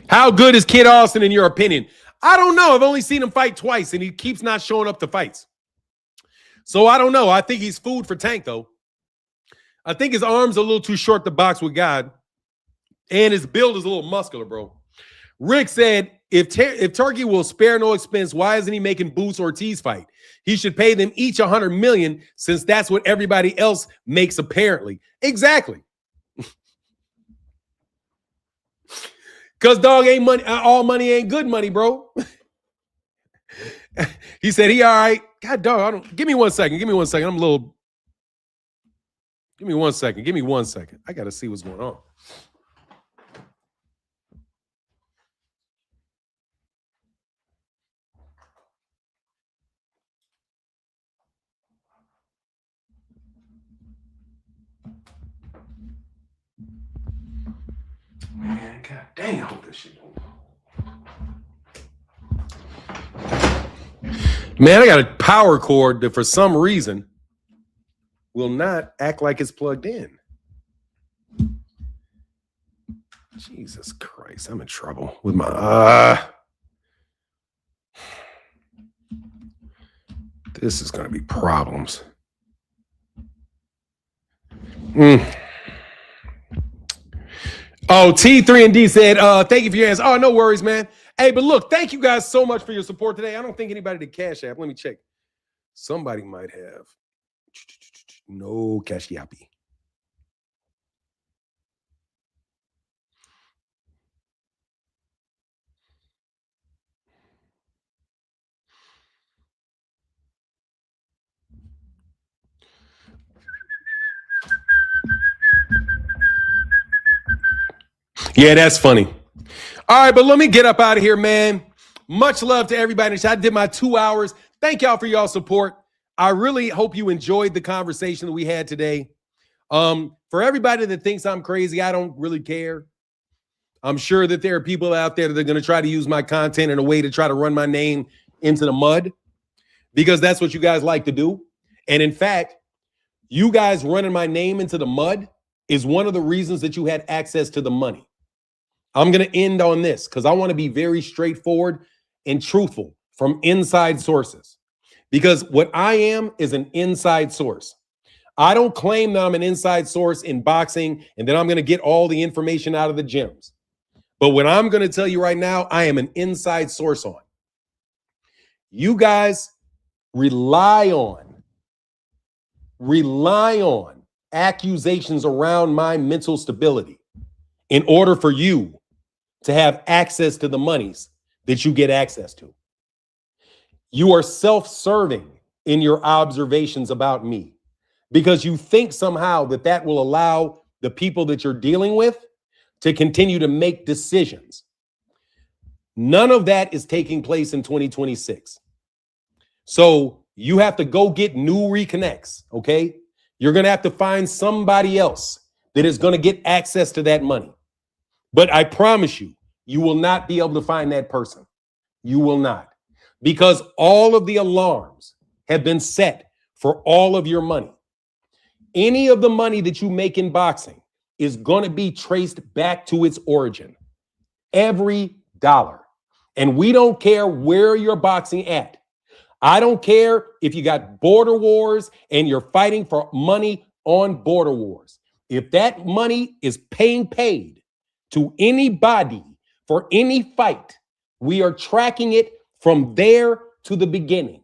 Speaker 1: How good is Kid Austin in your opinion? I don't know. I've only seen him fight twice, and he keeps not showing up to fights. So I don't know. I think he's food for Tank, though. I think his arm's a little too short to box with God, and his build is a little muscular, bro. Rick said, if Turkey will spare no expense, why isn't he making Boots Ortiz fight? He should pay them each $100 million, since that's what everybody else makes, apparently. Exactly. Because, dog, ain't money. All money ain't good money, bro. He said he all right. God, dog, give me 1 second. Give me 1 second. Give me 1 second. Give me 1 second. I got to see what's going on. Man, God dang, I hope this shit don't. Man, I got a power cord that for some reason will not act like it's plugged in. Jesus Christ, I'm in trouble with my this is going to be problems. Oh, T3 and D said, thank you for your answer. Oh, no worries, man. Hey, but look, thank you guys so much for your support today. I don't think anybody did Cash App. Let me check. Somebody might have. No Cash Yappy. Yeah, that's funny. All right, but let me get up out of here, man. Much love to everybody. I did my 2 hours. Thank y'all for y'all support. I really hope you enjoyed the conversation that we had today. For everybody that thinks I'm crazy, I don't really care. I'm sure that there are people out there that are going to try to use my content in a way to try to run my name into the mud, because that's what you guys like to do. And in fact, you guys running my name into the mud is one of the reasons that you had access to the money. I'm going to end on this because I want to be very straightforward and truthful from inside sources, because what I am is an inside source. I don't claim that I'm an inside source in boxing and then I'm going to get all the information out of the gyms. But what I'm going to tell you right now, I am an inside source on. You guys rely on accusations around my mental stability in order for you to have access to the monies that you get access to. You are self-serving in your observations about me because you think somehow that that will allow the people that you're dealing with to continue to make decisions. None of that is taking place in 2026. So you have to go get new reconnects, okay? You're going to have to find somebody else that is going to get access to that money. But I promise you, you will not be able to find that person. You will not. Because all of the alarms have been set for all of your money. Any of the money that you make in boxing is going to be traced back to its origin. Every dollar. And we don't care where you're boxing at. I don't care if you got border wars and you're fighting for money on border wars. If that money is paid to anybody for any fight, we are tracking it from there to the beginning.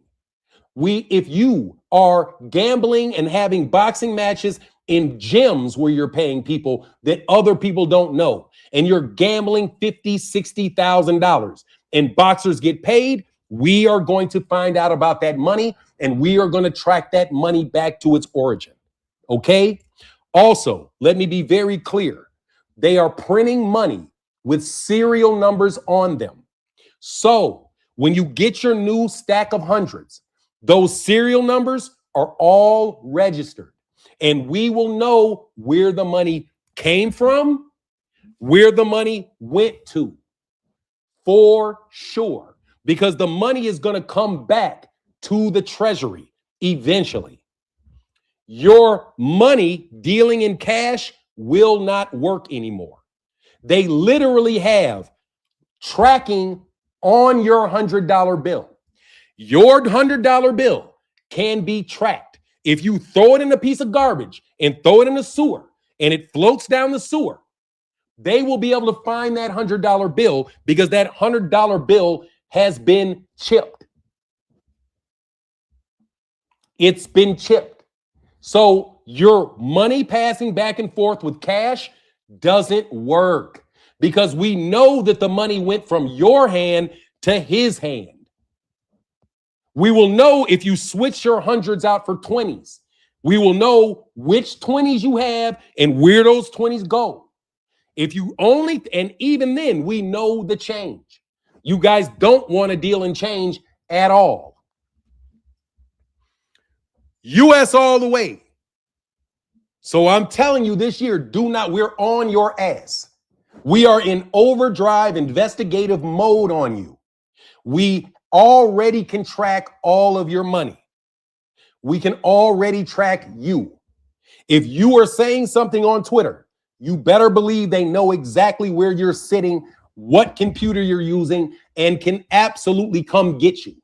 Speaker 1: If you are gambling and having boxing matches in gyms where you're paying people that other people don't know, and you're gambling $50,000, $60,000, and boxers get paid, we are going to find out about that money, and we are going to track that money back to its origin. Okay? Also, let me be very clear. They are printing money with serial numbers on them. So when you get your new stack of hundreds, those serial numbers are all registered, and we will know where the money came from, where the money went to, for sure, because the money is going to come back to the treasury eventually. Your money dealing in cash will not work anymore. They literally have tracking on your $100 bill. Your $100 bill can be tracked. If you throw it in a piece of garbage and throw it in the sewer and it floats down the sewer, they will be able to find that $100 bill because that $100 bill has been chipped. It's been chipped. So your money passing back and forth with cash doesn't work because we know that the money went from your hand to his hand. We will know if you switch your hundreds out for 20s. We will know which 20s you have and where those 20s go. If you only, and even then, we know the change. You guys don't want to deal in change at all. US all the way. So I'm telling you this year, we're on your ass. We are in overdrive investigative mode on you. We already can track all of your money. We can already track you. If you are saying something on Twitter, you better believe they know exactly where you're sitting, what computer you're using, and can absolutely come get you.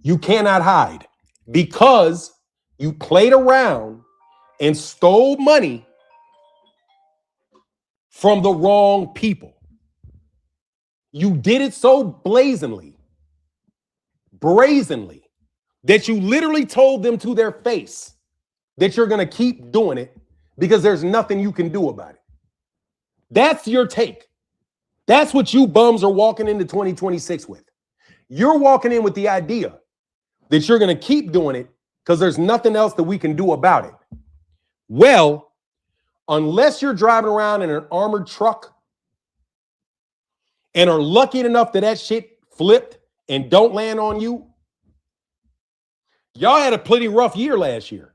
Speaker 1: You cannot hide because you played around and stole money from the wrong people. You did it so brazenly, that you literally told them to their face that you're going to keep doing it because there's nothing you can do about it. That's your take. That's what you bums are walking into 2026 with. You're walking in with the idea that you're going to keep doing it because there's nothing else that we can do about it. Well, unless you're driving around in an armored truck and are lucky enough that shit flipped and don't land on you, y'all had a pretty rough year last year.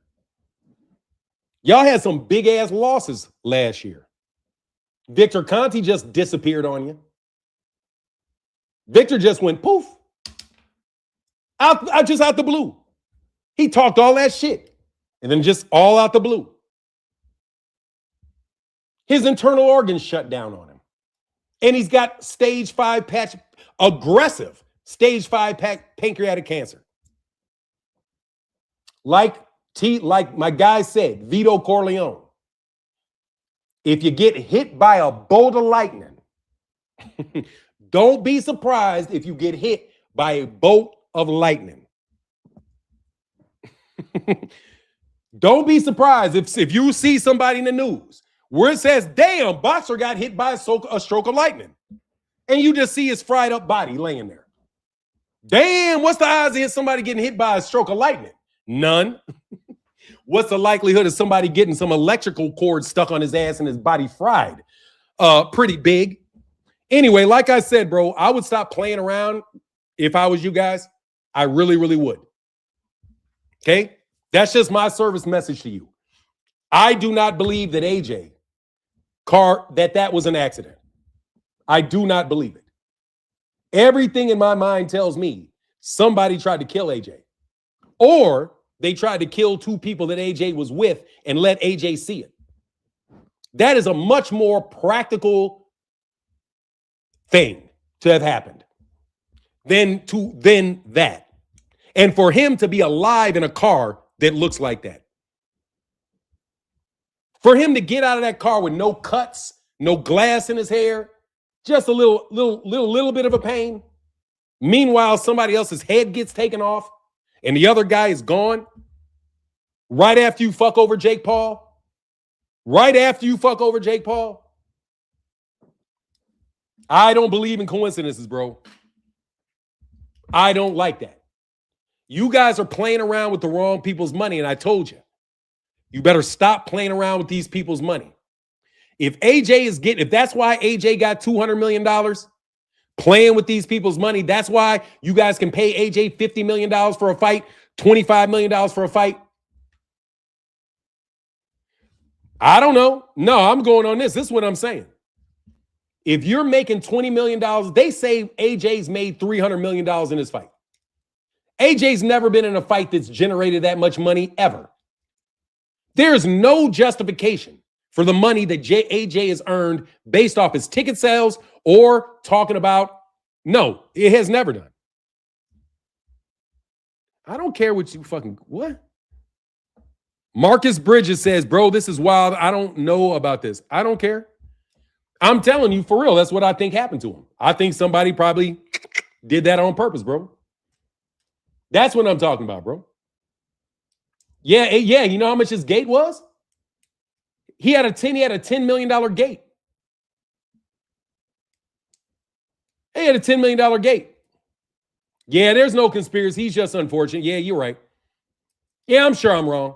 Speaker 1: Y'all had some big ass losses last year. Victor Conti just disappeared on you. Victor just went poof. Just out the blue. He talked all that shit. And then just all out the blue. His internal organs shut down on him. And he's got stage 5 aggressive stage 5 pancreatic cancer. Like my guy said, Vito Corleone. If you get hit by a bolt of lightning, don't be surprised if you get hit by a bolt of lightning. Don't be surprised if you see somebody in the news where it says, damn, boxer got hit by a stroke of lightning. And you just see his fried up body laying there. Damn, what's the odds of somebody getting hit by a stroke of lightning? None. What's the likelihood of somebody getting some electrical cord stuck on his ass and his body fried? Pretty big. Anyway, like I said, bro, I would stop playing around if I was you guys. I really, really would. Okay? That's just my service message to you. I do not believe that AJ that was an accident. I do not believe it. Everything in my mind tells me somebody tried to kill AJ. Or they tried to kill 2 people that AJ was with and let AJ see it. That is a much more practical thing to have happened than that. And for him to be alive in a car that looks like that. For him to get out of that car with no cuts, no glass in his hair, just a little bit of a pain. Meanwhile, somebody else's head gets taken off and the other guy is gone right after you fuck over Jake Paul. Right after you fuck over Jake Paul. I don't believe in coincidences, bro. I don't like that. You guys are playing around with the wrong people's money, and I told you. You better stop playing around with these people's money. If that's why AJ got $200 million playing with these people's money, that's why you guys can pay AJ $50 million for a fight, $25 million for a fight. I don't know. No, I'm going on this. This is what I'm saying. If you're making $20 million, they say AJ's made $300 million in his fight. AJ's never been in a fight that's generated that much money ever. There's no justification for the money that AJ has earned based off his ticket sales or talking about. No, it has never done. I don't care what you what? Marcus Bridges says, bro, this is wild. I don't know about this. I don't care. I'm telling you for real. That's what I think happened to him. I think somebody probably did that on purpose, bro. That's what I'm talking about, bro. Yeah. You know how much his gate was? He had a $10 million gate. He had a $10 million gate. Yeah, there's no conspiracy. He's just unfortunate. Yeah, you're right. Yeah, I'm sure I'm wrong.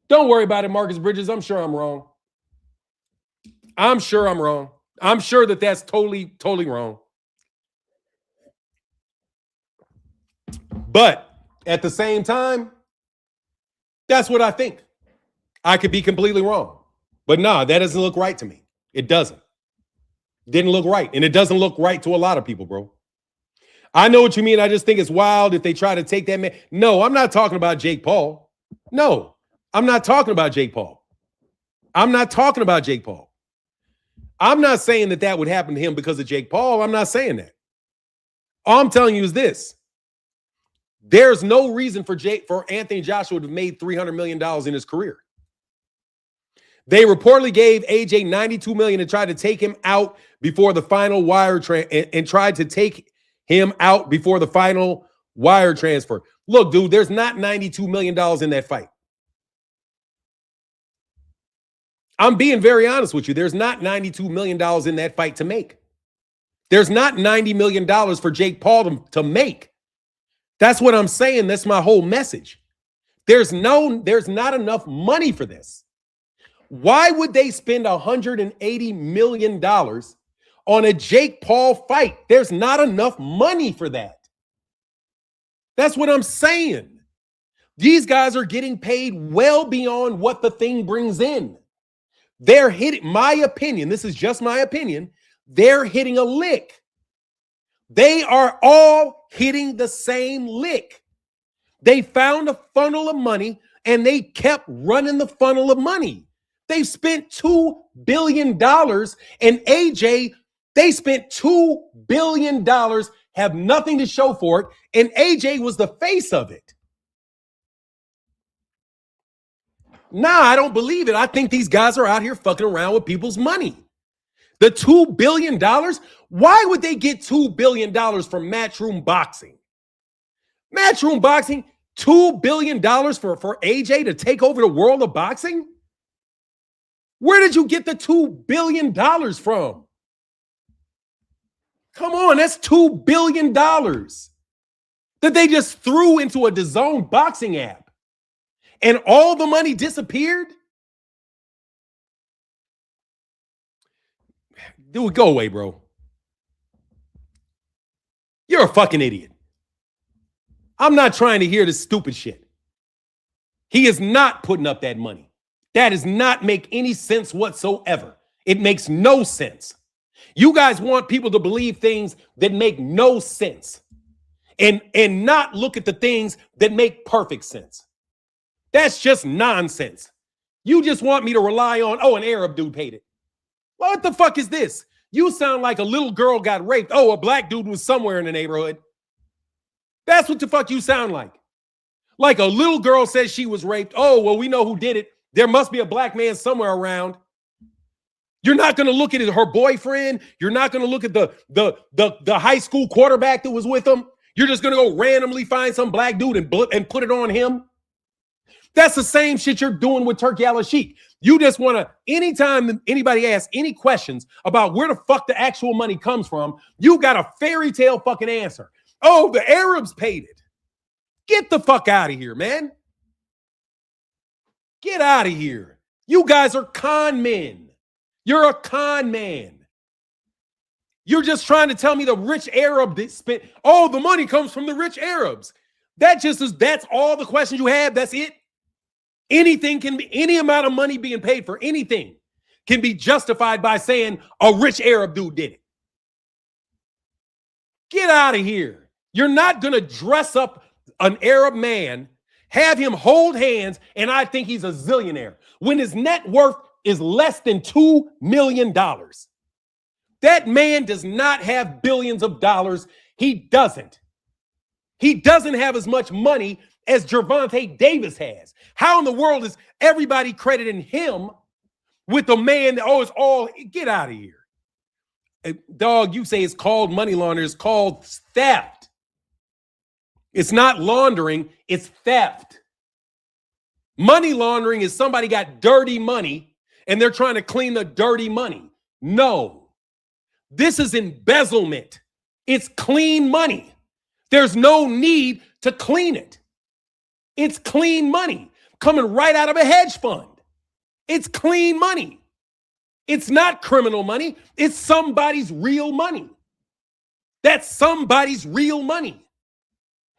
Speaker 1: Don't worry about it, Marcus Bridges. I'm sure I'm wrong. I'm sure I'm wrong. I'm sure that's totally, totally wrong. But at the same time, that's what I think. I could be completely wrong. But nah, that doesn't look right to me. It doesn't. Didn't look right. And it doesn't look right to a lot of people, bro. I know what you mean. I just think it's wild if they try to take that man. No, I'm not talking about Jake Paul. No, I'm not talking about Jake Paul. I'm not talking about Jake Paul. I'm not saying that would happen to him because of Jake Paul. I'm not saying that. All I'm telling you is this. There's no reason for Anthony Joshua to have made $300 million in his career. They reportedly gave AJ $92 million and tried to take him out before the final wire transfer. Look, dude, there's not $92 million in that fight. I'm being very honest with you. There's not $92 million in that fight to make. There's not $90 million for Jake Paul to make. That's what I'm saying. That's my whole message. There's not enough money for this. Why would they spend $180 million on a Jake Paul fight? There's not enough money for that. That's what I'm saying. These guys are getting paid well beyond what the thing brings in. They're hitting, my opinion, this is just my opinion, they're hitting a lick. They are all hitting the same lick. They found a funnel of money and they kept running the funnel of money. They spent $2 billion, and AJ, they spent $2 billion, have nothing to show for it, and AJ was the face of it. Nah, I don't believe it. I think these guys are out here fucking around with people's money. The $2 billion, why would they get $2 billion from Matchroom Boxing? Matchroom Boxing, $2 billion for AJ to take over the world of boxing? Where did you get the $2 billion from? Come on, that's $2 billion that they just threw into a DAZN boxing app. And all the money disappeared? Dude, go away, bro. You're a fucking idiot. I'm not trying to hear this stupid shit. He is not putting up that money. That does not make any sense whatsoever. It makes no sense. You guys want people to believe things that make no sense and not look at the things that make perfect sense. That's just nonsense. You just want me to rely on, oh, an Arab dude paid it. What the fuck is this? You sound like a little girl got raped. Oh, a black dude was somewhere in the neighborhood. That's what the fuck you sound like. Like a little girl says she was raped. Oh, well, we know who did it. There must be a black man somewhere around. You're not going to look at her boyfriend. You're not going to look at the high school quarterback that was with him. You're just going to go randomly find some black dude and put it on him. That's the same shit you're doing with Turki Al-Sheikh. You just want to, anytime anybody asks any questions about where the fuck the actual money comes from, you got a fairy tale fucking answer. Oh, the Arabs paid it. Get the fuck out of here, man. Get out of here. You guys are con men. You're a con man. You're just trying to tell me the rich Arab that spent, oh, the money comes from the rich Arabs. That just is, that's all the questions you have. That's it. Anything can be, any amount of money being paid for anything can be justified by saying a rich Arab dude did it. Get out of here. You're not going to dress up an Arab man, have him hold hands, and I think he's a zillionaire when his net worth is less than $2 million. That man does not have billions of dollars. He doesn't. He doesn't have as much money as Gervonta Davis has. How in the world is everybody crediting him with the man that, oh, it's all, get out of here. Dog, you say it's called money laundering. It's called theft. It's not laundering, it's theft. Money laundering is somebody got dirty money and they're trying to clean the dirty money. No, this is embezzlement. It's clean money. There's no need to clean it. It's clean money coming right out of a hedge fund. It's clean money. It's not criminal money. It's somebody's real money. That's somebody's real money.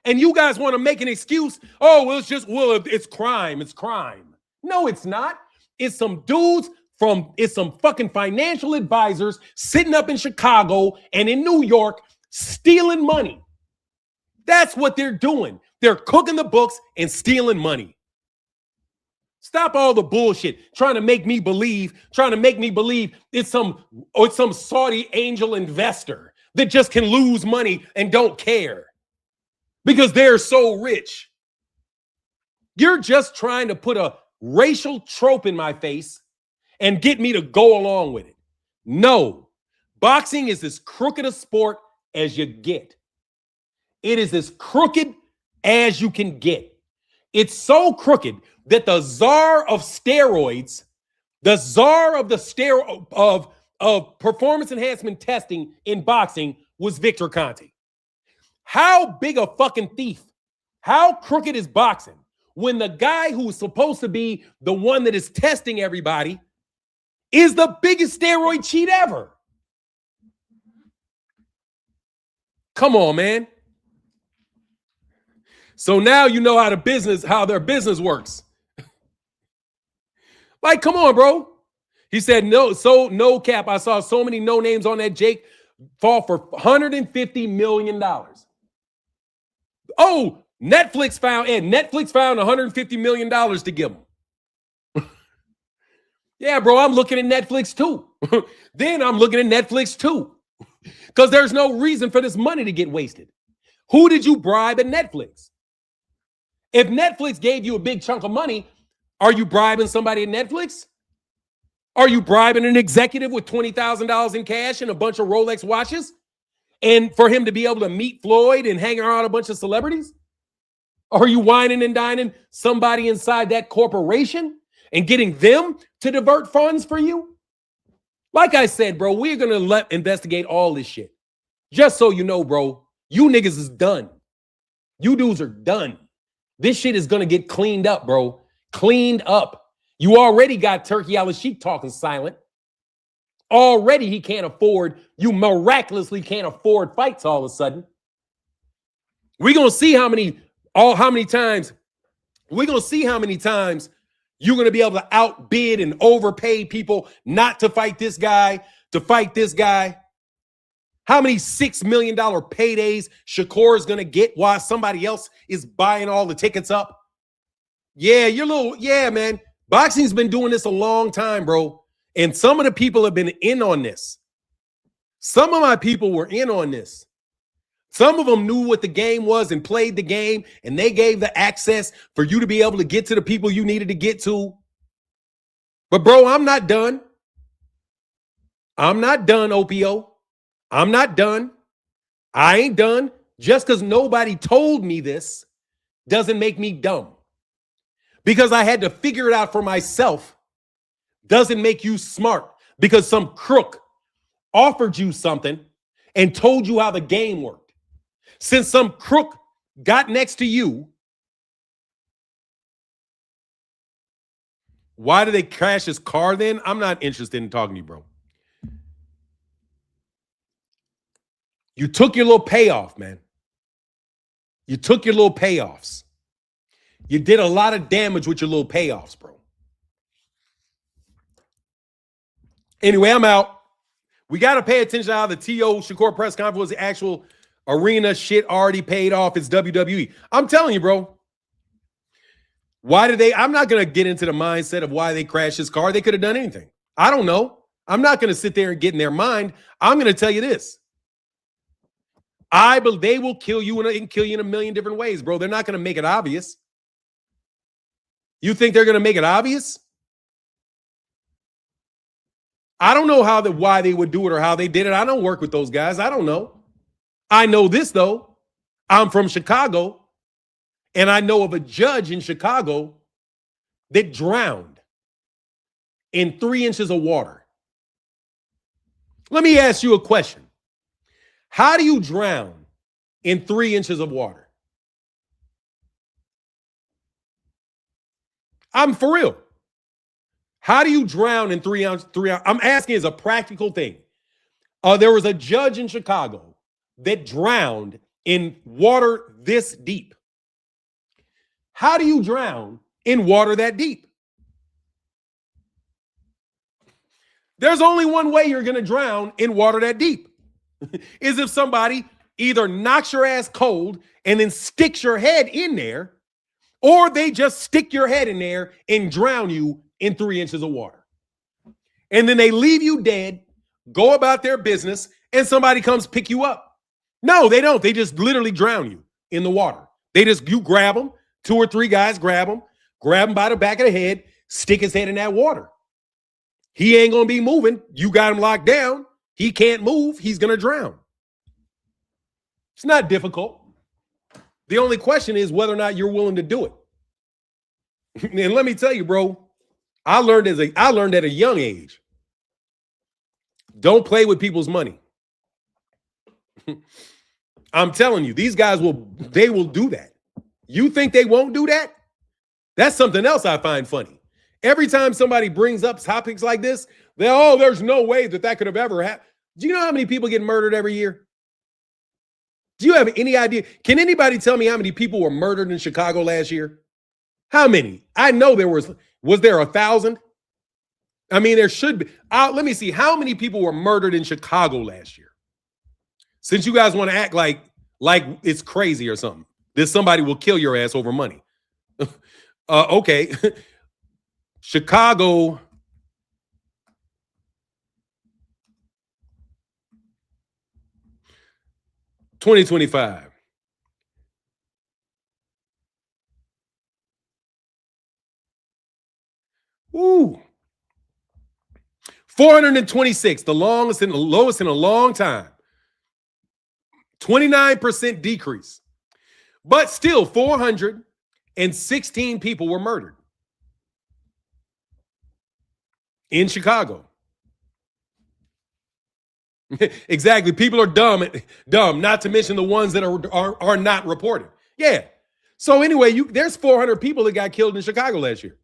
Speaker 1: And you guys want to make an excuse. Oh, well, it's just, well, it's crime. It's crime. No, it's not. It's some dudes it's some fucking financial advisors sitting up in Chicago and in New York stealing money. That's what they're doing. They're cooking the books and stealing money. Stop all the bullshit trying to make me believe it's some Saudi angel investor that just can lose money and don't care because they're so rich. You're just trying to put a racial trope in my face and get me to go along with it. No, boxing is as crooked a sport as you get. It is as crooked as you can get. It's so crooked that the czar of steroids, the czar of of performance enhancement testing in boxing was Victor Conte. How big a fucking thief? How crooked is boxing when the guy who's supposed to be the one that is testing everybody is the biggest steroid cheat ever? Come on, man. So now you know how their business works. Like, come on, bro. He said, no cap. I saw so many no names on that Jake fall for $150 million. Oh, Netflix found $150 million to give him. Yeah, bro, I'm looking at Netflix too. Then I'm looking at Netflix too. Because there's no reason for this money to get wasted. Who did you bribe at Netflix? If Netflix gave you a big chunk of money, are you bribing somebody at Netflix? Are you bribing an executive with $20,000 in cash and a bunch of Rolex watches? And for him to be able to meet Floyd and hang around a bunch of celebrities? Are you wining and dining somebody inside that corporation and getting them to divert funds for you? Like I said, bro, we're going to investigate all this shit. Just so you know, bro, you niggas is done. You dudes are done. This shit is going to get cleaned up, bro. Cleaned up. You already got Turkey Al-Sheikh talking silent. Already he can't afford, you miraculously can't afford fights all of a sudden. We're going to see how many times you're going to be able to outbid and overpay people not to fight this guy, to fight this guy. How many $6 million paydays Shakur is going to get while somebody else is buying all the tickets up? Yeah, man. Boxing's been doing this a long time, bro. And some of the people have been in on this. Some of my people were in on this. Some of them knew what the game was and played the game, and they gave the access for you to be able to get to the people you needed to get to. But, bro, I'm not done. I'm not done, OPO. I'm not done. I ain't done. Just because nobody told me this doesn't make me dumb. Because I had to figure it out for myself doesn't make you smart. Because some crook offered you something and told you how the game worked. Since some crook got next to you, why did they crash his car then? I'm not interested in talking to you, bro. You took your little payoff, man. You took your little payoffs. You did a lot of damage with your little payoffs, bro. Anyway, I'm out. We got to pay attention to how the T.O. Shakur press conference was the actual arena shit already paid off. It's WWE. I'm telling you, bro. I'm not going to get into the mindset of why they crashed his car. They could have done anything. I don't know. I'm not going to sit there and get in their mind. I'm going to tell you this. They will kill you and kill you in a million different ways, bro. They're not going to make it obvious. You think they're going to make it obvious? I don't know why they would do it or how they did it. I don't work with those guys. I don't know. I know this, though. I'm from Chicago, and I know of a judge in Chicago that drowned in 3 inches of water. Let me ask you a question. How do you drown in 3 inches of water? I'm for real. How do you drown in 3 ounces? I'm asking as a practical thing. There was a judge in Chicago that drowned in water this deep. How do you drown in water that deep? There's only one way you're going to drown in water that deep. Is if somebody either knocks your ass cold and then sticks your head in there, or they just stick your head in there and drown you in 3 inches of water. And then they leave you dead, go about their business, and somebody comes pick you up. No, they don't. They just literally drown you in the water. You grab them, 2 or 3 guys grab him by the back of the head, stick his head in that water. He ain't going to be moving. You got him locked down. He can't move. He's going to drown. It's not difficult. The only question is whether or not you're willing to do it. And let me tell you, bro, I learned at a young age. Don't play with people's money. I'm telling you, these guys will do that. You think they won't do that? That's something else I find funny. Every time somebody brings up topics like this, there's no way that could have ever happened. Do you know how many people get murdered every year? Do you have any idea? Can anybody tell me how many people were murdered in Chicago last year? How many? I know there was there 1,000? I mean, there should be. Let me see. How many people were murdered in Chicago last year? Since you guys want to act like it's crazy or something, that somebody will kill your ass over money. Okay. Chicago. $2025. Ooh. 426, the lowest in a long time. 29% decrease. But still, 416 people were murdered in Chicago. Exactly. People are dumb, not to mention the ones that are not reported. Yeah. So anyway, there's 400 people that got killed in Chicago last year.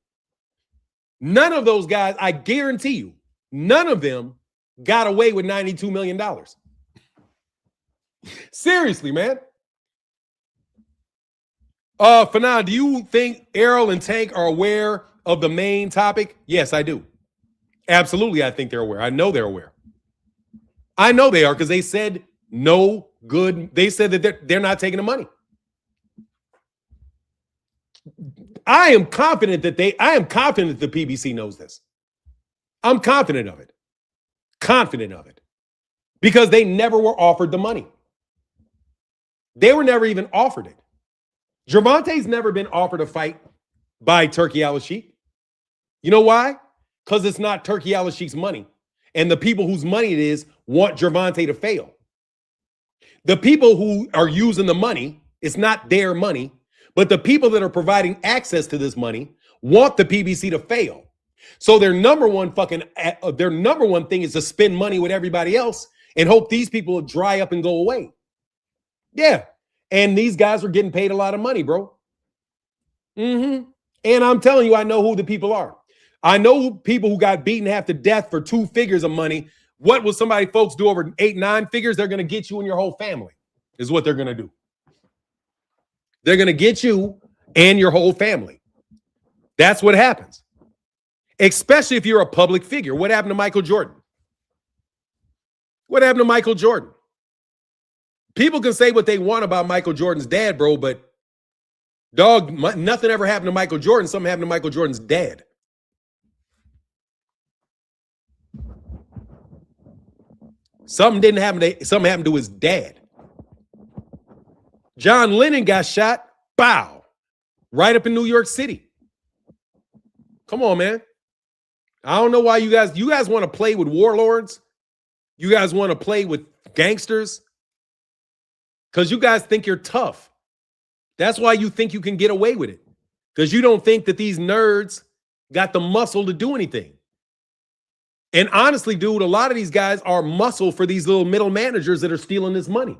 Speaker 1: None of those guys, I guarantee you, none of them got away with $92 million. Seriously, man. Fanon, do you think Errol and Tank are aware of the main topic? Yes, I do. Absolutely, I think they're aware. I know they're aware. I know they are because they said no good. They said that they're not taking the money. I am confident that the PBC knows this. I'm confident of it. Confident of it. Because they never were offered the money. They were never even offered it. Gervonta's never been offered a fight by Turki Al-Sheikh. You know why? Because it's not Turki Al-Sheikh's money. And the people whose money it is want Gervonta to fail. The people who are using the money, it's not their money, but the people that are providing access to this money want the PBC to fail. So their number one thing is to spend money with everybody else and hope these people will dry up and go away. Yeah. And these guys are getting paid a lot of money, bro. And I'm telling you, I know who the people are. I know people who got beaten half to death for 2 figures of money. What will somebody folks do over 8, 9 figures? They're going to get you and your whole family is what they're going to do. They're going to get you and your whole family. That's what happens. Especially if you're a public figure. What happened to Michael Jordan? What happened to Michael Jordan? People can say what they want about Michael Jordan's dad, bro, but dog, nothing ever happened to Michael Jordan. Something happened to Michael Jordan's dad. Something happened to his dad. John Lennon got shot, bow, right up in New York City. Come on, man. I don't know why you guys want to play with warlords. You guys want to play with gangsters because you guys think you're tough. That's why you think you can get away with it, because you don't think that these nerds got the muscle to do anything. And honestly, dude, a lot of these guys are muscle for these little middle managers that are stealing this money.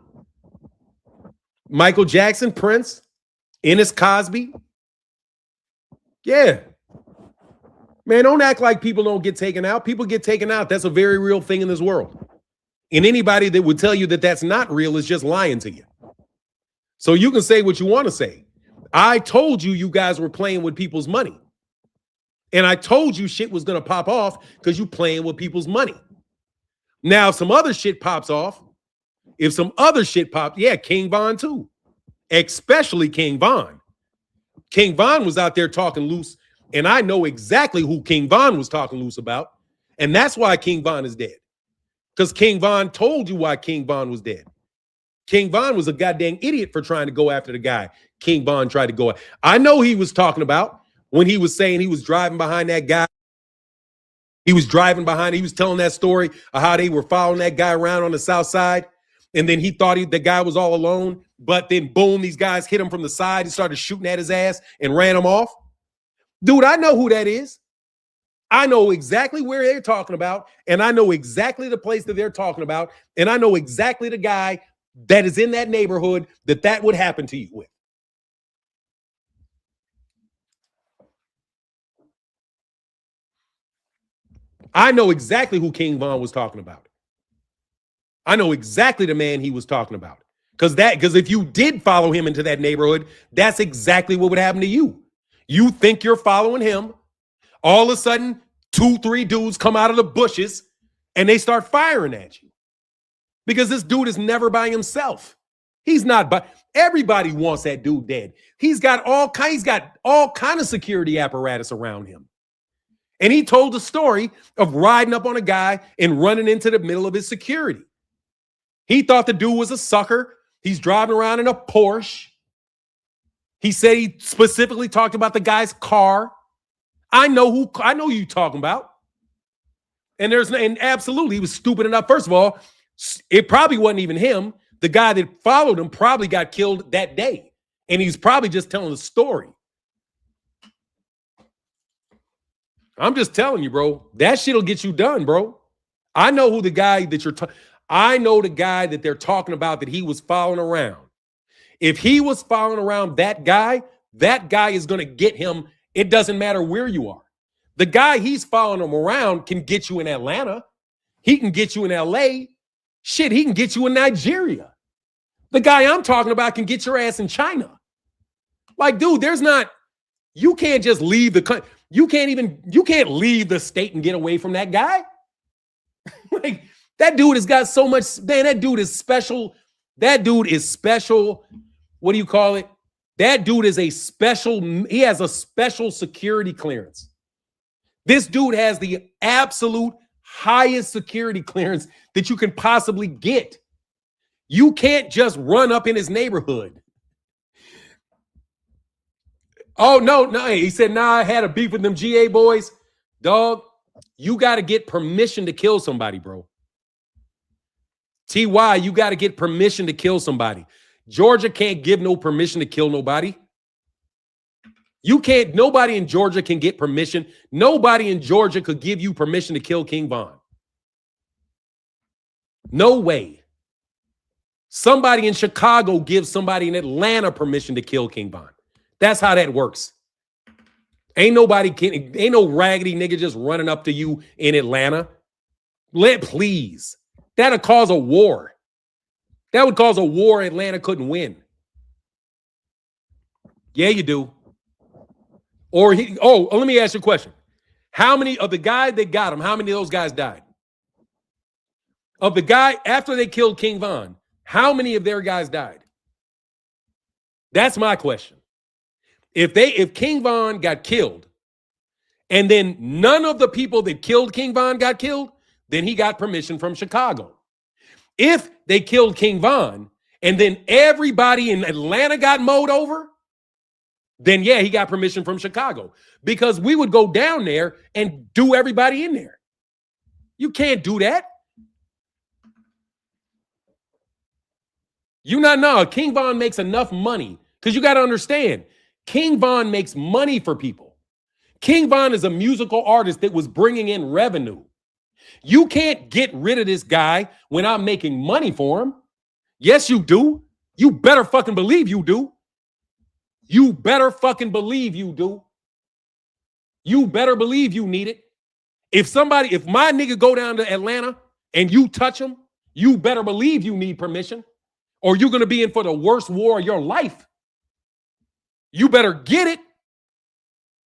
Speaker 1: Michael Jackson, Prince, Ennis Cosby. Yeah. Man, don't act like people don't get taken out. People get taken out. That's a very real thing in this world. And anybody that would tell you that that's not real is just lying to you. So you can say what you want to say. I told you guys were playing with people's money. And I told you shit was going to pop off because you playing with people's money. Now, if some other shit pops off, yeah, King Von too. Especially King Von. King Von was out there talking loose, and I know exactly who King Von was talking loose about, and that's why King Von is dead. Because King Von told you why King Von was dead. King Von was a goddamn idiot for trying to go after the guy King Von tried to go. I know he was talking about when he was saying he was driving behind that guy. He was telling that story of how they were following that guy around on the south side. And then he thought the guy was all alone. But then, boom, these guys hit him from the side and started shooting at his ass and ran him off. Dude, I know who that is. I know exactly where they're talking about. And I know exactly the place that they're talking about. And I know exactly the guy that is in that neighborhood that would happen to you with. I know exactly who King Von was talking about. I know exactly the man he was talking about. Because if you did follow him into that neighborhood, that's exactly what would happen to you. You think you're following him. All of a sudden, 2, 3 dudes come out of the bushes and they start firing at you. Because this dude is never by himself. He's not by. Everybody wants that dude dead. He's got all kind of security apparatus around him. And he told the story of riding up on a guy and running into the middle of his security. He thought the dude was a sucker. He's driving around in a Porsche. He said he specifically talked about the guy's car. I know who you talking about. And absolutely, he was stupid enough. First of all, it probably wasn't even him. The guy that followed him probably got killed that day. And he's probably just telling the story. I'm just telling you, bro. That shit'll get you done, bro. I know who the guy that I know the guy that they're talking about that he was following around. If he was following around that guy is going to get him. It doesn't matter where you are. The guy he's following him around can get you in Atlanta. He can get you in LA. Shit, he can get you in Nigeria. The guy I'm talking about can get your ass in China. Like, dude, you can't just leave the country. You can't leave the state and get away from that guy. Like, that dude has got so much, man, that dude is special. That dude is special. What do you call it? That dude is he has a special security clearance. This dude has the absolute highest security clearance that you can possibly get. You can't just run up in his neighborhood. Oh, no. He said, nah, I had a beef with them GA boys. Dog, you got to get permission to kill somebody, bro. TY, you got to get permission to kill somebody. Georgia can't give no permission to kill nobody. Nobody in Georgia can get permission. Nobody in Georgia could give you permission to kill King Von. No way. Somebody in Chicago gives somebody in Atlanta permission to kill King Von. That's how that works. Ain't no raggedy nigga just running up to you in Atlanta. Please. That'll cause a war. That would cause a war Atlanta couldn't win. Yeah, you do. Let me ask you a question. How many of the guys that got him, how many of those guys died? Of the guy, after they killed King Von, how many of their guys died? That's my question. If King Von got killed, and then none of the people that killed King Von got killed, then he got permission from Chicago. If they killed King Von, and then everybody in Atlanta got mowed over, then yeah, he got permission from Chicago. Because we would go down there and do everybody in there. You can't do that. King Von makes enough money. Because you got to understand, King Von makes money for people. King Von is a musical artist that was bringing in revenue. You can't get rid of this guy when I'm making money for him. Yes, you do. You better fucking believe you do. You better fucking believe you do. You better believe you need it. If my nigga go down to Atlanta and you touch him, you better believe you need permission, or you're going to be in for the worst war of your life. You better get it.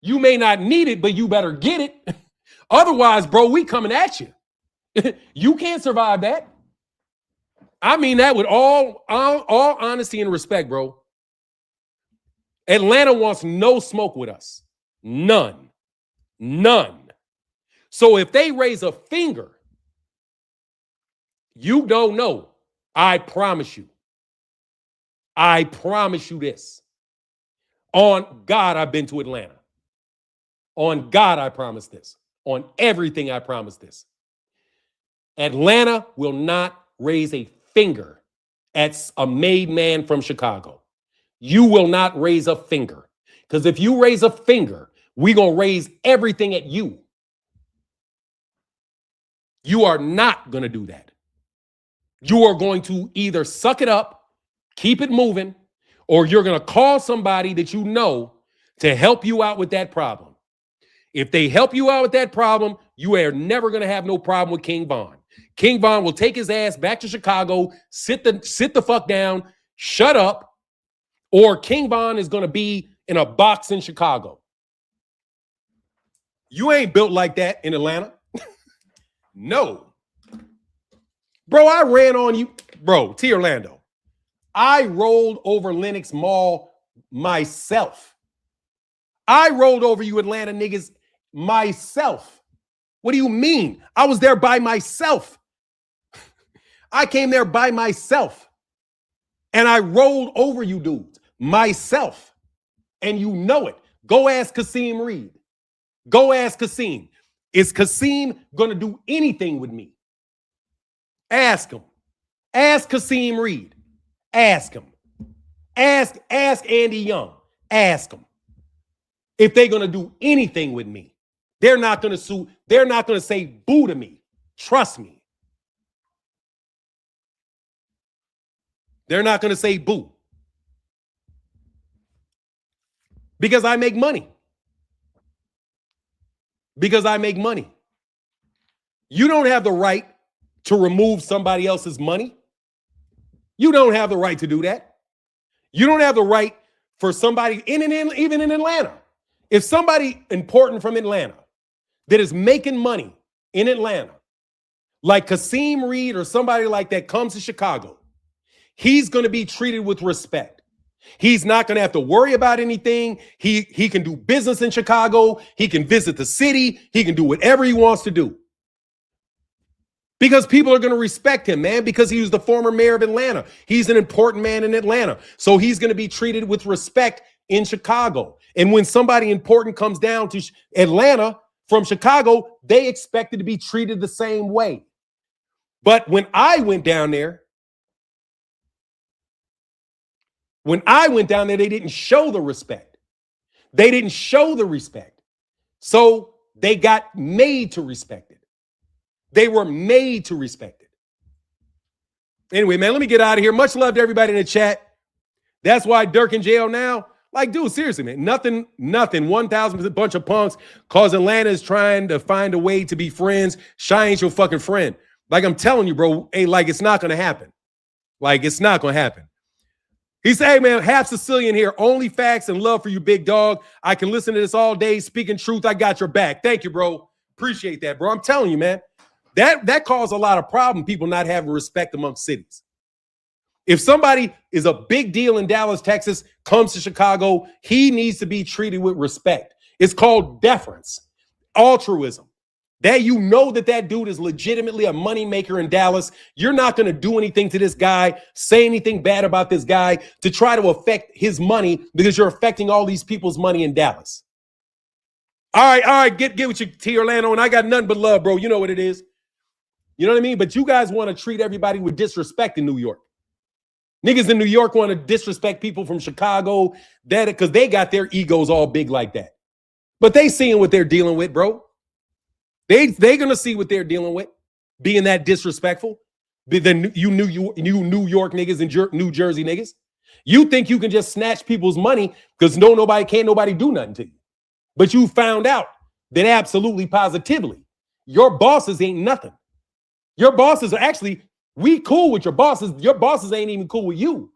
Speaker 1: You may not need it, but you better get it. Otherwise, bro, we coming at you. You can't survive that. I mean that with all honesty and respect, bro. Atlanta wants no smoke with us. None. So if they raise a finger, you don't know. I promise you. I promise you this. On God, I've been to Atlanta. On God, I promise this. On everything, I promise this. Atlanta will not raise a finger at a made man from Chicago. You will not raise a finger. Because if you raise a finger, we're going to raise everything at you. You are not going to do that. You are going to either suck it up, keep it moving, or you're going to call somebody that you know to help you out with that problem. If they help you out with that problem, you are never going to have no problem with King Von. King Von will take his ass back to Chicago, sit the fuck down, shut up, or King Von is going to be in a box in Chicago. You ain't built like that in Atlanta. No. Bro, I ran on you. Bro, T. Orlando. I rolled over Lenox Mall myself. I rolled over you Atlanta niggas myself. What do you mean? I was there by myself. I came there by myself. And I rolled over you dudes myself. And you know it. Go ask Kasim Reed. Go ask Kasim. Is Kasim going to do anything with me? Ask him. Ask Kasim Reed. Ask him. Ask Andy Young. Ask him. If they're going to do anything with me. They're not going to sue. They're not going to say boo to me. Trust me. They're not going to say boo. Because I make money. Because I make money. You don't have the right to remove somebody else's money. You don't have the right to do that. You don't have the right for somebody, even in Atlanta. If somebody important from Atlanta that is making money in Atlanta, like Kasim Reed or somebody like that comes to Chicago, he's going to be treated with respect. He's not going to have to worry about anything. He can do business in Chicago. He can visit the city. He can do whatever he wants to do. Because people are going to respect him, man, because he was the former mayor of Atlanta. He's an important man in Atlanta. So he's going to be treated with respect in Chicago. And when somebody important comes down to Atlanta from Chicago, they expected to be treated the same way. But when I went down there, they didn't show the respect. They didn't show the respect. So they got made to respect it. They were made to respect it. Anyway, man, let me get out of here. Much love to everybody in the chat. That's why Dirk in jail now. Like, dude, seriously, man. Nothing. 1,000% bunch of punks cause Atlanta is trying to find a way to be friends. Shy ain't your fucking friend. Like, I'm telling you, bro, hey, like, it's not going to happen. Like, it's not going to happen. He said, hey, man, half Sicilian here. Only facts and love for you, big dog. I can listen to this all day. Speaking truth, I got your back. Thank you, bro. Appreciate that, bro. I'm telling you, man. That caused a lot of problem, people not having respect amongst cities. If somebody is a big deal in Dallas, Texas, comes to Chicago, he needs to be treated with respect. It's called deference, altruism. That you know that dude is legitimately a moneymaker in Dallas. You're not going to do anything to this guy, say anything bad about this guy to try to affect his money because you're affecting all these people's money in Dallas. All right, get with your T. Orlando, and I got nothing but love, bro. You know what it is. You know what I mean? But you guys want to treat everybody with disrespect in New York. Niggas in New York want to disrespect people from Chicago because they got their egos all big like that. But they seeing what they're dealing with, bro. They going to see what they're dealing with, being that disrespectful. You New York niggas and New Jersey niggas. You think you can just snatch people's money because can't nobody do nothing to you. But you found out that absolutely positively, your bosses ain't nothing. Your bosses are actually, we cool with your bosses. Your bosses ain't even cool with you.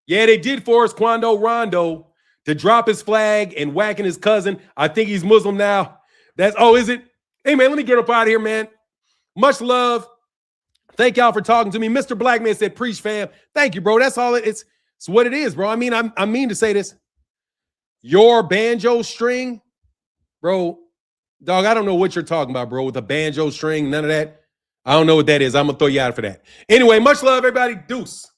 Speaker 1: Yeah, they did force Quando Rondo to drop his flag and whacking his cousin. I think he's Muslim now. Is it? Hey, man, let me get up out of here, man. Much love. Thank y'all for talking to me. Mr. Blackman said, preach, fam. Thank you, bro. That's all it's what it is, bro. I mean, I mean to say this. Your banjo string, bro. Dog, I don't know what you're talking about, bro, with a banjo string, none of that. I don't know what that is. I'm going to throw you out for that. Anyway, much love, everybody. Deuce.